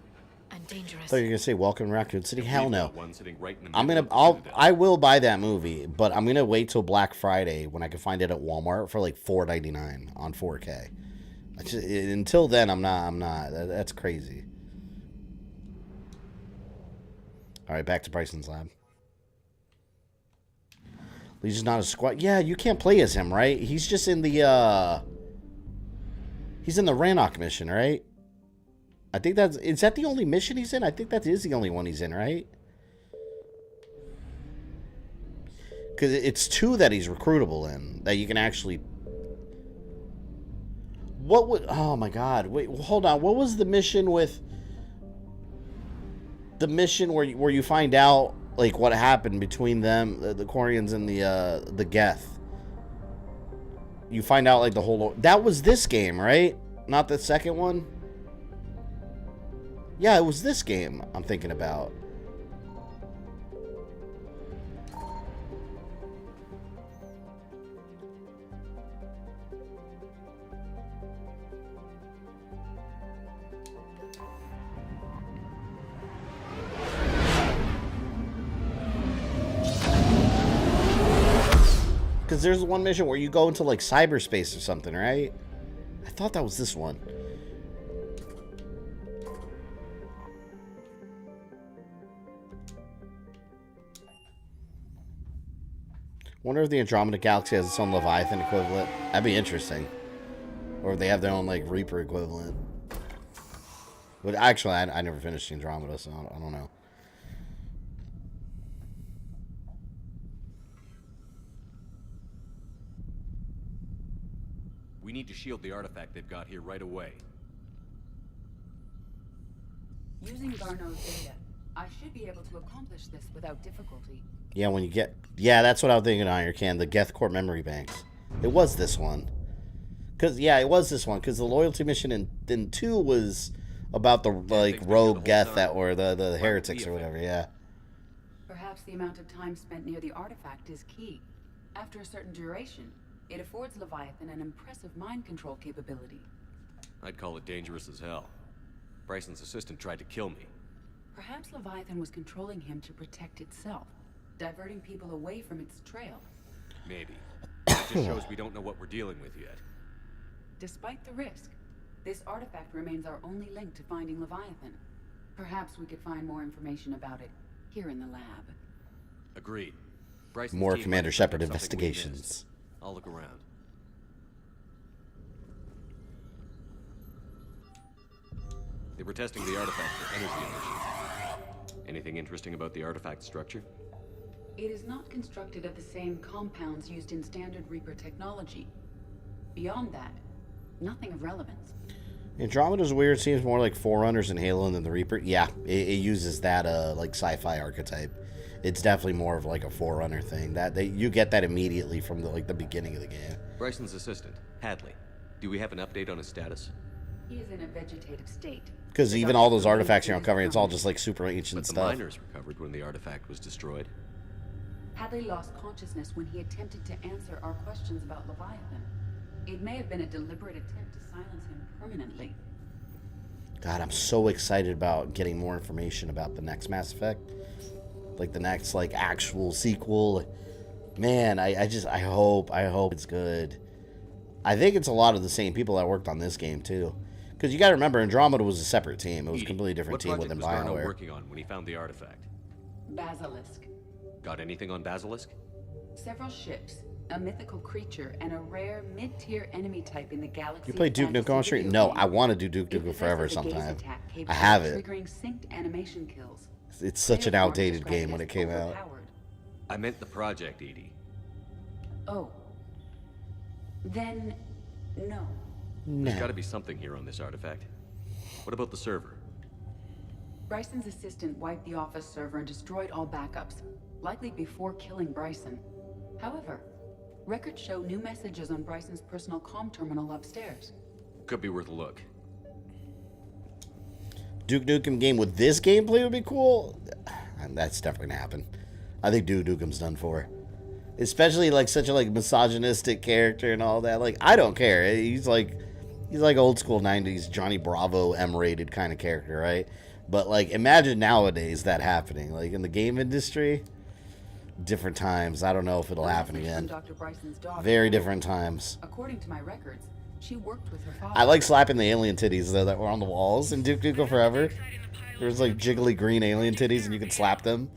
and dangerous. I thought you were gonna say Welcome to Raccoon City. Hell no. One sitting right in the I will buy that movie, but I'm gonna wait till Black Friday when I can find it at Walmart for like $4.99 on 4K. Until then, I'm not. That's crazy. All right, back to Bryson's lab. Legion's not a squad. Yeah, you can't play as him, right? He's just in the he's in the Rannoch mission, right? I think is that the only mission he's in? I think that is the only one he's in, right? Because it's 2 that he's recruitable in that you can actually. What would? Oh my God! Wait, hold on. What was the mission with? The mission where you find out like what happened between them, the Quarians and the Geth. You find out like the whole. That was this game, right? Not the second one. Yeah, it was this game I'm thinking about. Because there's one mission where you go into like cyberspace or something, right? I thought that was this one. Wonder if the Andromeda Galaxy has its own Leviathan equivalent. That'd be interesting. Or if they have their own like Reaper equivalent. But actually, I never finished Andromeda, so I don't know. We need to shield the artifact they've got here right away. Using Garneau's data, I should be able to accomplish this without difficulty. Yeah, when you get... Yeah, that's what I was thinking, Iron Can. The Geth Core memory banks. It was this one. Yeah, it was this one. Because the loyalty mission in 2 was about the, like, rogue Geth that were the heretics or whatever, yeah. Perhaps the amount of time spent near the artifact is key. After a certain duration, it affords Leviathan an impressive mind control capability. I'd call it dangerous as hell. Bryson's assistant tried to kill me. Perhaps Leviathan was controlling him to protect itself. diverting people away from its trail. Maybe. It just shows we don't know what we're dealing with yet. Despite the risk, this artifact remains our only link to finding Leviathan. Perhaps we could find more information about it here in the lab. Agreed. Bryson's More team Commander might Shepard pick up something we missed. investigations. I'll look around. They were testing the artifact for energy emissions. Anything interesting about the artifact structure? It is not constructed of the same compounds used in standard Reaper technology. Beyond that, nothing of relevance. Andromeda's weird. Seems more like Forerunners and Halo than the Reaper. Yeah, it uses that like sci-fi archetype. It's definitely more of like a Forerunner thing. You get that immediately from the beginning of the game. Bryson's assistant, Hadley. Do we have an update on his status? He is in a vegetative state. Because even all those artifacts you're uncovering, it's all just like super ancient But the stuff. miners recovered when the artifact was destroyed. Hadley lost consciousness when he attempted to answer our questions about Leviathan. It may have been a deliberate attempt to silence him permanently. God, I'm so excited about getting more information about the next Mass Effect. Like the next actual sequel. Man, I hope it's good. I think it's a lot of the same people that worked on this game too. Because you got to remember, Andromeda was a separate team. It was a completely different team within What project was Garneau BioWare. working on when he found the artifact? Basilisk. Got anything on Basilisk? Several ships, a mythical creature, and a rare mid-tier enemy type in the galaxy. You play Duke Nukem on Street? No, I want to do Duke Nukem Forever sometime. I have it. Triggering synced animation kills. It's such an outdated game when it came out. I meant the project, Edie. Oh. Then, no. There's got to be something here on this artifact. What about the server? Bryson's assistant wiped the office server and destroyed all backups, likely before killing Bryson. However, records show new messages on Bryson's personal comm terminal upstairs. Could be worth a look. Duke Nukem game with this gameplay would be cool. And that's definitely gonna happen. I think Duke Nukem's done for. Especially such a misogynistic character and all that. I don't care. He's like old school 90s Johnny Bravo M-rated kind of character, right? But imagine nowadays that happening. In the game industry, different times. I don't know if it'll happen again. Dr. Bryson's daughter, Very different times. According to my records, she worked with her father. I like slapping the alien titties though that were on the walls in Duke Nukem Forever. There was jiggly green alien titties and you could slap them.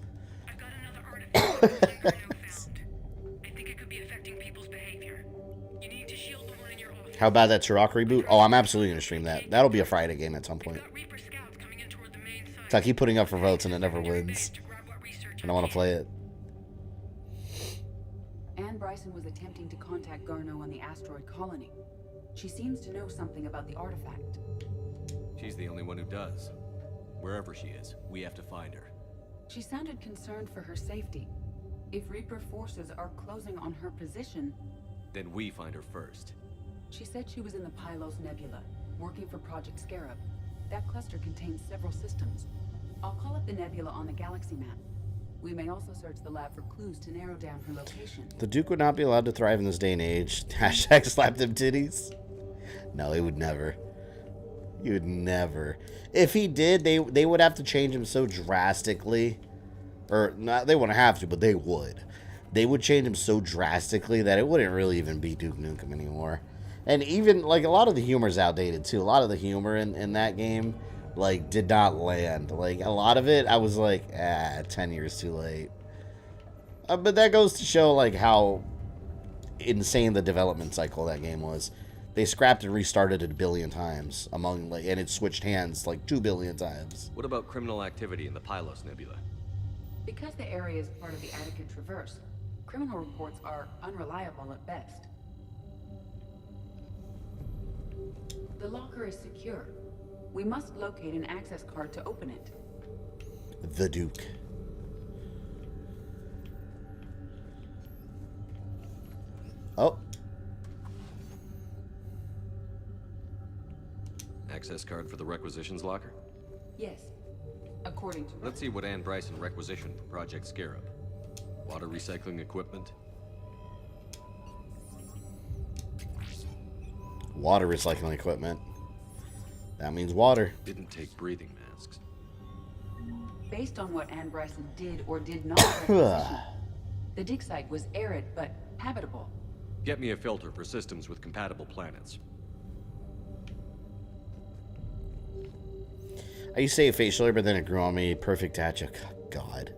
How about that Turok reboot? Oh, I'm absolutely going to stream that. That'll be a Friday game at some point. So I keep putting up for votes and it never wins. And I want to play it. Anne Bryson was attempting to contact Garneau on the asteroid colony. She seems to know something about the artifact. She's the only one who does. Wherever she is, we have to find her. She sounded concerned for her safety. If Reaper forces are closing on her position... Then we find her first. She said she was in the Pylos Nebula, working for Project Scarab. That cluster contains several systems. I'll call up the nebula on the galaxy map. We may also search the lab for clues to narrow down her location. The Duke would not be allowed to thrive in this day and age. Hashtag slap them titties. No, he would never. He would never. If he did, they would have to change him so drastically. Or, not, they wouldn't have to, but they would. They would change him so drastically that it wouldn't really even be Duke Nukem anymore. And even, a lot of the humor's outdated, too. A lot of the humor in that game, did not land. A lot of it, I was 10 years too late. But that goes to show, how insane the development cycle of that game was. They scrapped and restarted it 1 billion times, and it switched hands, 2 billion times. What about criminal activity in the Pylos Nebula? Because the area is part of the Attica Traverse, criminal reports are unreliable at best. The locker is secure. We must locate an access card to open it. The Duke. Oh. Access card for the requisitions locker? Yes. According to... Let's see what Anne Bryson requisitioned for Project Scarab. Water recycling equipment. Water recycling equipment. That means water. Didn't take breathing masks. Based on what Anne Bryson did or did not requisition, the dig site was arid but habitable. Get me a filter for systems with compatible planets. I used to say facial, but then it grew on me. Perfect hatch. God.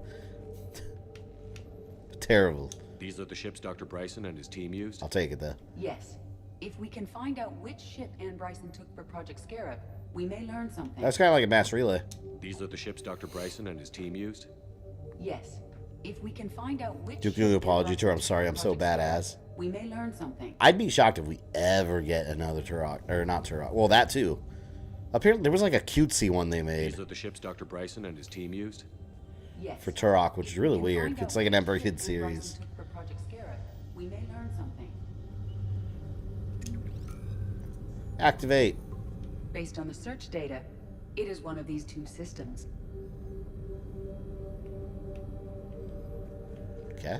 Terrible. These are the ships Dr. Bryson and his team used? I'll take it, though. Yes. If we can find out which ship Anne Bryson took for Project Scarab, we may learn something. That's kind of like a mass relay. These are the ships Dr. Bryson and his team used? Yes. If we can find out which Duke, apology to her. I'm sorry. I'm so badass. We may learn something. I'd be shocked if we ever get another Turok. Or not Turok. Well, that too. Apparently, there was like a cutesy one they made. These are the ships Dr. Bryson and his team used? Yes. For Turok, which is really weird. It's like an Emperor Kid series. For Project Scarab, we may learn something. Activate. Based on the search data, it is one of these two systems. Okay.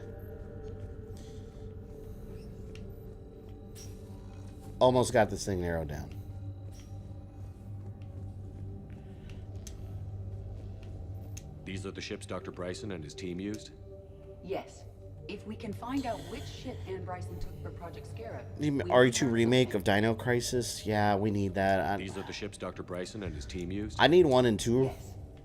Almost got this thing narrowed down. These are the ships Dr. Bryson and his team used? Yes. If we can find out which ship Anne Bryson took for Project Scarab... The RE2 remake of Dino Crisis? Yeah, we need that. These are the ships Dr. Bryson and his team used? I need 1 and 2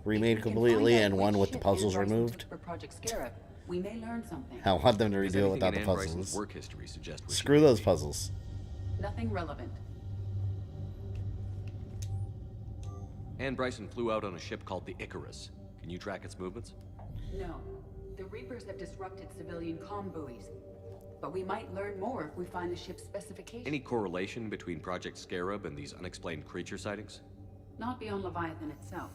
remade completely and one with the puzzles removed. For Project Scarab, we may learn something. I want them to redo it without the puzzles. Work history suggest Screw those puzzles. Nothing relevant. Anne Bryson flew out on a ship called the Icarus. Can you track its movements? No. The Reapers have disrupted civilian comm buoys. But we might learn more if we find the ship's specifications. Any correlation between Project Scarab and these unexplained creature sightings? Not beyond Leviathan itself.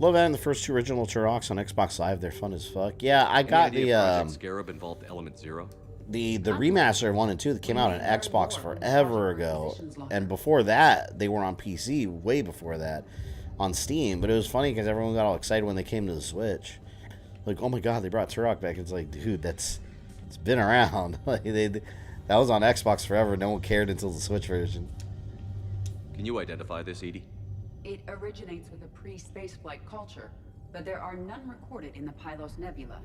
Leviathan, the first 2 original Turoks on Xbox Live, they're fun as fuck. Yeah, I got Any the idea Project Scarab involved Element Zero? The remaster of 1 and 2 that came out on Xbox forever ago, and before that they were on PC way before that on Steam. But it was funny because everyone got all excited when they came to the Switch, like, oh my god, they brought Turok back. It's like, dude, it's been around. Like, that was on Xbox forever. No one cared until the Switch version. Can you identify this, Edie? It originates with a pre-spaceflight culture, but there are none recorded in the Pylos Nebula.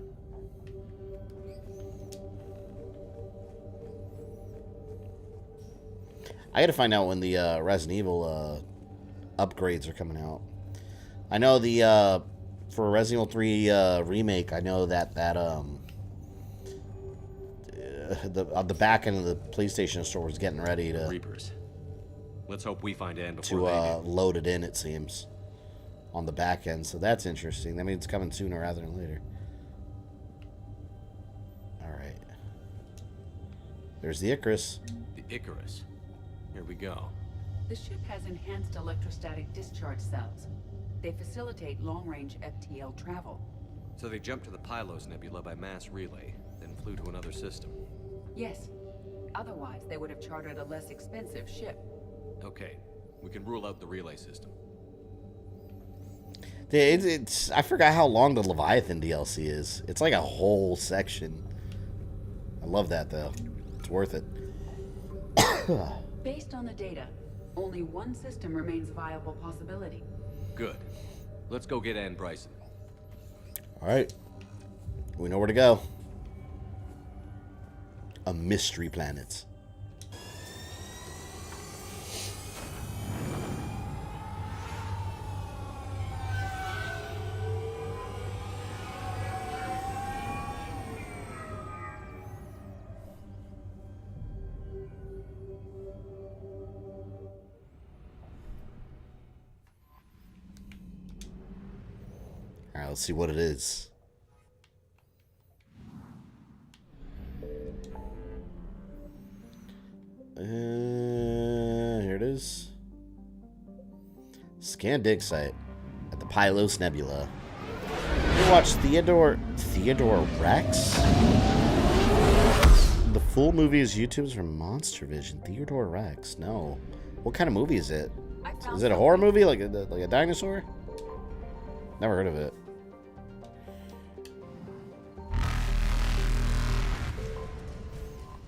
I gotta find out when the Resident Evil upgrades are coming out. I know the for Resident Evil 3 remake, I know that the back end of the PlayStation Store was getting ready to Reapers. Let's hope we find Anne before they do. Load it in. It seems on the back end, so that's interesting. That means it's coming sooner rather than later. All right. There's the Icarus. The Icarus. Here we go. The ship has enhanced electrostatic discharge cells. They facilitate long-range FTL travel. So they jumped to the Pylos Nebula by mass relay, then flew to another system. Yes. Otherwise, they would have chartered a less expensive ship. Okay, we can rule out the relay system. I forgot how long the Leviathan DLC is. It's like a whole section. I love that, though. It's worth it. Based on the data, only one system remains a viable possibility. Good. Let's go get Anne Bryson. All right. We know where to go. A mystery planet. All right, let's see what it is. Here it is. Scan dig site at the Pylos Nebula. You watch Theodore Rex? The full movie is YouTube's from Monster Vision. Theodore Rex. No. What kind of movie is it? Is it a horror movie like a dinosaur? Never heard of it.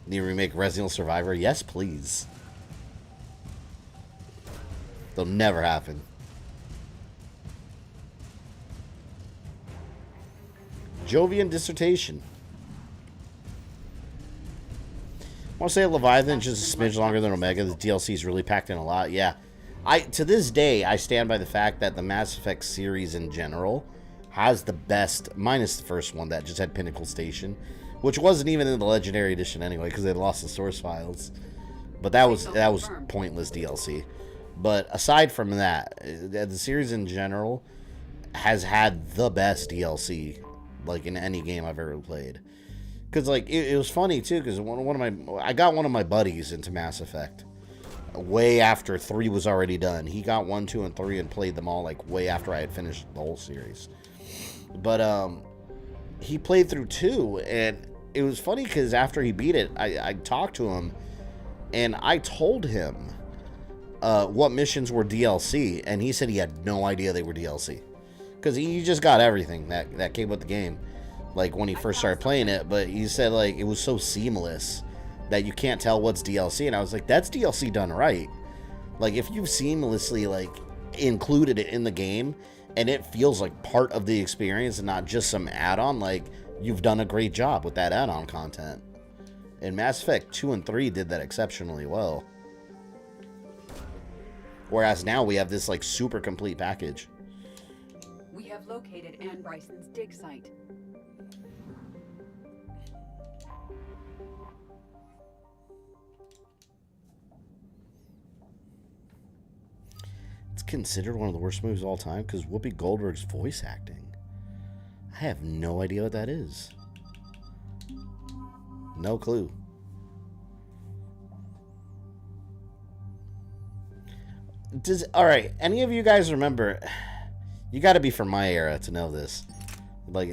Need to remake Resident Evil Survivor? Yes, please. They'll never happen. Jovian dissertation. I want to say Leviathan just a smidge longer than Omega. The DLC's really packed in a lot. Yeah. To this day, I stand by the fact that the Mass Effect series in general has the best, minus the first one that just had Pinnacle Station, which wasn't even in the Legendary Edition anyway because they lost the source files. But that was pointless DLC. But aside from that, the series in general has had the best DLC, like in any game I've ever played. Because like it was funny too, because I got one of my buddies into Mass Effect way after 3 was already done. He got 1, 2, and 3 and played them all like way after I had finished the whole series. But he played through 2, and it was funny because after he beat it, I talked to him, and I told him what missions were DLC, and he said he had no idea they were DLC. Because he just got everything that came with the game, like when he first started playing it. But he said like it was so seamless that you can't tell what's DLC. And I was like, that's DLC done right. Like if you've seamlessly like included it in the game and it feels like part of the experience and not just some add-on, like you've done a great job with that add-on content. And Mass Effect 2 and 3 did that exceptionally well. Whereas now we have this like super complete package. We have located Anne Bryson's dig site. It's considered one of the worst movies of all time because Whoopi Goldberg's voice acting. I have no idea what that is. No clue. Alright, any of you guys remember... You got to be from my era to know this. Like,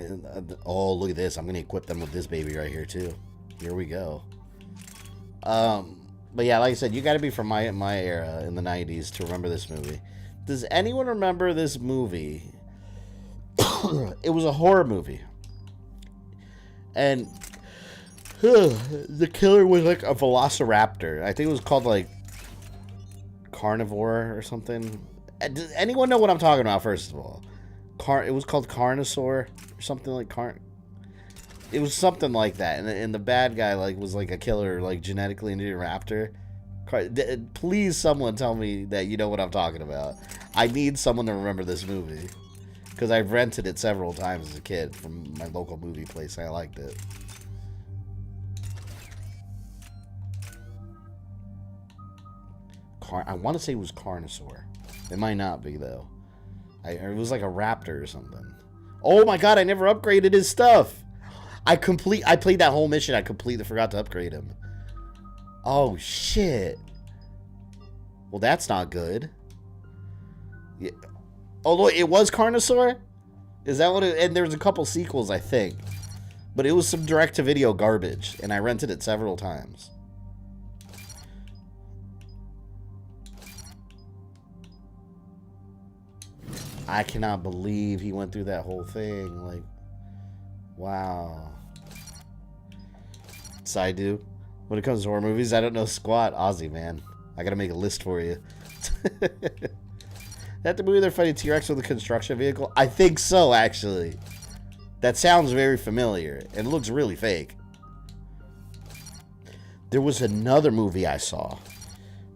oh, look at this. I'm going to equip them with this baby right here, too. Here we go. But yeah, like I said, you got to be from my era in the 90s to remember this movie. Does anyone remember this movie? It was a horror movie. And the killer was like a velociraptor. I think it was called like Carnivore or something. Does anyone know what I'm talking about, first of all? It was called Carnosaur or something like It was something like that. And the bad guy like was like a killer, like genetically engineered raptor. Please someone tell me that you know what I'm talking about. I need someone to remember this movie. Because I've rented it several times as a kid from my local movie place. I liked it. I want to say it was Carnosaur. It might not be, though. It was like a raptor or something. Oh my god, I never upgraded his stuff. I played that whole mission. I completely forgot to upgrade him. Oh, shit. Well, that's not good. Yeah. Oh, look, it was Carnosaur? Is that what it... And there's a couple sequels, I think. But it was some direct-to-video garbage, and I rented it several times. I cannot believe he went through that whole thing. Like, wow. Side do. When it comes to horror movies, I don't know squat. Ozzy, man. I gotta make a list for you. That the movie they're fighting T-Rex with a construction vehicle? I think so, actually. That sounds very familiar. And it looks really fake. There was another movie I saw.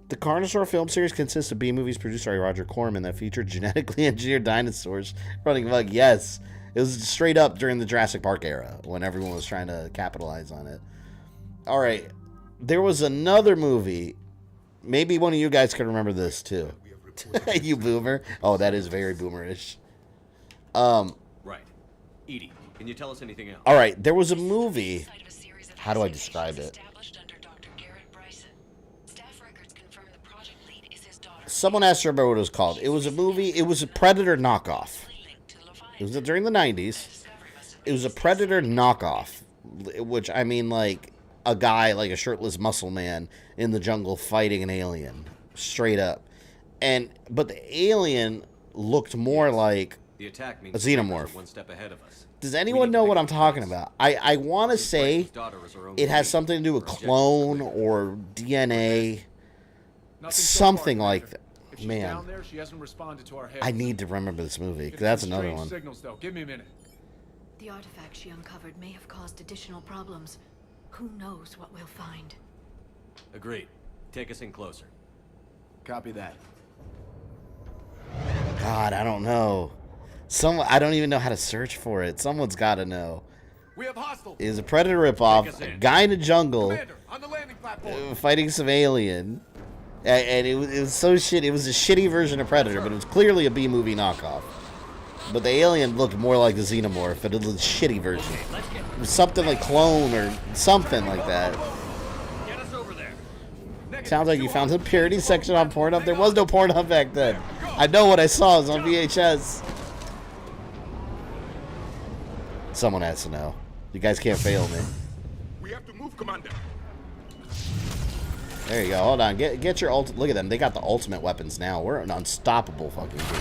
The Carnosaur film series consists of B-movies produced by Roger Corman that featured genetically engineered dinosaurs running amok. Yes, it was straight up during the Jurassic Park era when everyone was trying to capitalize on it. All right, there was another movie. Maybe one of you guys can remember this too. You boomer. Oh, that is very boomerish. Right. Edie, can you tell us anything else? All right, there was a movie. How do I describe it? Someone asked her about what it was called. It was a movie. It was a Predator knockoff. It was during the 90s. It was a Predator knockoff, which I mean, like a guy, like a shirtless muscle man in the jungle fighting an alien, straight up. But the alien looked more like The attack means a xenomorph. one step ahead of us. Does anyone know what I'm talking about? I want to say it has something to do with clone or DNA. Something like that. If she's Man, down there, she hasn't responded to our I need to remember this movie, because that's another one. Signals, though. Give me a minute. The artifact she uncovered may have caused additional problems. Who knows what we'll find? Agreed. Take us in closer. Copy that. God, I don't know. I don't even know how to search for it. Someone's got to know. We have hostiles. It was a Predator ripoff. A guy in a jungle on the landing platform. fighting some alien. And it was so shitty. It was a shitty version of Predator, but it was clearly a B-movie knockoff. But the alien looked more like the Xenomorph, but it was a shitty version. It was something like Clone or something like that. Get us over there. Sounds like you found the purity section on Pornhub. There was no Pornhub back then. I know what I saw. It was on VHS. Someone has to know. You guys can't fail me. We have to move, Commander. There you go. Hold on. Get your ult. Look at them. They got the ultimate weapons now. We're an unstoppable fucking team.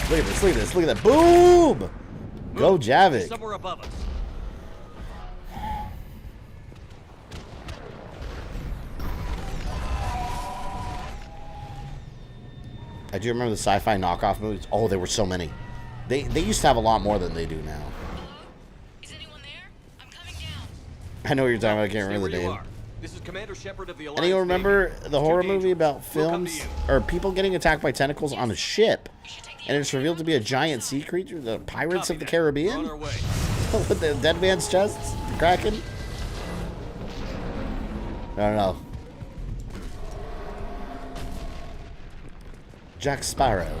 Look at this. Look at this. Look at that. Boom! Go Javik. Somewhere above us. I do remember the sci-fi knockoff movies. Oh, there were so many. They used to have a lot more than they do now. I know what you're talking about. I can't remember the name. This is Commander Shepard of the Alliance. Anyone remember the horror movie about films or people getting attacked by tentacles on a ship, and it's revealed to be a giant sea creature, the Pirates of the Caribbean, with the dead man's chests, Kraken? I don't know. Jack Sparrow.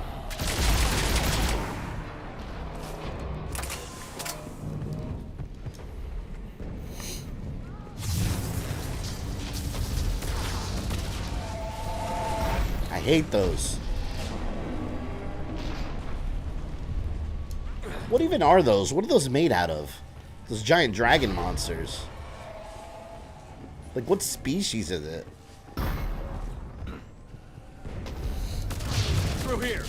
I hate those. What even are those? What are those made out of? Those giant dragon monsters. Like, what species is it? Through here.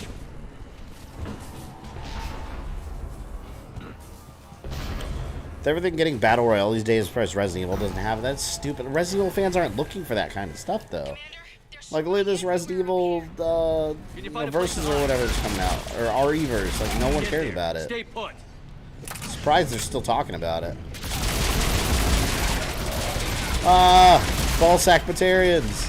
With everything getting battle royale these days, as far as Resident Evil doesn't have, that's stupid. Resident Evil fans aren't looking for that kind of stuff, though. Like, look at this Resident Evil Versus or whatever is coming out, or RE-verse. Like, no one cares about it. Stay put. Surprised they're still talking about it. Ah, ballsack Batarians.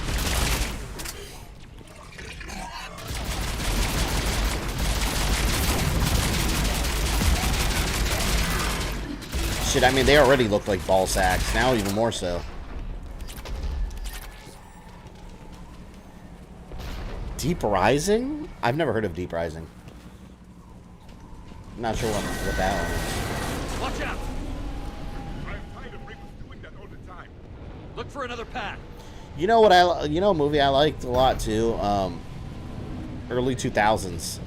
Shit, I mean, they already look like ball sacks. Now even more so. Deep Rising? I've never heard of Deep Rising. I'm not sure what that one is. Watch out! I'm tired of Rick doing that all the time. Look for another path. You know what a movie I liked a lot too? Early 2000s,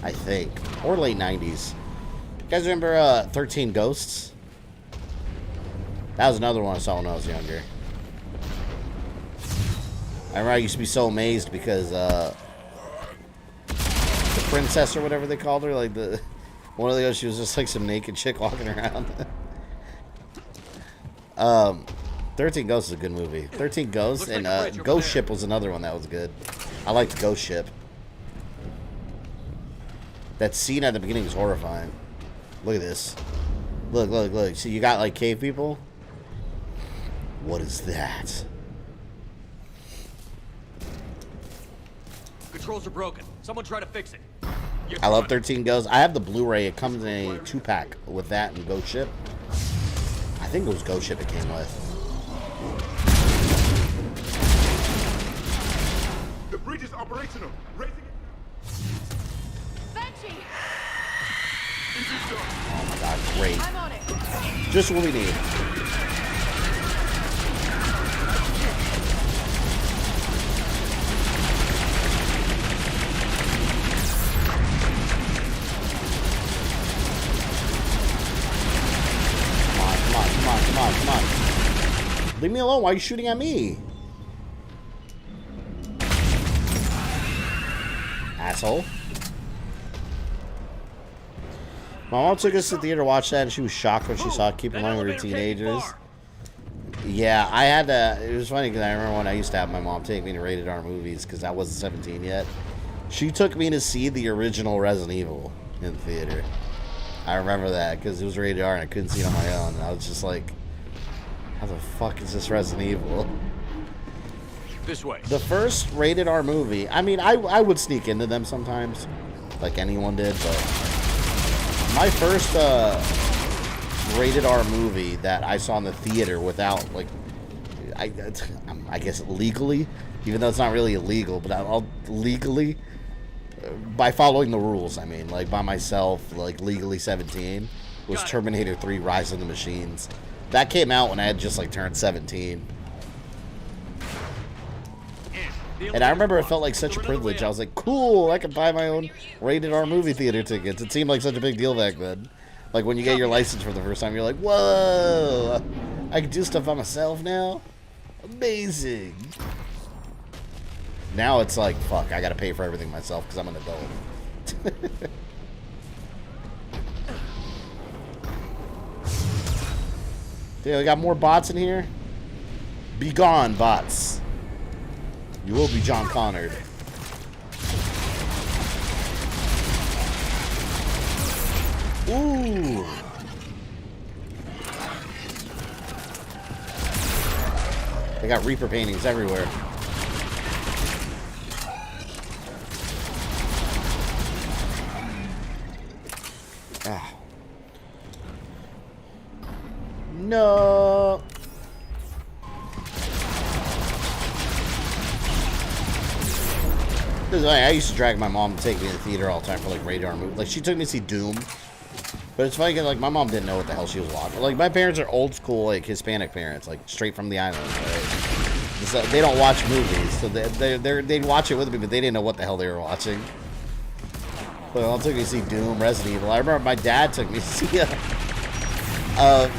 I think. Or late 90s. You guys remember 13 Ghosts? That was another one I saw when I was younger. I remember I used to be so amazed because the princess or whatever they called her, like one of those, she was just like some naked chick walking around. 13 Ghosts is a good movie. 13 Ghosts and Ghost Ship was another one that was good. I liked Ghost Ship. That scene at the beginning was horrifying. Look at this. Look, look, look. See, you got like cave people? What is that? Controls are broken. Someone try to fix it. I love 13 Ghosts. I have the Blu-ray. It comes in a 2-pack with that and Ghost Ship. I think it was Ghost Ship it came with. The bridge is operational. Raising it. Banshee! Oh my god, great. I'm on it. Just what we need. Come on. Leave me alone. Why are you shooting at me? Asshole. My mom took us to the theater to watch that, and she was shocked when she saw it. Keep in mind we were teenagers. Yeah, I had to. It was funny because I remember when I used to have my mom take me to rated R movies because I wasn't 17 yet. She took me to see the original Resident Evil in the theater. I remember that because it was rated R and I couldn't see it on my own. And I was just like, how the fuck is this Resident Evil? This way. The first rated R movie, I mean, I would sneak into them sometimes, like anyone did, but my first rated R movie that I saw in the theater without, like, I guess legally, even though it's not really illegal, but I'll legally, by following the rules, I mean, like by myself, like legally 17, was Terminator 3 Rise of the Machines. That came out when I had just like turned 17. And I remember it felt like such a privilege. I was like, cool, I could buy my own rated R movie theater tickets. It seemed like such a big deal back then. Like when you get your license for the first time, you're like, whoa, I can do stuff by myself now? Amazing. Now it's like, fuck, I gotta pay for everything myself because I'm an adult. Dude, we got more bots in here. Be gone, bots. You will be John Connored. Ooh. They got Reaper paintings everywhere. Ah. No. I used to drag my mom to take me to the theater all the time for like radar movies. Like she took me to see Doom. But it's funny because like my mom didn't know what the hell she was watching. Like my parents are old school, like Hispanic parents, like straight from the island. Right? So they don't watch movies, so they'd watch it with me, but they didn't know what the hell they were watching. But I took me to see Doom, Resident Evil. I remember my dad took me to see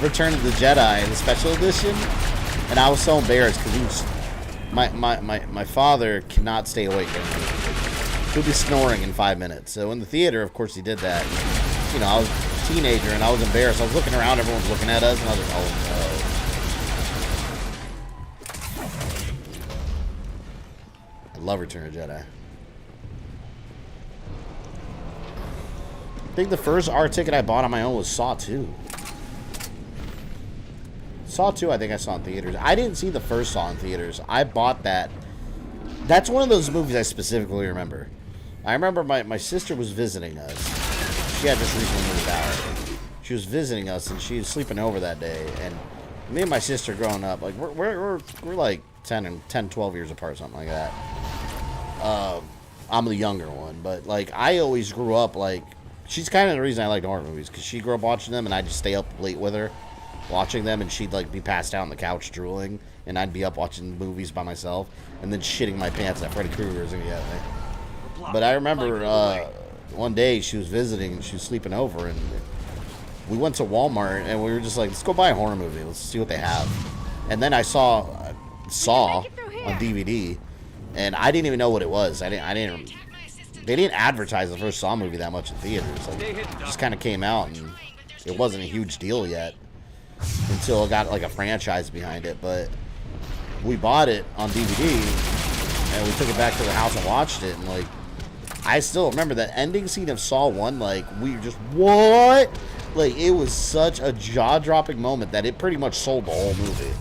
Return of the Jedi, the special edition, and I was so embarrassed because he was my father cannot stay awake during the movie. He'll be snoring in 5 minutes. So in the theater, of course, he did that. You know, I was a teenager and I was embarrassed. I was looking around, everyone's looking at us, and I was like, oh no. I love Return of the Jedi. I think the first art ticket I bought on my own was Saw 2. Saw 2, I think I saw in theaters. I didn't see the first Saw in theaters. I bought that. That's one of those movies I specifically remember. I remember my sister was visiting us. She had just recently moved out. She was visiting us, and she was sleeping over that day. And me and my sister growing up, like, we're like 10, 12 years apart, something like that. I'm the younger one, but, like, I always grew up, like, she's kind of the reason I like horror movies, because she grew up watching them, and I'd just stay up late with her watching them, and she'd like be passed out on the couch drooling, and I'd be up watching movies by myself, and then shitting my pants that Freddy Krueger was gonna get me. But I remember one day she was visiting and she was sleeping over, and we went to Walmart and we were just like, let's go buy a horror movie, let's see what they have. And then I saw Saw on DVD, and I didn't even know what it was. They didn't advertise the first Saw movie that much in theaters. Like, it just kind of came out, and it wasn't a huge deal yet until it got like a franchise behind it. But we bought it on DVD and we took it back to the house and watched it, and like I still remember that ending scene of Saw 1. Like, we were just, what? Like, it was such a jaw-dropping moment that it pretty much sold the whole movie.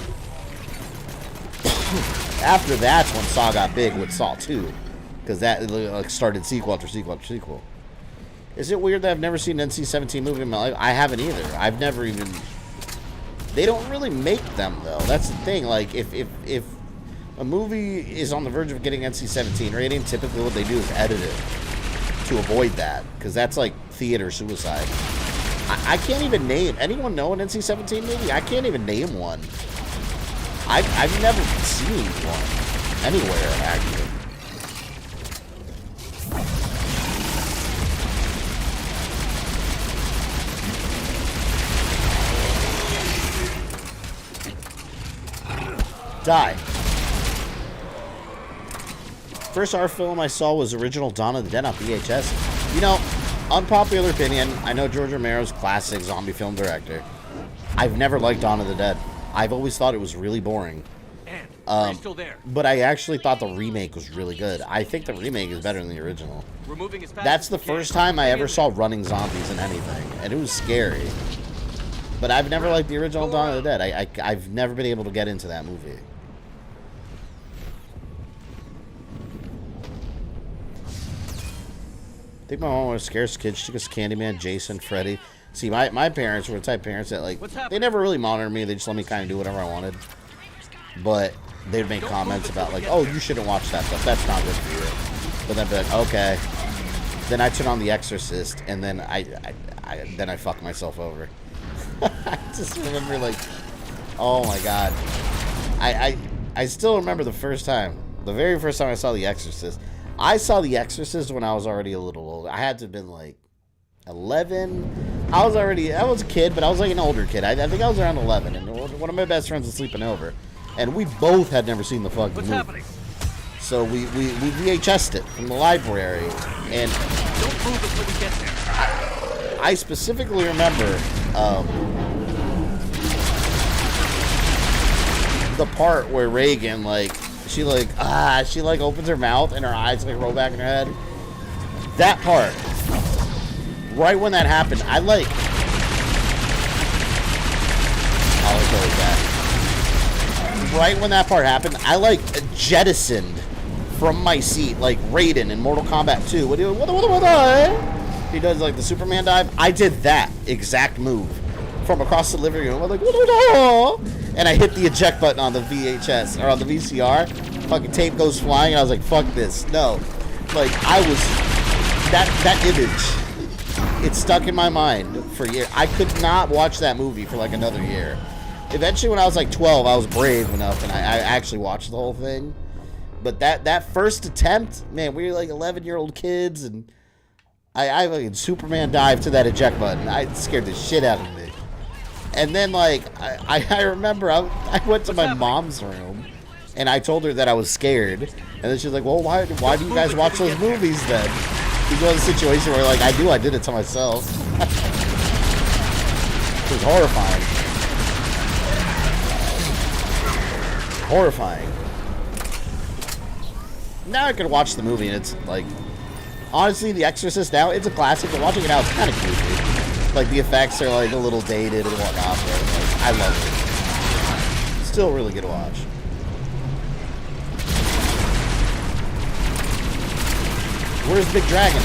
After that's when Saw got big with Saw 2, because that like started sequel after sequel after sequel. Is it weird that I've never seen an NC-17 movie in my life? I haven't either. I've never even... They don't really make them, though. That's the thing. Like, if a movie is on the verge of getting NC-17 rating, typically what they do is edit it to avoid that, because that's like theater suicide. I can't even name... Anyone know an NC-17 movie? I can't even name one. I've never seen one anywhere, actually. Die. First art film I saw was original Dawn of the Dead on VHS. You know, unpopular opinion, I know George Romero's classic zombie film director. I've never liked Dawn of the Dead. I've always thought it was really boring. still there? But I actually thought the remake was really good. I think the remake is better than the original. We're moving as fast That's as the we can. first time I ever saw running zombies in anything, and it was scary. But I've never liked the original Dawn of the Dead. I've never been able to get into that movie. I think my mom was scared kid. She took us Candyman, Jason, Freddy. See, my parents were the type of parents that, like, they never really monitored me. They just let me kind of do whatever I wanted. But they'd make comments about, like, oh, you shouldn't watch that stuff. That's not good for you. But then I'd be like, okay. Then I turn on The Exorcist, and then I fuck myself over. I just remember, like, oh my god. I still remember the first time. The very first time I saw The Exorcist. I saw The Exorcist when I was already a little older. I had to have been, like, 11. I was a kid, but I was like an older kid. I think I was around 11, and one of my best friends was sleeping over, and we both had never seen the fucking movie. Happening? So we VHS'd it from the library, and Don't move until we get there. I specifically remember the part where Reagan, like, she opens her mouth and her eyes like roll back in her head. That part. Right when that happened, I'll go with that. Right when that part happened, I like jettisoned from my seat, like Raiden in Mortal Kombat 2. What? He does like the Superman dive. I did that exact move from across the living room. I'm like, and I hit the eject button on the VHS or on the VCR. Fucking tape goes flying, and I was like, fuck this. No, like I was that image. It stuck in my mind for years. I could not watch that movie for like another year. Eventually, when I was like 12, I was brave enough, and I actually watched the whole thing. But that first attempt, man, we were like 11-year-old kids, and I fucking Superman dived to that eject button. I scared the shit out of me. And then, like, I remember I went to my mom's room, and I told her that I was scared. And then she's like, well, why do you guys watch those movies then? It was a situation where, like, I did it to myself. It was horrifying. Horrifying. Now I can watch the movie, and it's, like, honestly, The Exorcist now, it's a classic, but watching it now, it's kind of creepy. Like, the effects are, like, a little dated and whatnot, but, like, I love it. Still really good to watch. Where's Big Dragon?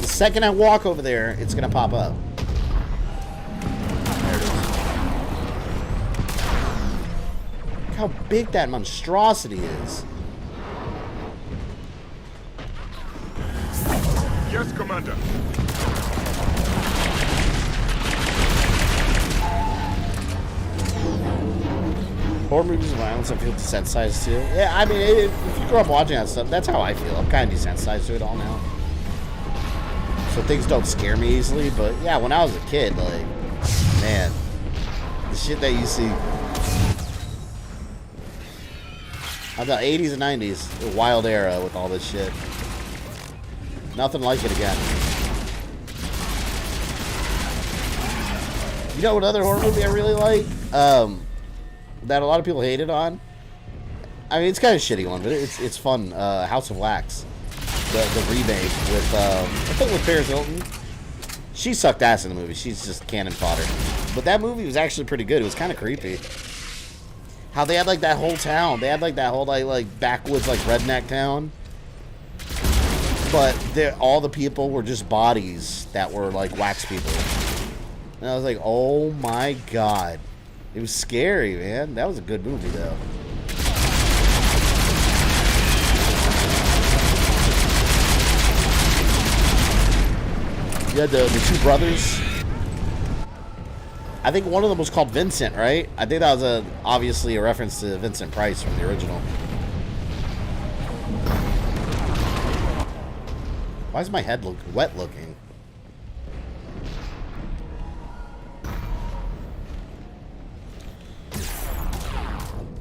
The second I walk over there, it's gonna pop up. There it is. Look how big that monstrosity is. Yes, Commander. Horror movies and violence, I feel desensitized to. Yeah, I mean, if you grow up watching that stuff, that's how I feel. I'm kind of desensitized to it all now. So things don't scare me easily, but yeah, when I was a kid, like, man, the shit that you see. The 80s and 90s, a wild era with all this shit. Nothing like it again. You know what other horror movie I really like? That a lot of people hated on. I mean, it's kind of a shitty one, but it's fun. House of Wax, the remake with I think with Paris Hilton. She sucked ass in the movie. She's just cannon fodder. But that movie was actually pretty good. It was kind of creepy. How they had like that whole town. They had like that whole like backwoods like redneck town. But all the people were just bodies that were like wax people. And I was like, oh my god. It was scary, man. That was a good movie, though. You had the two brothers. I think one of them was called Vincent, right? I think that was obviously a reference to Vincent Price from the original. Why is my head wet looking?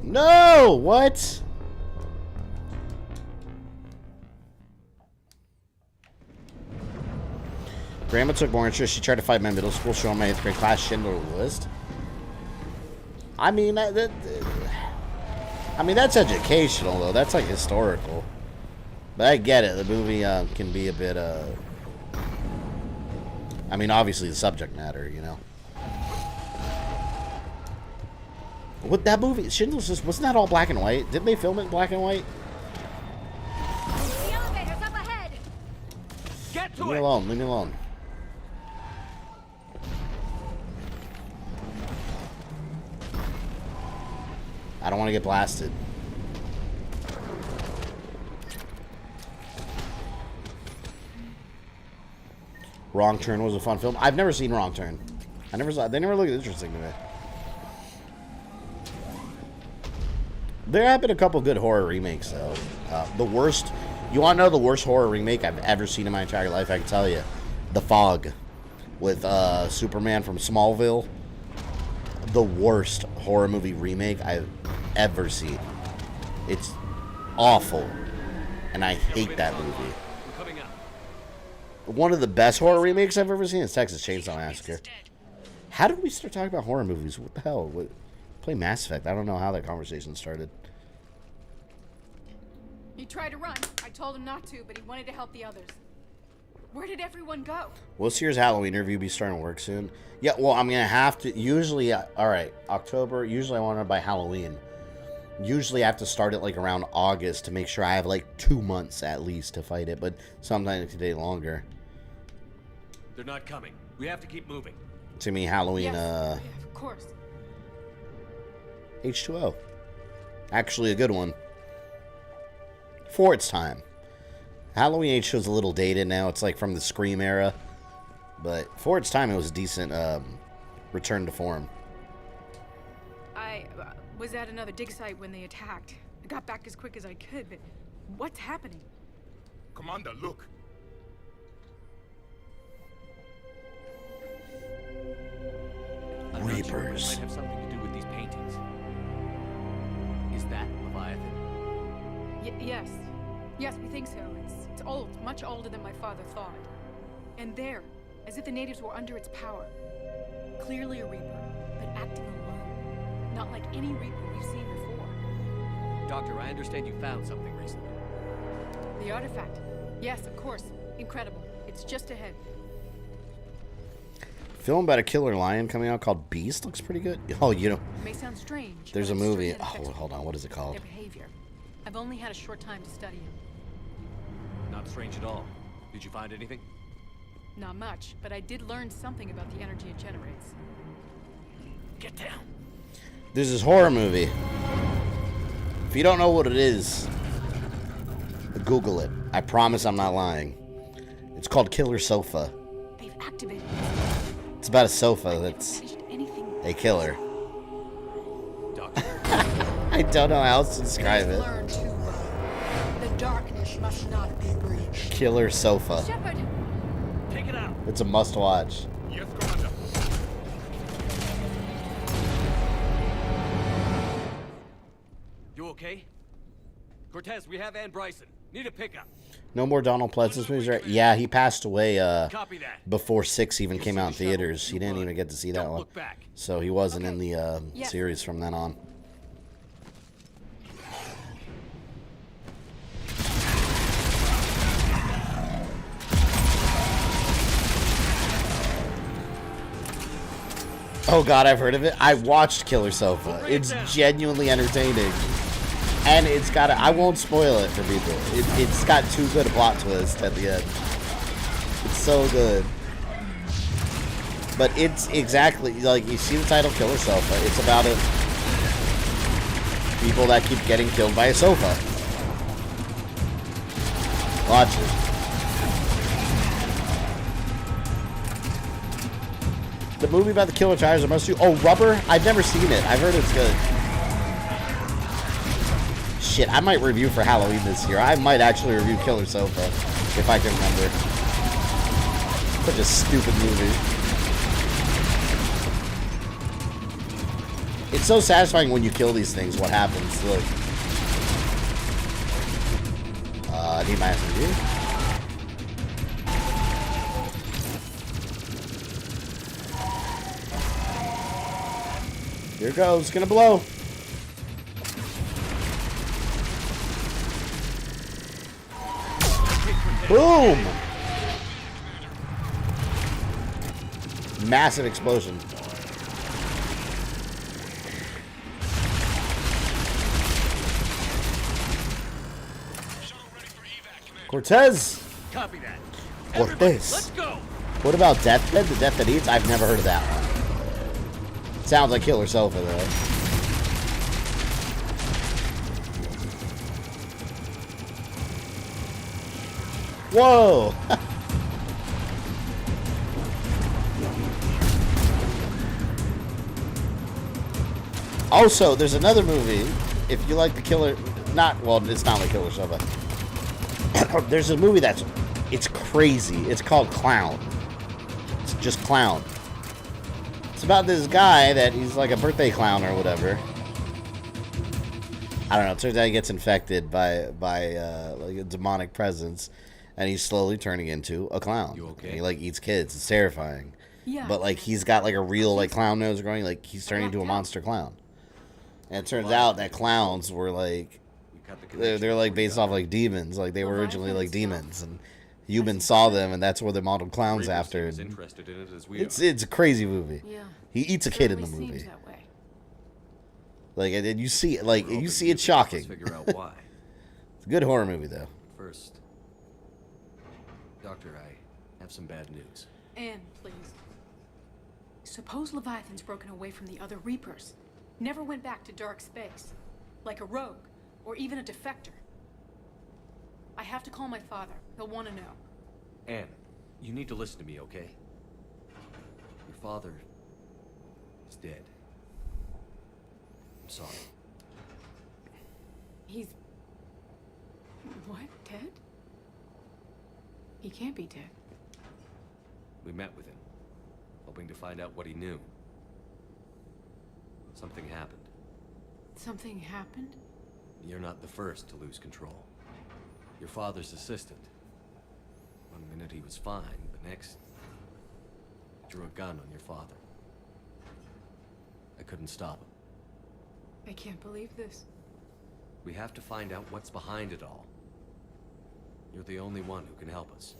No! What? Grandma took more interest. She tried to fight my middle school, showing my 8th grade class Schindler's List. I mean, that's educational, though. That's, like, historical. But I get it. The movie can be a bit, I mean, obviously the subject matter, you know. What that movie, Schindler's List, wasn't that all black and white? Didn't they film it in black and white? The elevator's up ahead. Get to Leave me alone. Leave me alone. I don't want to get blasted. Wrong Turn was a fun film. I've never seen Wrong Turn. I never saw. They never looked interesting to me. There have been a couple good horror remakes, though. The worst... You want to know the worst horror remake I've ever seen in my entire life? I can tell you. The Fog. With Superman from Smallville. The worst horror movie remake I've ever seen. It's awful. And I hate that movie. One of the best horror remakes I've ever seen is Texas Chainsaw Massacre. How did we start talking about horror movies? What the hell? Play Mass Effect. I don't know how that conversation started. He tried to run. I told him not to, but he wanted to help the others. Where did everyone go? Will this year's Halloween review be starting to work soon? Yeah, well, I'm going to have to. Usually, alright, October. Usually I want to by Halloween. Usually I have to start it like around August to make sure I have like 2 months at least to fight it, but sometimes it's a day longer. They're not coming. We have to keep moving. To me, Halloween, Yeah, of course. H2O. Actually a good one. For its time. Halloween H2O is a little dated now. It's like from the Scream era. But for its time, it was a decent return to form. I was at another dig site when they attacked. I got back as quick as I could, but what's happening? Commander, look. Reapers. Might have something to do with these paintings. Is that Leviathan? Yes. Yes, we think so. It's old, much older than my father thought. And there, as if the natives were under its power. Clearly a Reaper, but acting alone. Not like any Reaper we've seen before. Doctor, I understand you found something recently. The artifact. Yes, of course. Incredible. It's just ahead. Film about a killer lion coming out called Beast looks pretty good. Oh, you know. It may sound strange. There's a but it's movie. straight out of Oh, hold on. What is it called? Their behavior. I've only had a short time to study him. Not strange at all. Did you find anything? Not much, but I did learn something about the energy it generates. Get down. There's this horror movie. If you don't know what it is, Google it. I promise I'm not lying. It's called Killer Sofa. They've activated. It's about a sofa that's a killer. I don't know how else to describe it. The darkness must not be breached. Killer Sofa. Shepard! Take it out. It's a must-watch. Yes, Commander. You okay? Cortez, we have Ann Bryson. Need a pickup. No more Donald Pleasance movies, right? Yeah, he passed away Copy that. before 6 even came out in theaters. He didn't even get to see that one. So he wasn't in the series from then on. Oh god, I've heard of it. I watched Killer Sofa. It's genuinely entertaining. And it's got I won't spoil it for people. It's got too good a plot twist at the end. It's so good. But it's exactly, like, you see the title Killer Sofa. It's about people that keep getting killed by a sofa. Watch it. The movie about the killer tires are must do. Oh, Rubber? I've never seen it. I've heard it's good. Shit, I might review for Halloween this year. I might actually review Killer Sofa, if I can remember. Such a stupid movie. It's so satisfying when you kill these things. What happens? Look. I need my SMG. Here it goes. It's gonna blow. Boom! Massive explosion. Cortez! Copy that. Cortez. Let's go. What about Deathbed? The Death That Eats? I've never heard of that one. Sounds like Killer Sofa, though. Whoa! Also, there's another movie. If you like the Killer... Well, it's not like Killer Sofa. There's a movie it's crazy. It's called Clown. It's just Clown. It's about this guy that he's like a birthday clown or whatever. I don't know. It turns out he gets infected by like a demonic presence, and he's slowly turning into a clown. You okay? And he like eats kids. It's terrifying. Yeah. But like he's got like a real like clown nose growing. Like he's turning into a monster clown. And it turns out that clowns were like they're like based off like demons. Like they were originally like demons, and humans saw them, and that's where they modeled clowns after. Interested in it as we It's a crazy movie. Yeah. He eats a kid in the movie. Like, and you see it, like you see it shocking. Figure out why. It's a good horror movie though. First, Doctor, I have some bad news. Anne, please. Suppose Leviathan's broken away from the other Reapers. Never went back to dark space. Like a rogue, or even a defector. I have to call my father. He'll want to know. Anne, you need to listen to me, okay? Your father is dead. I'm sorry. He's... What? Dead? He can't be dead. We met with him, hoping to find out what he knew. Something happened. Something happened? You're not the first to lose control. Your father's assistant. One minute he was fine, the next... drew a gun on your father. I couldn't stop him. I can't believe this. We have to find out what's behind it all. You're the only one who can help us.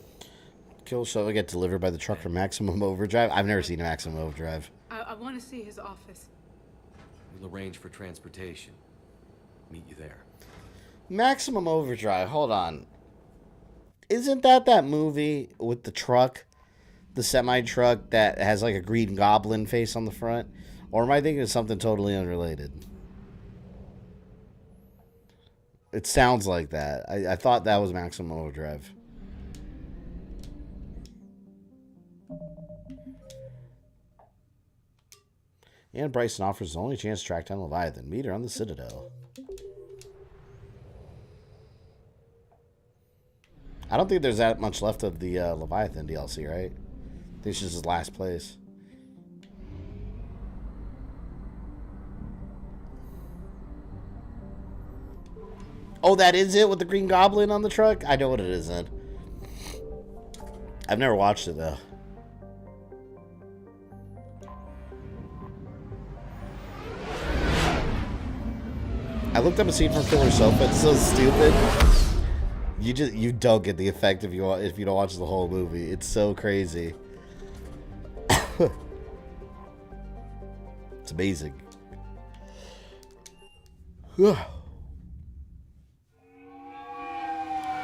Kill Sofa get delivered by the truck from Maximum Overdrive. I've never seen Maximum Overdrive. I want to see his office. We'll arrange for transportation. Meet you there. Maximum Overdrive. Hold on. Isn't that movie with the truck, the semi truck that has like a Green Goblin face on the front, or am I thinking of something totally unrelated? It sounds like that. I thought that was Maximum Overdrive. And Bryson offers the only chance to track down Leviathan. Meet her on the Citadel. I don't think there's that much left of the Leviathan DLC, right? I think it's just his last place. Oh, that is it with the Green Goblin on the truck? I know what it is then. I've never watched it though. I looked up a scene from Killer Sofa. It's so stupid. You don't get the effect if you don't watch the whole movie. It's so crazy. It's amazing.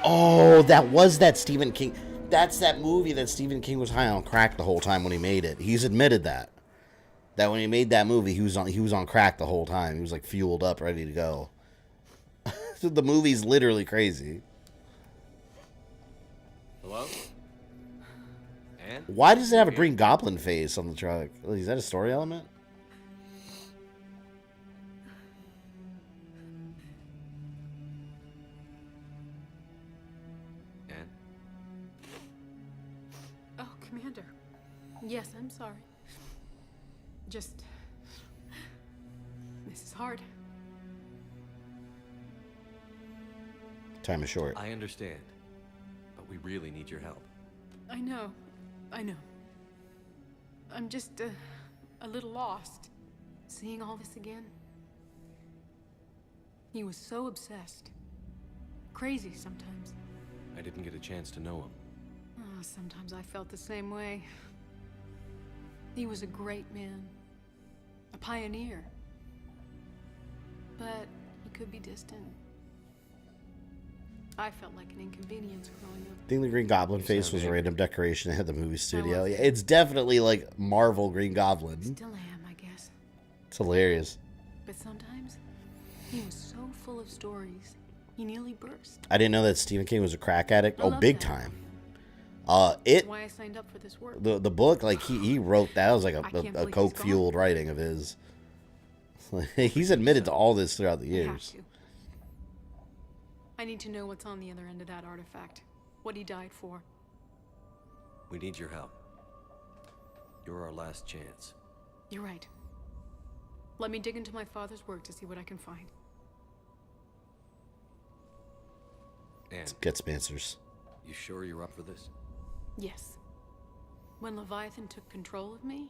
Oh, that Stephen King. That's that movie that Stephen King was high on crack the whole time when he made it. He's admitted that when he made that movie, he was on crack the whole time. He was like fueled up, ready to go. So the movie's literally crazy. Hello? Anne? Why does it have a Green Goblin face on the truck? Is that a story element? Anne? Oh, Commander. Yes, I'm sorry. Just... This is hard. Time is short. I understand, but we really need your help. I know. I'm just a little lost. Seeing all this again? He was so obsessed. Crazy sometimes. I didn't get a chance to know him. Oh, sometimes I felt the same way. He was a great man. A pioneer. But he could be distant. I felt like an inconvenience growing up. I think the Green Goblin face was a random decoration at the movie studio. Yeah, it's definitely like Marvel Green Goblin. Still am, I guess. It's hilarious. But sometimes he was so full of stories, he nearly burst. I didn't know that Stephen King was a crack addict. Oh, big time. That's why I signed up for this work. The book, like he wrote that. It was like a coke fueled writing of his. He's admitted to all this throughout the years. I need to know what's on the other end of that artifact. What he died for. We need your help. You're our last chance. You're right. Let me dig into my father's work to see what I can find. And get some answers. You sure you're up for this? Yes. When Leviathan took control of me,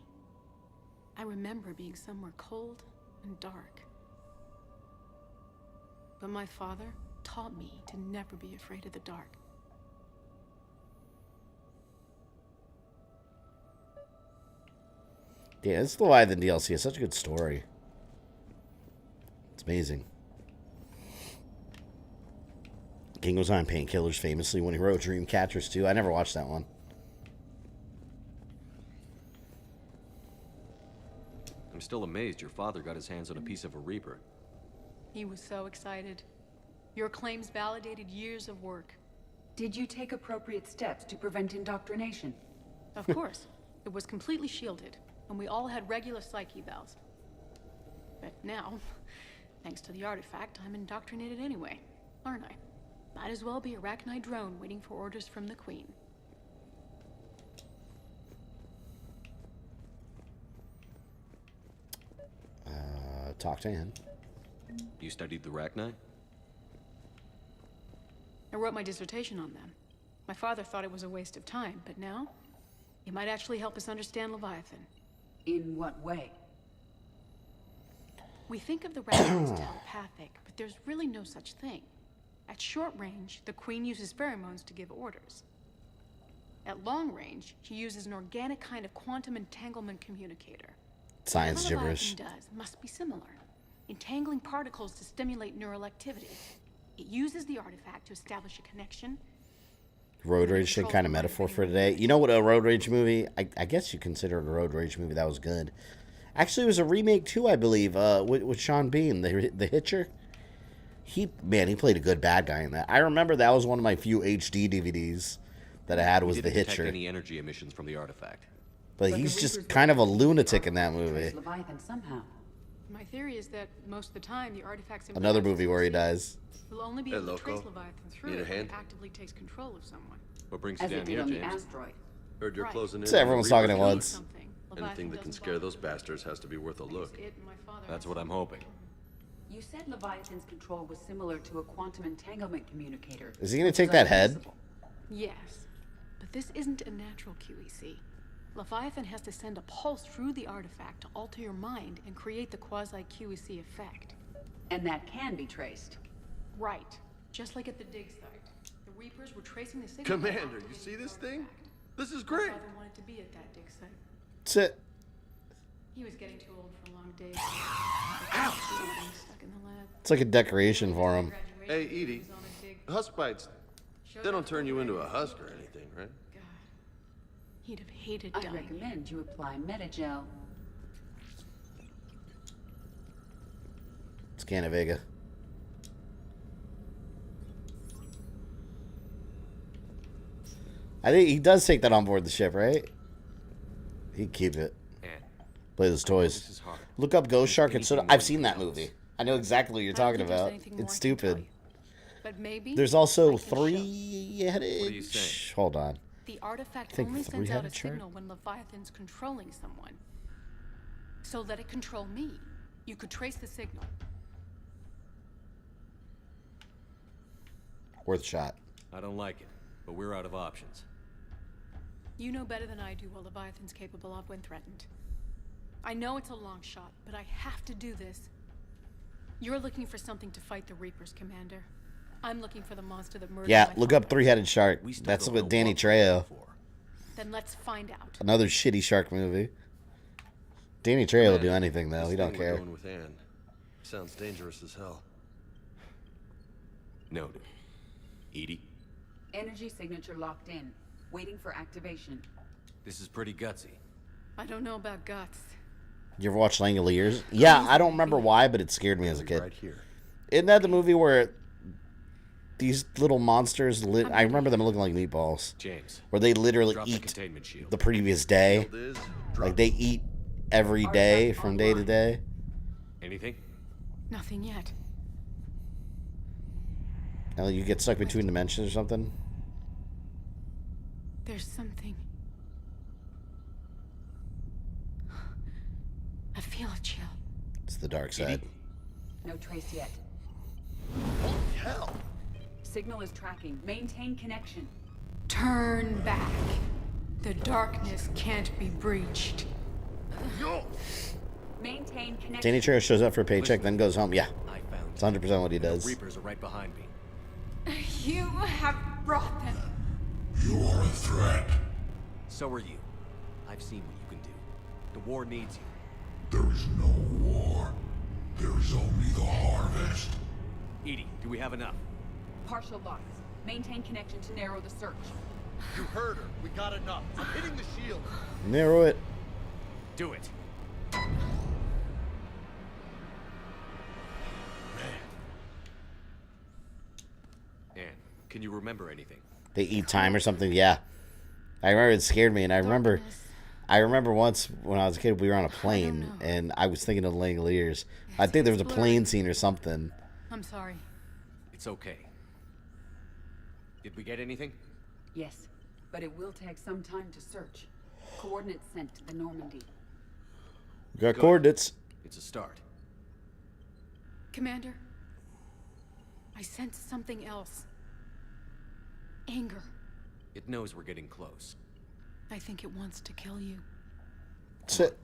I remember being somewhere cold and dark. But my father taught me to never be afraid of the dark. Yeah, it's the Leviathan DLC. It's such a good story. It's amazing. King was on painkillers famously when he wrote Dreamcatchers too. I never watched that one. I'm still amazed your father got his hands on a piece of a Reaper. He was so excited. Your claims validated years of work. Did you take appropriate steps to prevent indoctrination? Of course. It was completely shielded, and we all had regular psych evals. But now, thanks to the artifact, I'm indoctrinated anyway, aren't I? Might as well be a Arachnite drone waiting for orders from the Queen. Talk to him. You studied the Arachnite? I wrote my dissertation on them. My father thought it was a waste of time, but now, it might actually help us understand Leviathan. In what way? We think of the Arachnites as telepathic, but there's really no such thing. At short range, the Queen uses pheromones to give orders. At long range, she uses an organic kind of quantum entanglement communicator. Science Whatever gibberish. Leviathan does must be similar, entangling particles to stimulate neural activity. It uses the artifact to establish a connection. Road rage shit kind of metaphor for today. You know what, a road rage movie? I guess you consider it a road rage movie that was good. Actually, it was a remake too, I believe, with Sean Bean, the Hitcher. He played a good bad guy in that. I remember that was one of my few HD DVDs that I had was The detect Hitcher. any energy emissions from the artifact. But he's just kind of a lunatic in that movie. Leviathan somehow. My theory is that most of the time, the artifacts in Another movie where he dies. will only be Hey, able to trace loco. Leviathan through Need a it when hand? it actively takes control of someone. What brings you As it down did here, on the James? asteroid. Heard you're Right. closing in. So everyone's talking at Reaper once. count. Leviathan Anything that can doesn't scare bother. those bastards has to be worth a look. It and my father That's what I'm hoping. You said Leviathan's control was similar to a quantum entanglement communicator. Is he gonna which take is that head? invisible. Yes, but this isn't a natural QEC. Leviathan has to send a pulse through the artifact to alter your mind and create the quasi-QEC effect. And that can be traced. Right. Just like at the dig site. The Reapers were tracing the signal. Commander, you see this thing? This is great. My father wanted to be at that dig site. That's it. He was getting too old for long days. Stuck in the lab. It's like a decoration for him. Hey, Edie, husk bites, they don't turn you into a husk or anything, right? He'd have hated I dying. recommend you apply Metagel. It's Canna Vega. I think he does take that on board the ship, right? He'd keep it. Play those toys. Look up Ghost Shark and Soda. I've seen that movie. I know exactly what you're talking about. It's stupid. But maybe There's also I can show. three-headed... Hold on. The artifact I think only sends out a three-headed shark? signal when Leviathan's controlling someone. So let it control me. You could trace the signal. Worth a shot. I don't like it, but we're out of options. You know better than I do what Leviathan's capable of when threatened. I know it's a long shot, but I have to do this. You're looking for something to fight the Reapers, Commander. I'm looking for the monster that murdered Yeah, my look father. up Three-Headed Shark. That's with Danny Trejo. Then let's find out. Another shitty shark movie. Danny Trejo will do anything, though. This He don't thing we're care. doing with Anne sounds dangerous as hell. Noted. Edie, Energy signature locked in. Waiting for activation. this is pretty gutsy. I don't know about guts. You ever watch Langoliers? Yeah, I don't remember why, but it scared me as a kid. Right here. Isn't that the movie where these little monsters I remember them looking like meatballs. James, where they literally drop the eat containment shield. the previous day. Shield is Like they eat every day from day to day. Anything? Nothing yet. And you get stuck between dimensions or something. There's something. I feel a chill. It's the dark side. No trace yet. Holy hell! Signal is tracking. Maintain connection. Turn back. The darkness can't be breached. Maintain connection. Danny Trejo shows up for a paycheck, then goes home. Yeah, it's 100% what he The does. Reapers are right behind me. You have brought them. You are a threat. So are you. I've seen what you can do. The war needs you. There is no war. There is only the harvest. Edie, do we have enough? Partial loss. Maintain connection to narrow the search. You heard her. We got enough. I'm hitting the shield. Narrow it. Do it. Anne, can you remember anything? They eat time or something. Yeah, I remember it scared me, and I remember once when I was a kid, we were on a plane, and I was thinking of Langoliers. I think there was a plane scene or something. I'm sorry. It's okay. Did we get anything? Yes, but it will take some time to search. Coordinates sent to the Normandy. We got coordinates. It's a start. Commander, I sense something else. Anger. It knows we're getting close. I think it wants to kill you. Shit.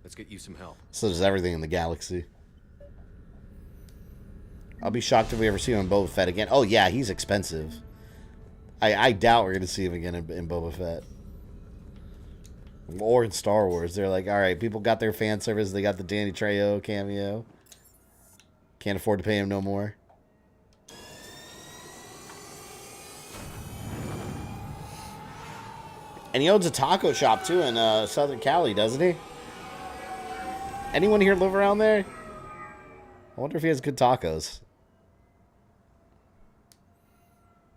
Let's get you some help. So does everything in the galaxy. I'll be shocked if we ever see him in Boba Fett again. Oh yeah, he's expensive. I doubt we're gonna see him again in Boba Fett. Or in Star Wars. They're like, alright, people got their fan service, they got the Danny Trejo cameo. Can't afford to pay him no more. And he owns a taco shop too in Southern Cali, doesn't he? Anyone here live around there? I wonder if he has good tacos.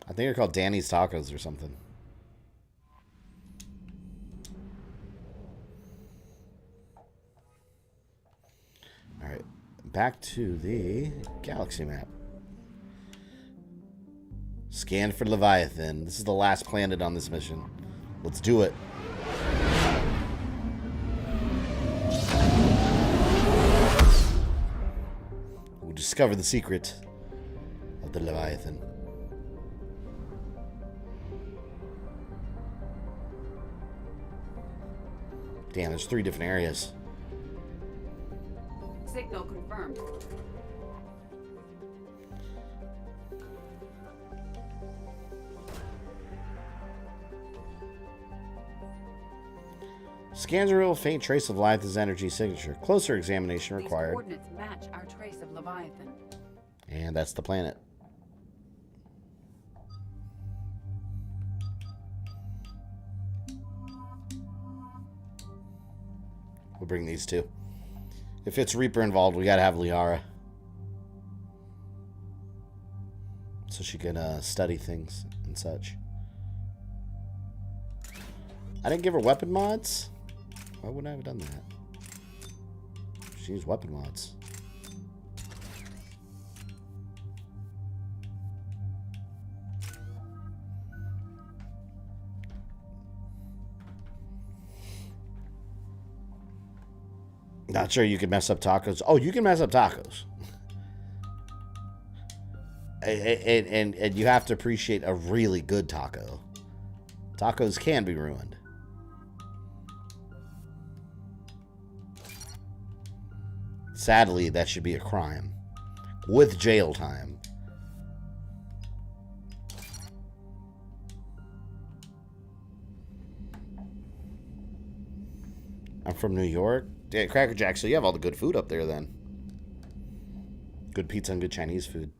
I think they're called Danny's Tacos or something. Alright, back to the galaxy map. Scan for Leviathan. This is the last planet on this mission. Let's do it. We'll discover the secret of the Leviathan. Damn, there's 3 different areas. Signal confirmed. Scans reveal a faint trace of Leviathan's energy signature. Closer examination These required. coordinates match our trace of Leviathan. And that's the planet. We'll bring these two. If it's Reaper involved, we gotta have Liara. So she can study things and such. I didn't give her weapon mods? Why wouldn't I have done that? She used weapon mods. Not sure you can mess up tacos. Oh, you can mess up tacos. And you have to appreciate a really good taco. Tacos can be ruined. Sadly, that should be a crime. With jail time. I'm from New York. Yeah, Cracker Jack, so you have all the good food up there then. Good pizza and good Chinese food.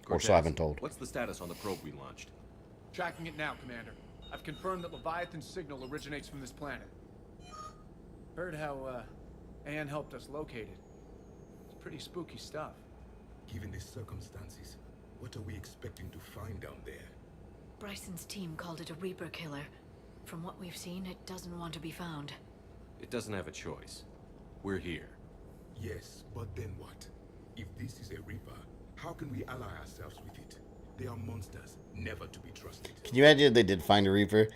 Or so I've been told. What's the status on the probe we launched? Tracking it now, Commander. I've confirmed that Leviathan's signal originates from this planet. Heard how, Anne helped us locate it. It's pretty spooky stuff. Given the circumstances, what are we expecting to find down there? Bryson's team called it a Reaper killer. From what we've seen, it doesn't want to be found. It doesn't have a choice. We're here. Yes, but then what? If this is a Reaper, how can we ally ourselves with it? They are monsters, never to be trusted. Can you imagine if they did find a Reaper,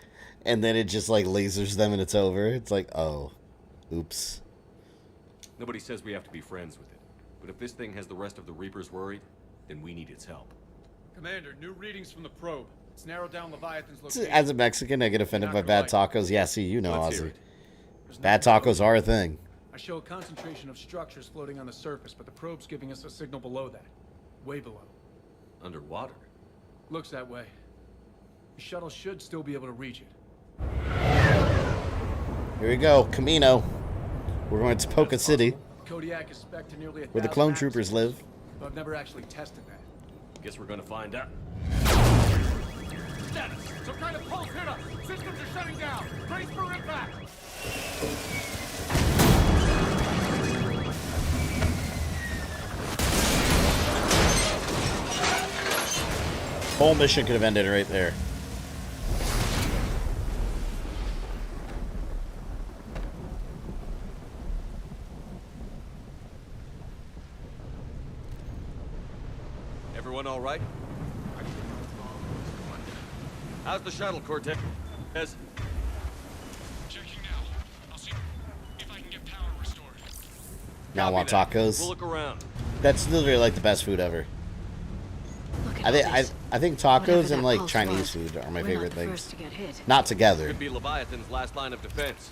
and then it just, like, lasers them and it's over? It's like, oh, oops. Nobody says we have to be friends with it. But if this thing has the rest of the Reapers worried, then we need its help. Commander, new readings from the probe. It's narrowed down Leviathan's location. As a Mexican, I get offended by bad tacos. Yeah, see, you know, Let's hear Ozzy. it. Bad tacos are a thing. I show a concentration of structures floating on the surface, but the probe's giving us a signal below that. Way below. Underwater? Looks that way. The shuttle should still be able to reach it. Here we go, Camino. We're going to Poca City, Kodiak is spec'd to nearly 1,000 where the clone axes, troopers live. but I've never actually tested that. Guess we're gonna find out. Status! Some kind of pulse hit us! Systems are shutting down! Brace for impact! Whole mission could have ended right there. Everyone all right? How's the shuttle, Cortez? Checking now. I'll see if I can get power restored. Now I want We'll tacos. look around. That's literally like the best food ever. I think tacos and like Chinese food are my favorite things. Not together. Could be Leviathan's last line of defense.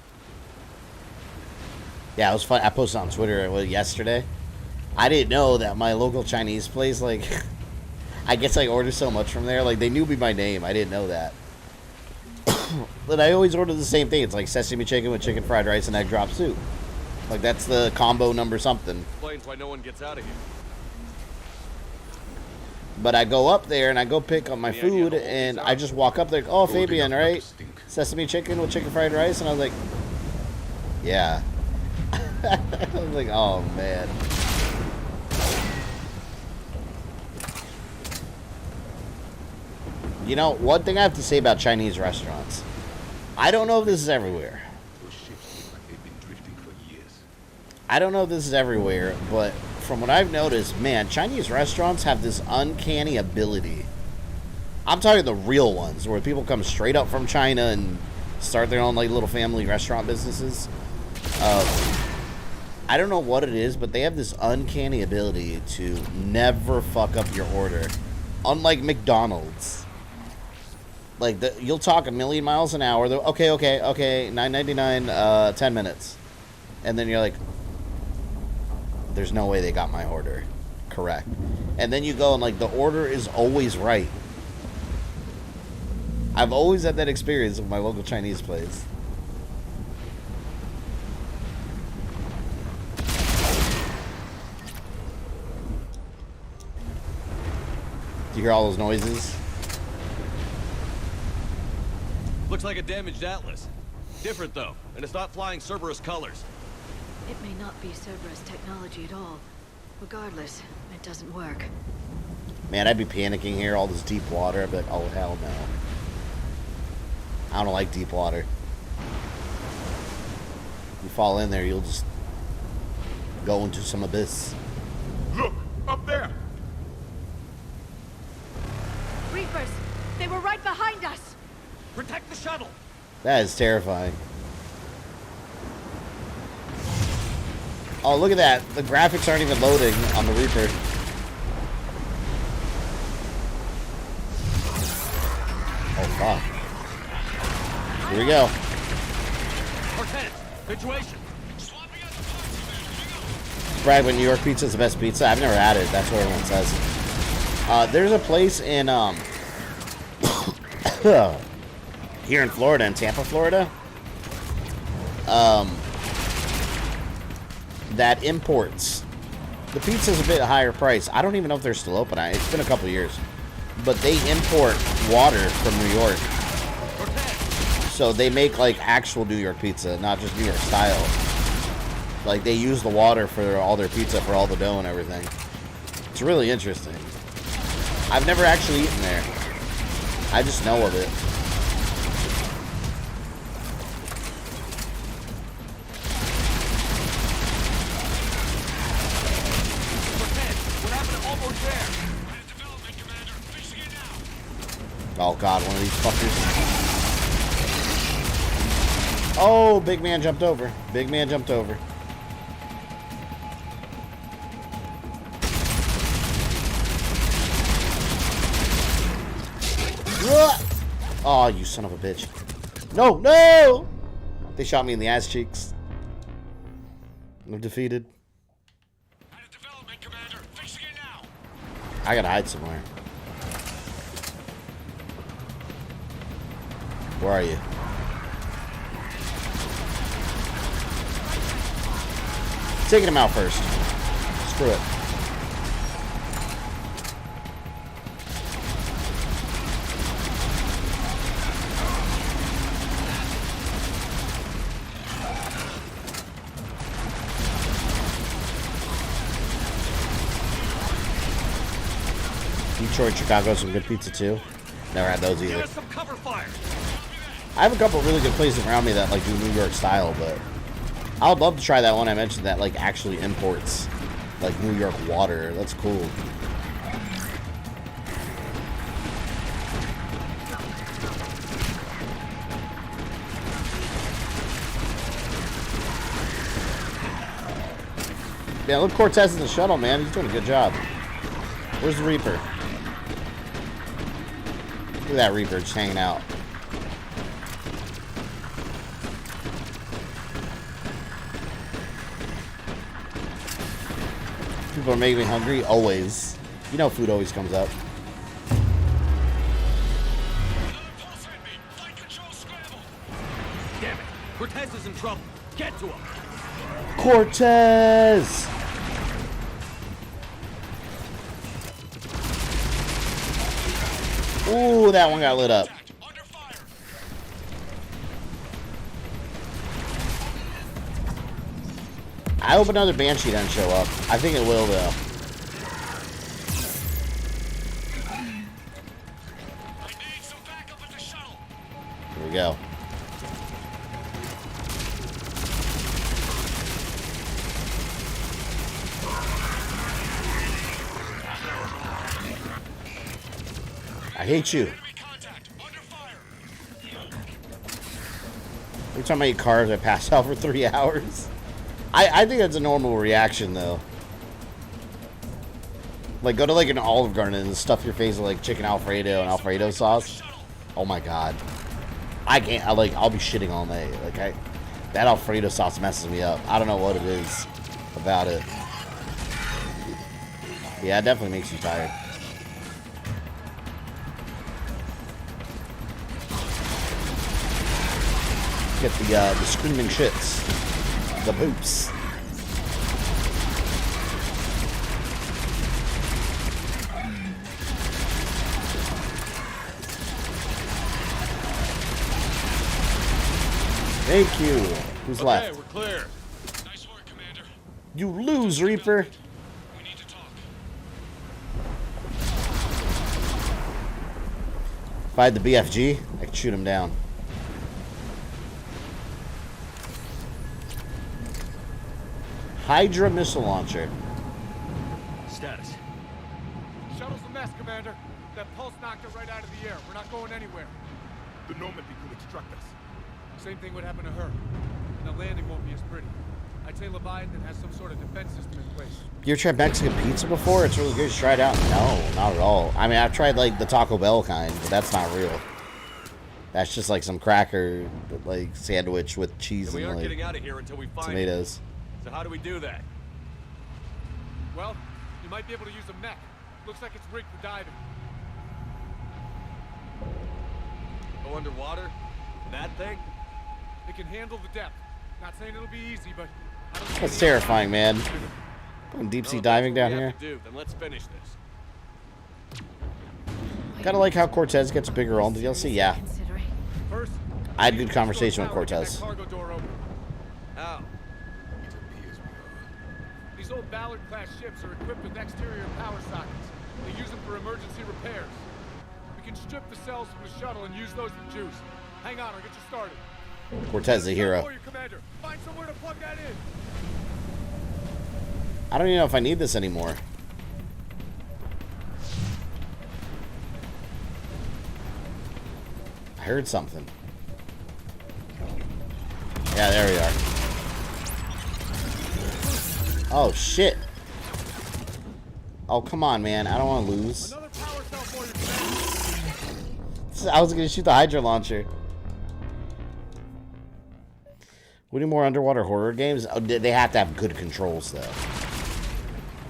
Yeah, it was fun. I posted on Twitter yesterday. I didn't know that my local Chinese place, like, I guess I order so much from there. Like, they knew me by name. I didn't know that. But I always order the same thing. It's like sesame chicken with chicken fried rice and egg drop soup. Like, that's the combo number something. Explains why no one gets out of here. But I go up there and I go pick up my food and I just walk up there. Oh, Fabian, right? Sesame chicken with chicken fried rice. And I was like, yeah. I was like, oh, man. You know, one thing I have to say about Chinese restaurants. I don't know if this is everywhere. I don't know if this is everywhere, but from what I've noticed, man, Chinese restaurants have this uncanny ability. I'm talking the real ones, where people come straight up from China and start their own like little family restaurant businesses. I don't know what it is, but they have this uncanny ability to never fuck up your order. Unlike McDonald's. Like, you'll talk a million miles an hour. Okay, $9.99, 10 minutes. And then you're like, there's no way they got my order correct. And then you go and, like, the order is always right. I've always had that experience with my local Chinese place. Do you hear all those noises? Looks like a damaged Atlas. Different, though, and it's not flying Cerberus colors. It may not be Cerberus technology at all. Regardless, it doesn't work. Man, I'd be panicking here, all this deep water. I'd be like, oh, hell no. I don't like deep water. You fall in there, you'll just go into some abyss. Look, up there! Reapers! They were right behind us! Protect the shuttle! That is terrifying. Oh, look at that. The graphics aren't even loading on the Reaper. Oh, fuck. Here we go. Cortez, situation. Swapping brag when New York pizza is the best pizza. I've never had it. That's what everyone says. There's a place in here in Florida, in Tampa, Florida, that imports. The pizza's a bit higher price. I don't even know if they're still open. It's been a couple years. But they import water from New York. So they make like actual New York pizza, not just New York style. Like they use the water for all their pizza, for all the dough and everything. It's really interesting. I've never actually eaten there. I just know of it. Oh god, one of these fuckers. Oh, big man jumped over. Big man jumped over. Oh, you son of a bitch. No, no! They shot me in the ass cheeks. I'm defeated. I gotta hide somewhere. Where are you? Taking him out first. Screw it. Detroit, Chicago, some good pizza too. Never had those either. I have a couple really good places around me that like do New York style, but I would love to try that one I mentioned that like actually imports like New York water. That's cool. Yeah, look, Cortez in the shuttle, man. He's doing a good job. Where's the Reaper? Look at that Reaper just hanging out. People are making me hungry, always. You know food always comes up. Damn it! Cortez is in trouble. Get to him. Cortez! Ooh, that one got lit up. I hope another Banshee doesn't show up. I think it will, though. Here we go. I hate you. Every time I eat carbs, I pass out for 3 hours. I think that's a normal reaction, though. Like, go to, like, an Olive Garden and stuff your face with, like, chicken Alfredo and Alfredo sauce. Oh, my God. I can't, I'll be shitting all night. Like, that Alfredo sauce messes me up. I don't know what it is about it. Yeah, it definitely makes you tired. Get the screaming shits. The boops. Thank you. Who's left? We're clear. Nice work, Commander. You lose, Reaper. We need to talk. If I had the BFG, I could shoot him down. Hydra missile launcher. Status. Shuttle's a mess, Commander. That pulse knocked it right out of the air. We're not going anywhere. The Normandy could extract us. Same thing would happen to her. And the landing won't be as pretty. I'd say Leviathan has some sort of defense system in place. You ever tried Mexican pizza before? It's really good. Just try it out. No, not at all. I mean, I've tried like the Taco Bell kind, but that's not real. That's just like some cracker, like sandwich with cheese And we and aren't like getting out of here until we find tomatoes. So how do we do that? Well, you might be able to use a mech. Looks like it's rigged for diving. Go underwater? That thing? It can handle the depth. Not saying it'll be easy, but I don't That's terrifying, man. Putting deep sea diving down here. Then let's finish this. Kind of like how Cortez gets a bigger role in the DLC. Yeah. I had a good conversation with Cortez. How? These old Ballard-class ships are equipped with exterior power sockets. They use them for emergency repairs. We can strip the cells from the shuttle and use those for juice. Hang on, I'll get you started. Cortez, the hero. Find somewhere to plug that in. I don't even know if I need this anymore. I heard something. Yeah, there we are. Oh, shit. Oh, come on, man. I don't want to lose. I was going to shoot the Hydra launcher. We need more underwater horror games. Oh, they have to have good controls, though.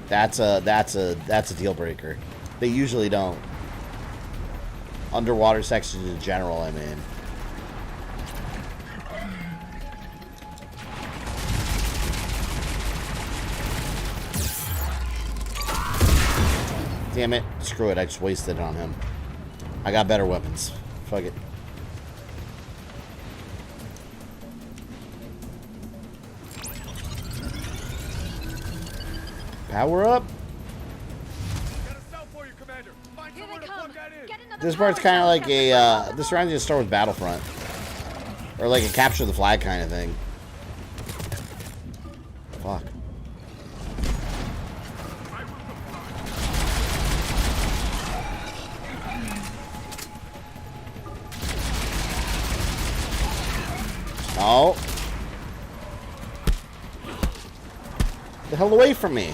That's a deal breaker. They usually don't. Underwater sections in general, I mean. Damn it. Screw it. I just wasted it on him. I got better weapons. Fuck it. Power up. This part's kind of like a, this reminds me of Star Wars Battlefront. Or like a capture the flag kind of thing. Fuck. Oh. The hell away from me.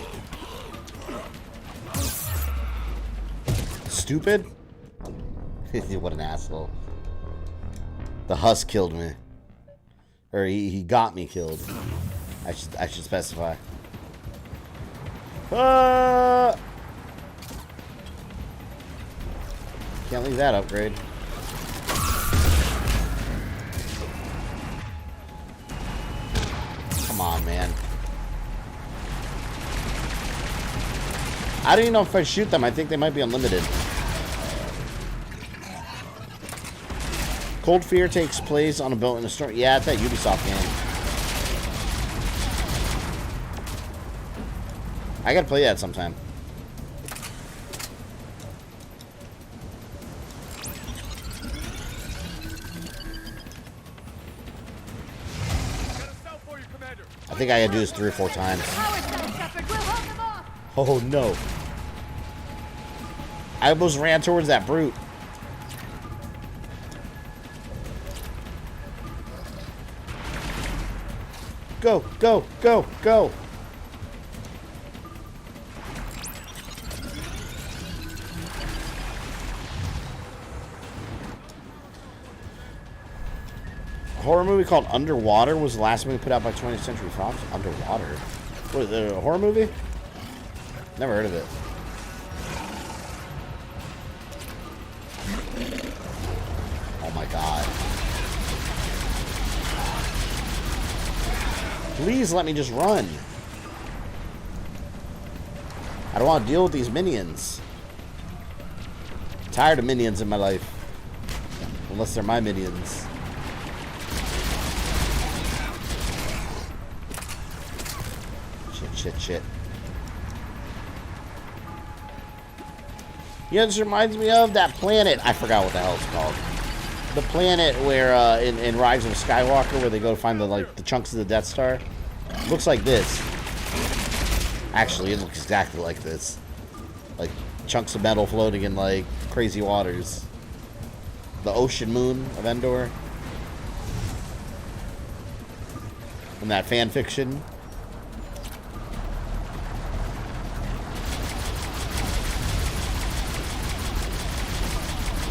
Stupid. What an asshole. The Husk killed me. Or he got me killed. I should specify. Can't leave that upgrade. Come on, man. I don't even know if I shoot them. I think they might be unlimited. Cold Fear takes place on a boat in a storm. Yeah, it's that Ubisoft game. I gotta play that sometime. I think I gotta do this 3 or 4 times. Oh no. I almost ran towards that brute. Go, go, go, go. A horror movie called Underwater was the last movie put out by 20th Century Fox. Underwater? What, is it a horror movie? Never heard of it. Oh my god. Please let me just run. I don't want to deal with these minions. I'm tired of minions in my life. Unless they're my minions. Shit, shit, shit. You know, this reminds me of that planet. I forgot what the hell it's called. The planet where in Rise of Skywalker, where they go to find the chunks of the Death Star. Looks like this. Actually, it looks exactly like this. Like chunks of metal floating in like crazy waters. The ocean moon of Endor. And that fan fiction.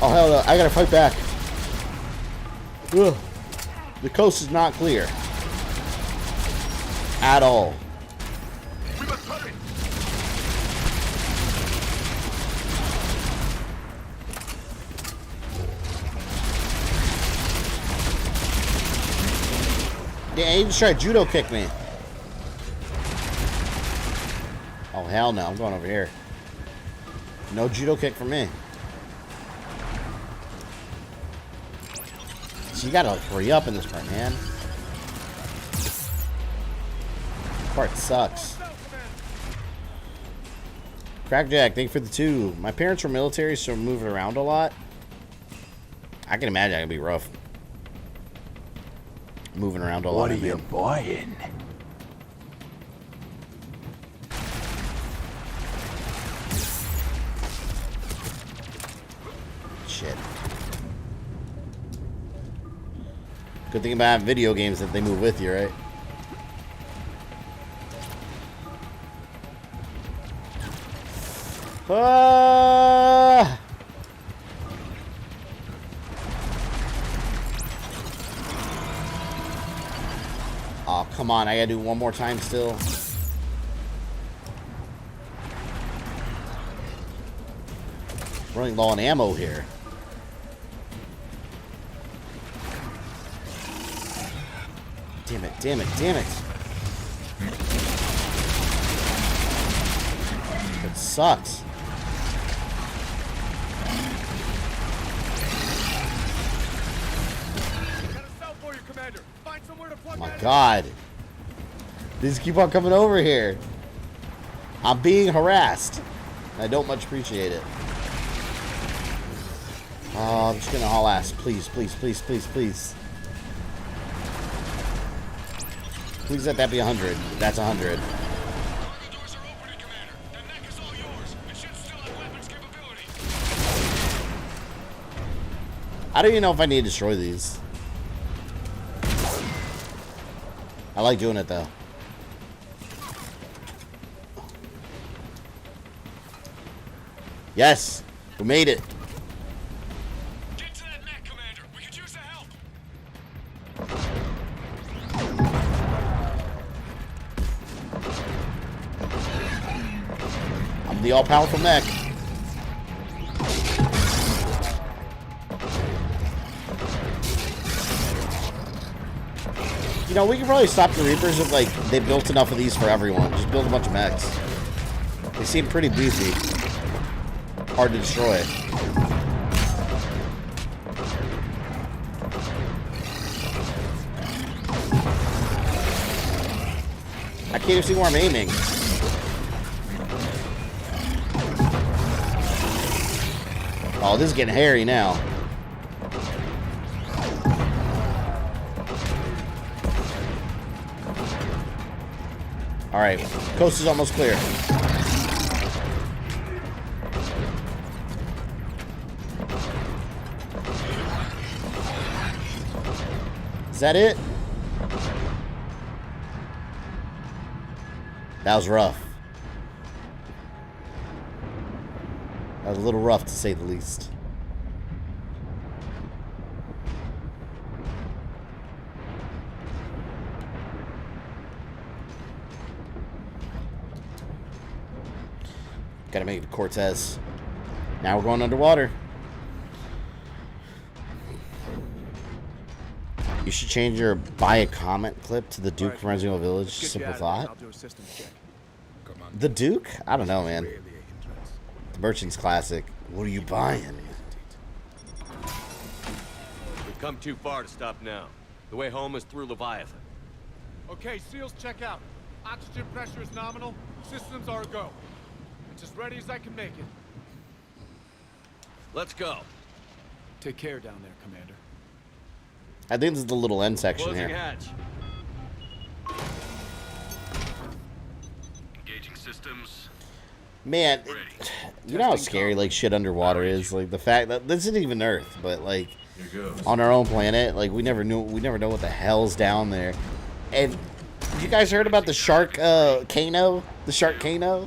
Oh hell no, I gotta fight back. Ugh. The coast is not clear. At all. Yeah, he just tried to judo kick me. Oh, hell no. I'm going over here. No judo kick for me. So you gotta hurry up in this part, man. This part sucks. Crackjack, thank you for the 2. My parents were military, so I'm moving around a lot. I can imagine that can be rough. Moving around a lot. What are you buying? Shit. Good thing about video games that they move with you, right? Ah! Oh, come on. I gotta do one more time still. Running low on ammo here. Damn it, damn it, damn it. It sucks. Oh my god. These keep on coming over here. I'm being harassed. I don't much appreciate it. Oh, I'm just gonna haul ass. Please, please, please, please, please. Please let that be 100. That's 100. I don't even know if I need to destroy these. I like doing it though. Yes, we made it. Get to that mech, Commander. We could use the help. I'm the all-powerful mech. You know, we can probably stop the Reapers if, like, they built enough of these for everyone. Just build a bunch of mechs. They seem pretty beefy. Hard to destroy. I can't even see where I'm aiming. Oh, this is getting hairy now. Alright, coast is almost clear. Is that it? That was rough. That was a little rough to say the least. Gotta make it to Cortez. Now we're going underwater. You should change your buy a comment clip to the Duke from Resident Evil Village. Simple thought. The Duke? I don't know, man. The Merchant's classic. What are you buying? We've come too far to stop now. The way home is through Leviathan. Okay, SEALs, check out. Oxygen pressure is nominal. Systems are a go. It's as ready as I can make it. Let's go. Take care down there, Commander. I think this is the little end section Closing here. hatch. Engaging systems. Man, you know how scary like shit underwater is. Like the fact that this isn't even Earth, but like on our own planet, like we never know what the hell's down there. And you guys heard about the shark Kano? The shark Kano?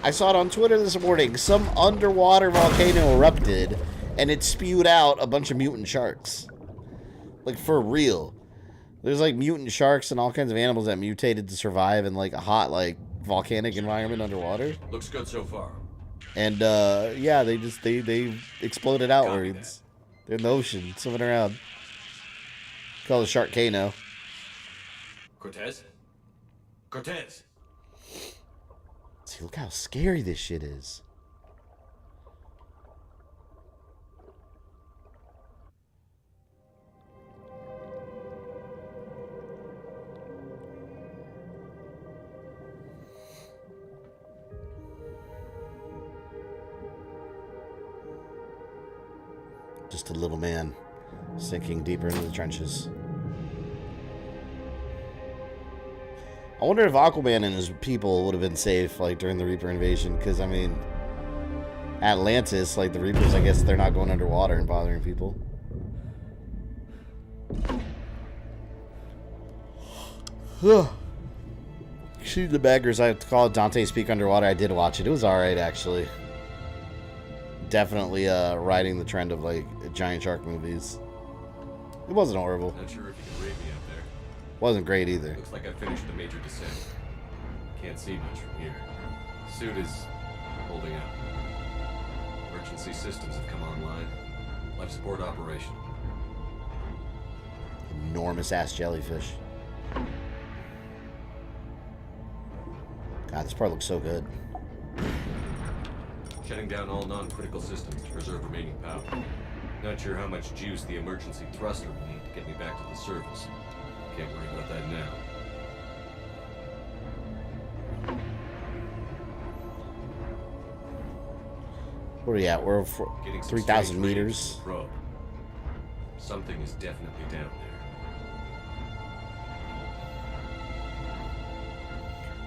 I saw it on Twitter this morning. Some underwater volcano erupted, and it spewed out a bunch of mutant sharks. Like, for real. There's, like, mutant sharks and all kinds of animals that mutated to survive in, like, a hot, like, volcanic environment underwater. Looks good so far. And, yeah, they exploded outwards. They're in the ocean, swimming around. Called the Sharkano. Cortez? Cortez! See, look how scary this shit is. Just a little man sinking deeper into the trenches. I wonder if Aquaman and his people would have been safe, like, during the Reaper invasion, because, I mean, Atlantis, like, the Reapers, I guess they're not going underwater and bothering people. Shoot the beggars, I have to call it Dante Speak Underwater. I did watch it. It was alright, actually. Definitely riding the trend of, like, giant shark movies. It wasn't horrible. Not sure if you can rate me up there. Wasn't great either. Looks like I finished the major descent. Can't see much from here. Suit is holding up. Emergency systems have come online. Life support operation. Enormous ass jellyfish. God, this part looks so good. Shutting down all non-critical systems to preserve remaining power. Not sure how much juice the emergency thruster will need to get me back to the surface. Can't worry about that now. Where are we at? We're 3,000 meters. Probe. Something is definitely down there.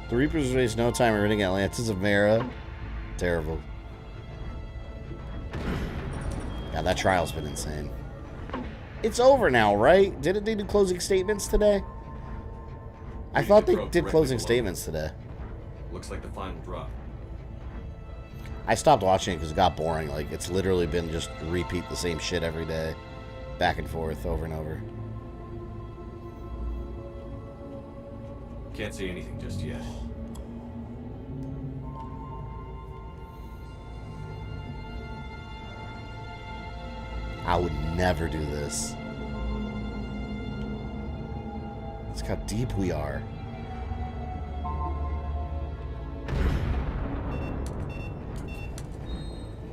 The Reapers waste no time in ridding Atlantis of Mara. Terrible. Yeah, that trial's been insane. It's over now, right? Didn't they do closing statements today? I thought they did closing statements today. Looks like the final drop. I stopped watching it because it got boring. Like, it's literally been just repeat the same shit every day. Back and forth, over and over. Can't see anything just yet. I would never do this. Look how deep we are.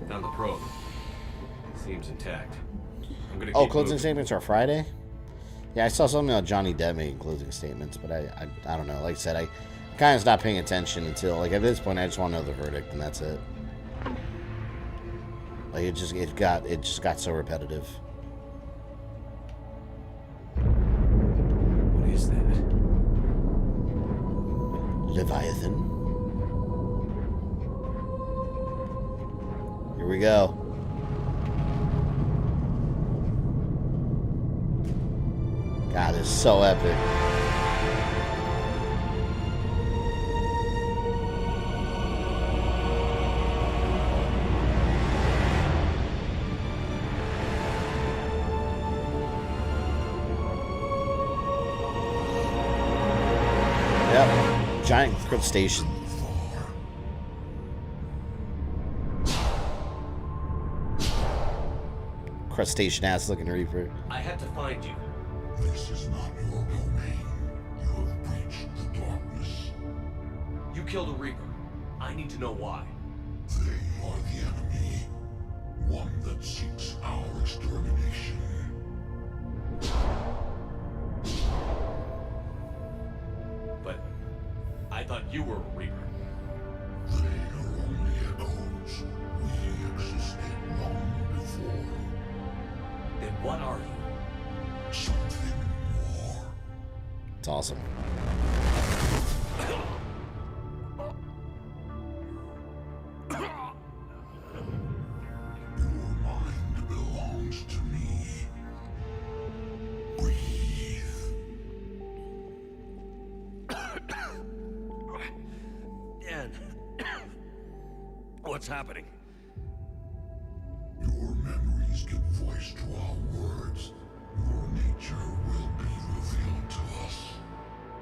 Found the probe. Seems intact. I'm gonna Oh, closing statements are Friday? Yeah, I saw something about Johnny Depp making closing statements, but I don't know. Like I said, I kind of stopped paying attention until, like, at this point, I just want to know the verdict, and that's it. Like, it just got so repetitive. What is that? Leviathan. Here we go. God, this is so epic. Yep. Giant crustacean. Crustacean ass looking Reaper. I had to find you. This is not your domain. You have breached the darkness. You killed a Reaper. I need to know why. They are the enemy. One that seeks our extermination. But I thought you were a Reaper. They are only echoes. We existed long before. Then what are you? Something more. It's awesome. Your mind belongs to me. Breathe. Dan. What's happening? Your memories give voice to our words. Your nature will be revealed to us.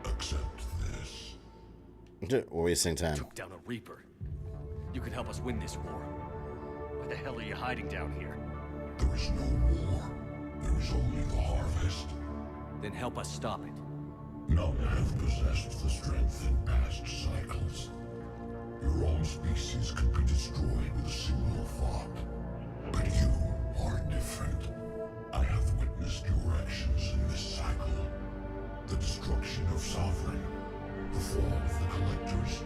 Accept this. We're wasting time. Took down a Reaper. You could help us win this war. Why the hell are you hiding down here? There is no war. There is only the harvest. Then help us stop it. None have possessed the strength in past cycles. Your own species could be destroyed with a single thought. But you are different. I have witnessed your actions in this cycle. The destruction of Sovereign, the fall of the Collectors,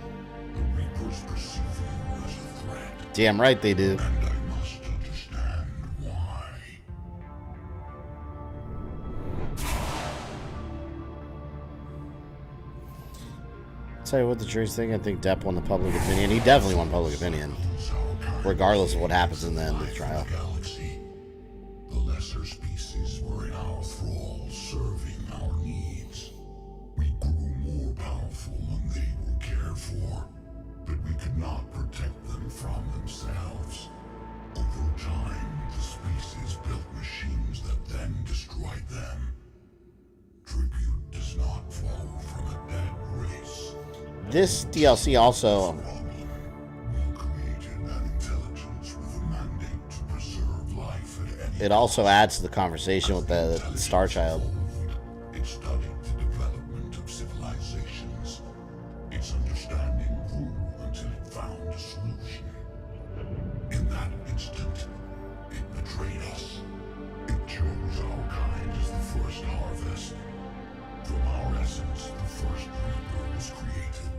the Reapers perceive you as a threat. Damn right they do. And I must understand why. Tell you what the jury's thinking. I think Depp won the public opinion. He definitely won public opinion, regardless of what happens in the end of the trial. The lesser species were in our thrall, serving our needs. We grew more powerful than they were cared for, but we could not protect them from themselves. Over time, the species built machines that then destroyed them. Tribute does not flow from a dead race. This DLC also it also adds to the conversation with the Star Child. It studied the development of civilizations. Its understanding grew until it found a solution. In that instant, it betrayed us. It chose our kind as the first harvest. From our essence, the first Reaper was created.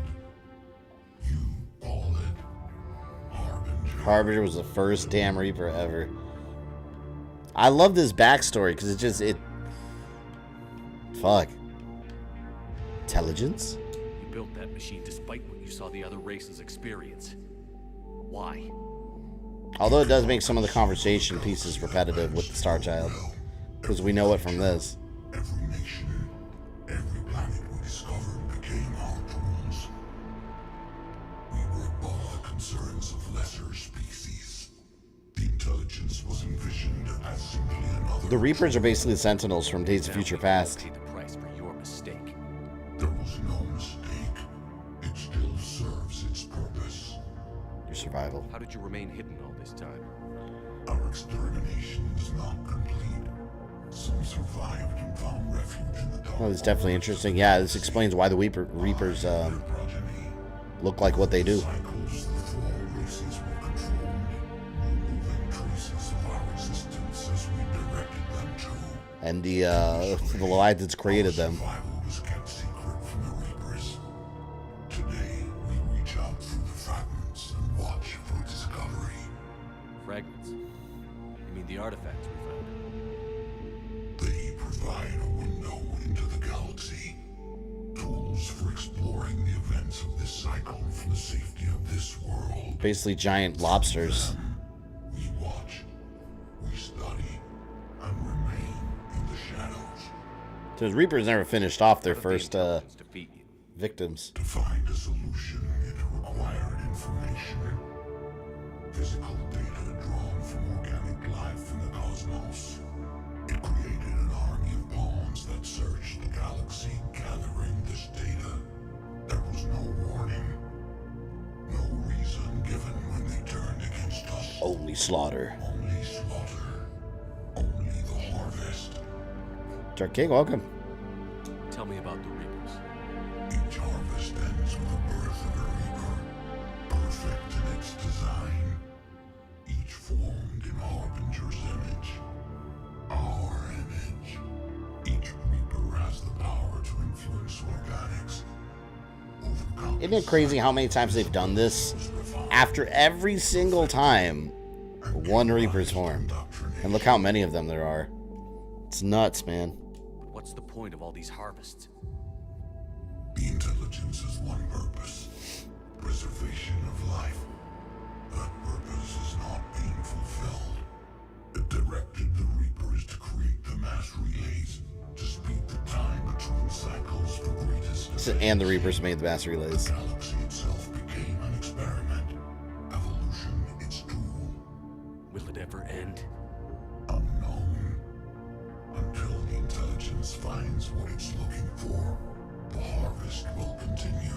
You call it Harbinger. Harbinger was the first damn Reaper ever. I love this backstory because fuck. Intelligence? You built that machine despite what you saw the other races experience. Why? Although it does make some of the conversation pieces repetitive with the Star Child, because we know it from this. Every nation, every planet we discovered became our tools. We were above the concerns of lesser species. The intelligence was envisioned as simply another. The Reapers are basically the Sentinels from Days of Future Past. Pay the price for your mistake. There was no mistake. It still serves its purpose. Your survival. How did you remain hidden all this time? Our extermination is not complete. Some survived and found refuge in the dark. Oh, that's definitely interesting. Yeah, this explains why the Reapers look like what they do. Cycles the fall races were controlled, removing traces of our existence as we directed them to. And the Leviathans created them. Survival was kept secret from the Reapers. Today, we reach out through the fragments and watch for discovery. Fragments? You mean the artifacts we found? They provide a window into the galaxy. Tools for exploring the events of this cycle from the safety of this world. Basically giant lobsters. We watch, we study, and remain in the shadows. So the Reapers never finished off their first victims. To find a solution, it required information. Physical data drawn from organic life in the cosmos. It created an army of pawns that searched the galaxy, gathering this data. There was no warning. No reason given when they turned against us. Only slaughter. Only slaughter. Only the harvest. Dark King, welcome. Tell me about the Reapers. Each harvest ends with the birth of a Reaper. Perfect in its design. Each formed in Harbinger's image. Our image. Each Reaper has the power to influence organics. Isn't it crazy how many times they've done this? After every single time, one Reaper's formed. And look how many of them there are. It's nuts, man. What's the point of all these harvests? The intelligence has one purpose. Preservation of life. That purpose is not being fulfilled. It directed the Reapers to create the mass relays to speed the time between cycles for greatest. And the Reapers made the mass relays. The galaxy itself became an experiment. Evolution its tool. Will it ever end? Unknown. Until the intelligence finds what it's looking for, the harvest will continue.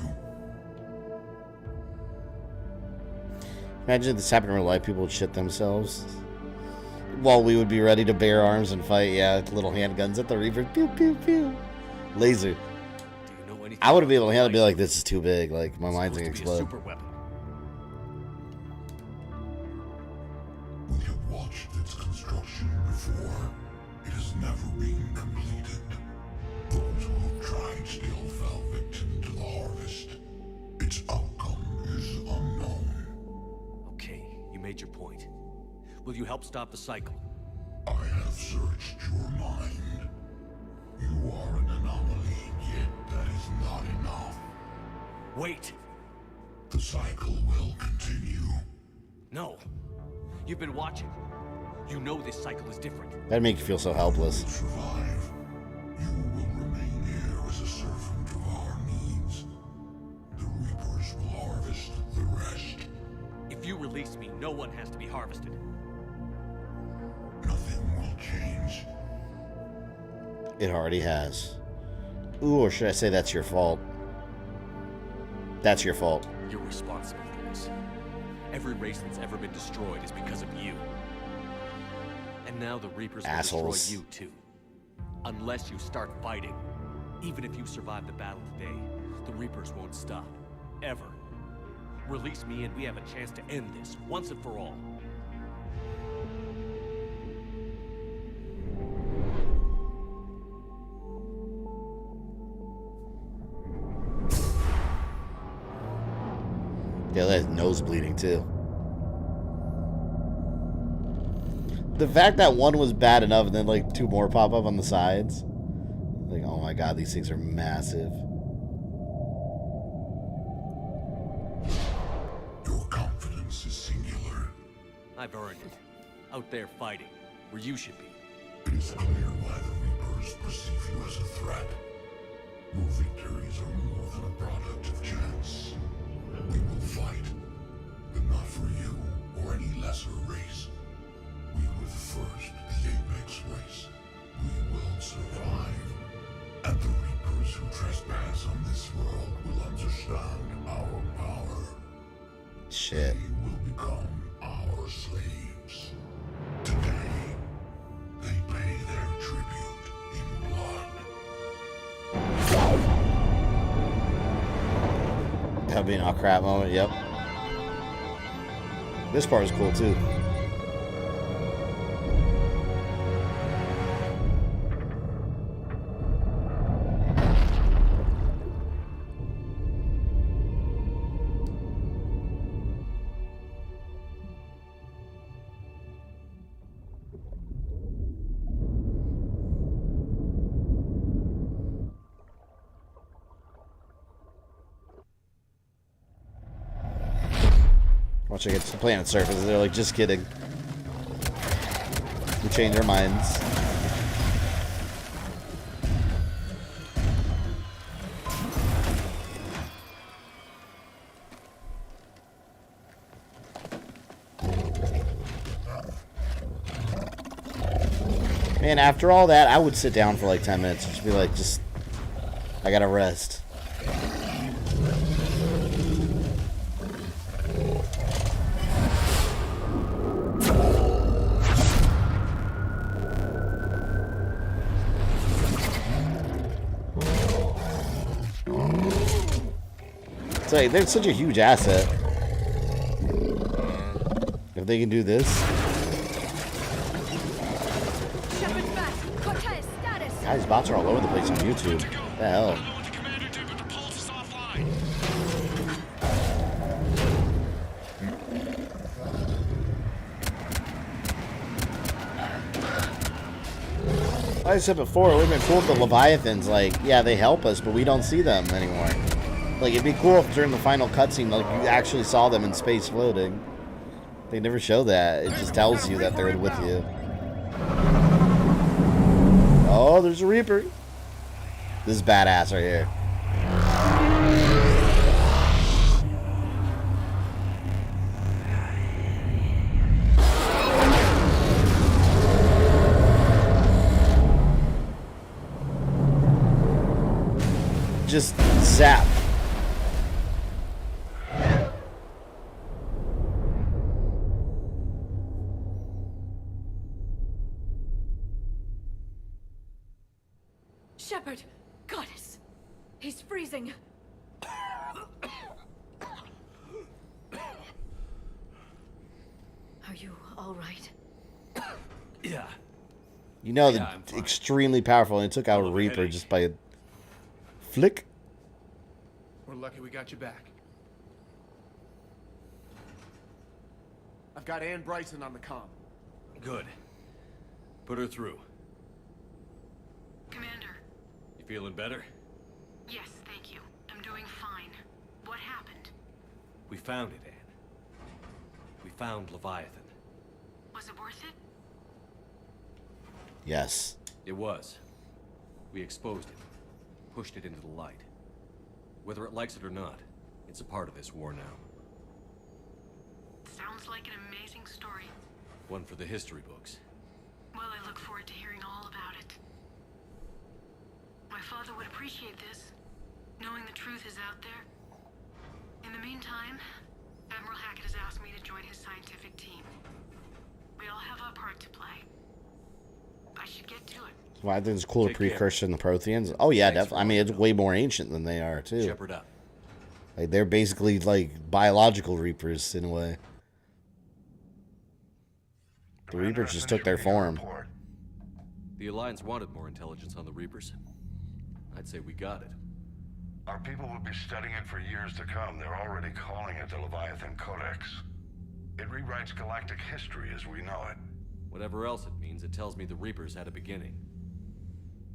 Imagine if this happened in real life, people would shit themselves. While we would be ready to bear arms and fight, yeah, little handguns at the Reaper. Pew, pew, pew. Laser. anything. I would be able to handle it, be like, this is too big. Like, my mind's gonna explode. Super weapon. We have watched its construction before. It has never been completed. Those who have tried still fell victim to the harvest. Its outcome is unknown. Okay, you made your point. Will you help stop the cycle? I have searched your mind. You are an anomaly, yet that is not enough. Wait! The cycle will continue. No. You've been watching. You know this cycle is different. That'd make you feel so helpless. Survive. You will remain here as a servant of our needs. The Reapers will harvest the rest. If you release me, no one has to be harvested. Nothing will change. It already has. Ooh, or should I say that's your fault? That's your fault. You're responsible for this. Every race that's ever been destroyed is because of you. And now the Reapers will destroy you too. Unless you start fighting. Even if you survive the battle today, the Reapers won't stop. Ever. Release me and we have a chance to end this, once and for all. Yeah, that nose bleeding too. The fact that one was bad enough and then like two more pop up on the sides. Like, oh my god, these things are massive. Your confidence is singular. I've earned it. Out there fighting, where you should be. It is clear why the Reapers perceive you as a threat. Your victories are more than a product of chance. We will fight, but not for you or any lesser race. We were the first, the Apex race. We will survive. And the Reapers who trespass on this world will understand our power. Shit. They will become our slaves. Today, they pay their tribute in blood. That'd be an oh crap moment, yep. This part is cool too. Once I get to the planet surface, they're like, just kidding. We change our minds. Man, after all that, I would sit down for like 10 minutes and just be like, I gotta rest. Like, they're such a huge asset. If they can do this. Guys, bots are all over the place on YouTube. What the hell? Like I said before, it would have been cool if the Leviathans, like, yeah, they help us, but we don't see them anymore. Like, it'd be cool if during the final cutscene, like, you actually saw them in space floating. They never show that. It just tells you that they're with you. Oh, there's a Reaper. This is badass right here. Just zap. Shepard, goddess, He's freezing. Are you all right? Yeah. You know, Yeah, the I'm fine. extremely powerful, and it took out a Reaper just by a flick. We're lucky we got you back. I've got Ann Bryson on the comm. Good. Put her through. Commander. You feeling better? Yes, thank you. I'm doing fine. What happened? We found it, Anne. We found Leviathan. Was it worth it? Yes. It was. We exposed it. Pushed it into the light. Whether it likes it or not, it's a part of this war now. Sounds like an amazing story. One for the history books. Well, I look forward to hearing all about it. My father would appreciate this, knowing the truth is out there. In the meantime, Admiral Hackett has asked me to join his scientific team. We all have our part to play. I should get to it. Well, I think it's a cooler precursor than the Protheans. Oh yeah, definitely. I mean, it's way more ancient than they are too. Shepherd up. Like they're basically like biological Reapers in a way. The Reapers just took their form. The Alliance wanted more intelligence on the Reapers. I'd say we got it. Our people will be studying it for years to come. They're already calling it the Leviathan Codex. It rewrites galactic history as we know it. Whatever else it means, it tells me the Reapers had a beginning.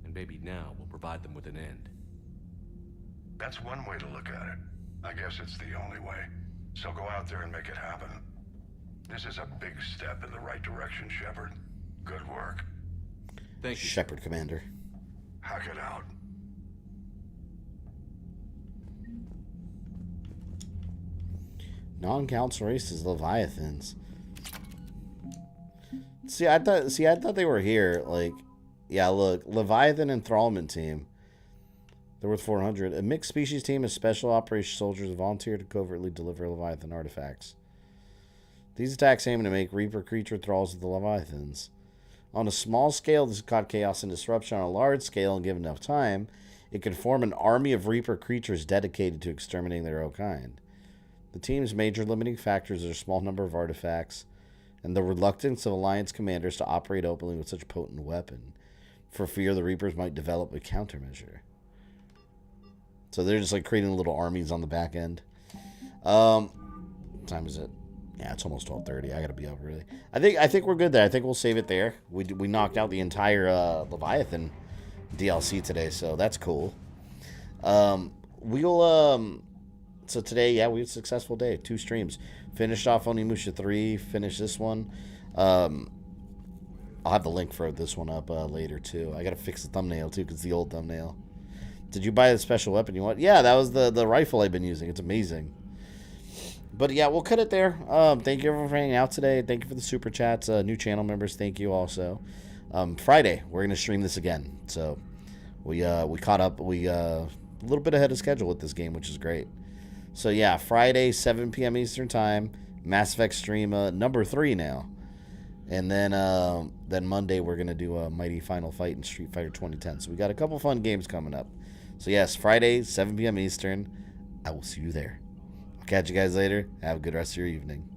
And maybe now we'll provide them with an end. That's one way to look at it. I guess it's the only way. So go out there and make it happen. This is a big step in the right direction, Shepard. Good work. Thank you. Shepard, Commander. Hack it out. Non-council races, Leviathans. See, I thought they were here. Like, yeah, look, Leviathan enthrallment team. They're worth 400. A mixed species team of special operations soldiers volunteer to covertly deliver Leviathan artifacts. These attacks aim to make Reaper creature thralls of the Leviathans. On a small scale, this cause chaos and disruption. On a large scale, and given enough time, it can form an army of Reaper creatures dedicated to exterminating their own kind. The team's major limiting factors are a small number of artifacts and the reluctance of Alliance commanders to operate openly with such a potent weapon, for fear the Reapers might develop a countermeasure. So they're just like creating little armies on the back end. What time is it? Yeah, it's almost 12:30. I gotta be up really. I think we're good there. I think we'll save it there. We knocked out the entire Leviathan DLC today, so that's cool. So today, yeah, we had a successful day. 2 streams. Finished off Onimusha 3. Finished this one. I'll have the link for this one up later, too. I got to fix the thumbnail, too, because it's the old thumbnail. Did you buy the special weapon you want? Yeah, that was the rifle I've been using. It's amazing. But, yeah, we'll cut it there. Thank you everyone for hanging out today. Thank you for the super chats. New channel members, thank you also. Friday, we're going to stream this again. So, we caught up. We a little bit ahead of schedule with this game, which is great. So yeah, Friday, 7 p.m. Eastern Time, Mass Effect stream number 3 now. And then Monday we're going to do a Mighty Final Fight in Street Fighter 2010. So we got a couple fun games coming up. So yes, Friday, 7 p.m. Eastern. I will see you there. I'll catch you guys later. Have a good rest of your evening.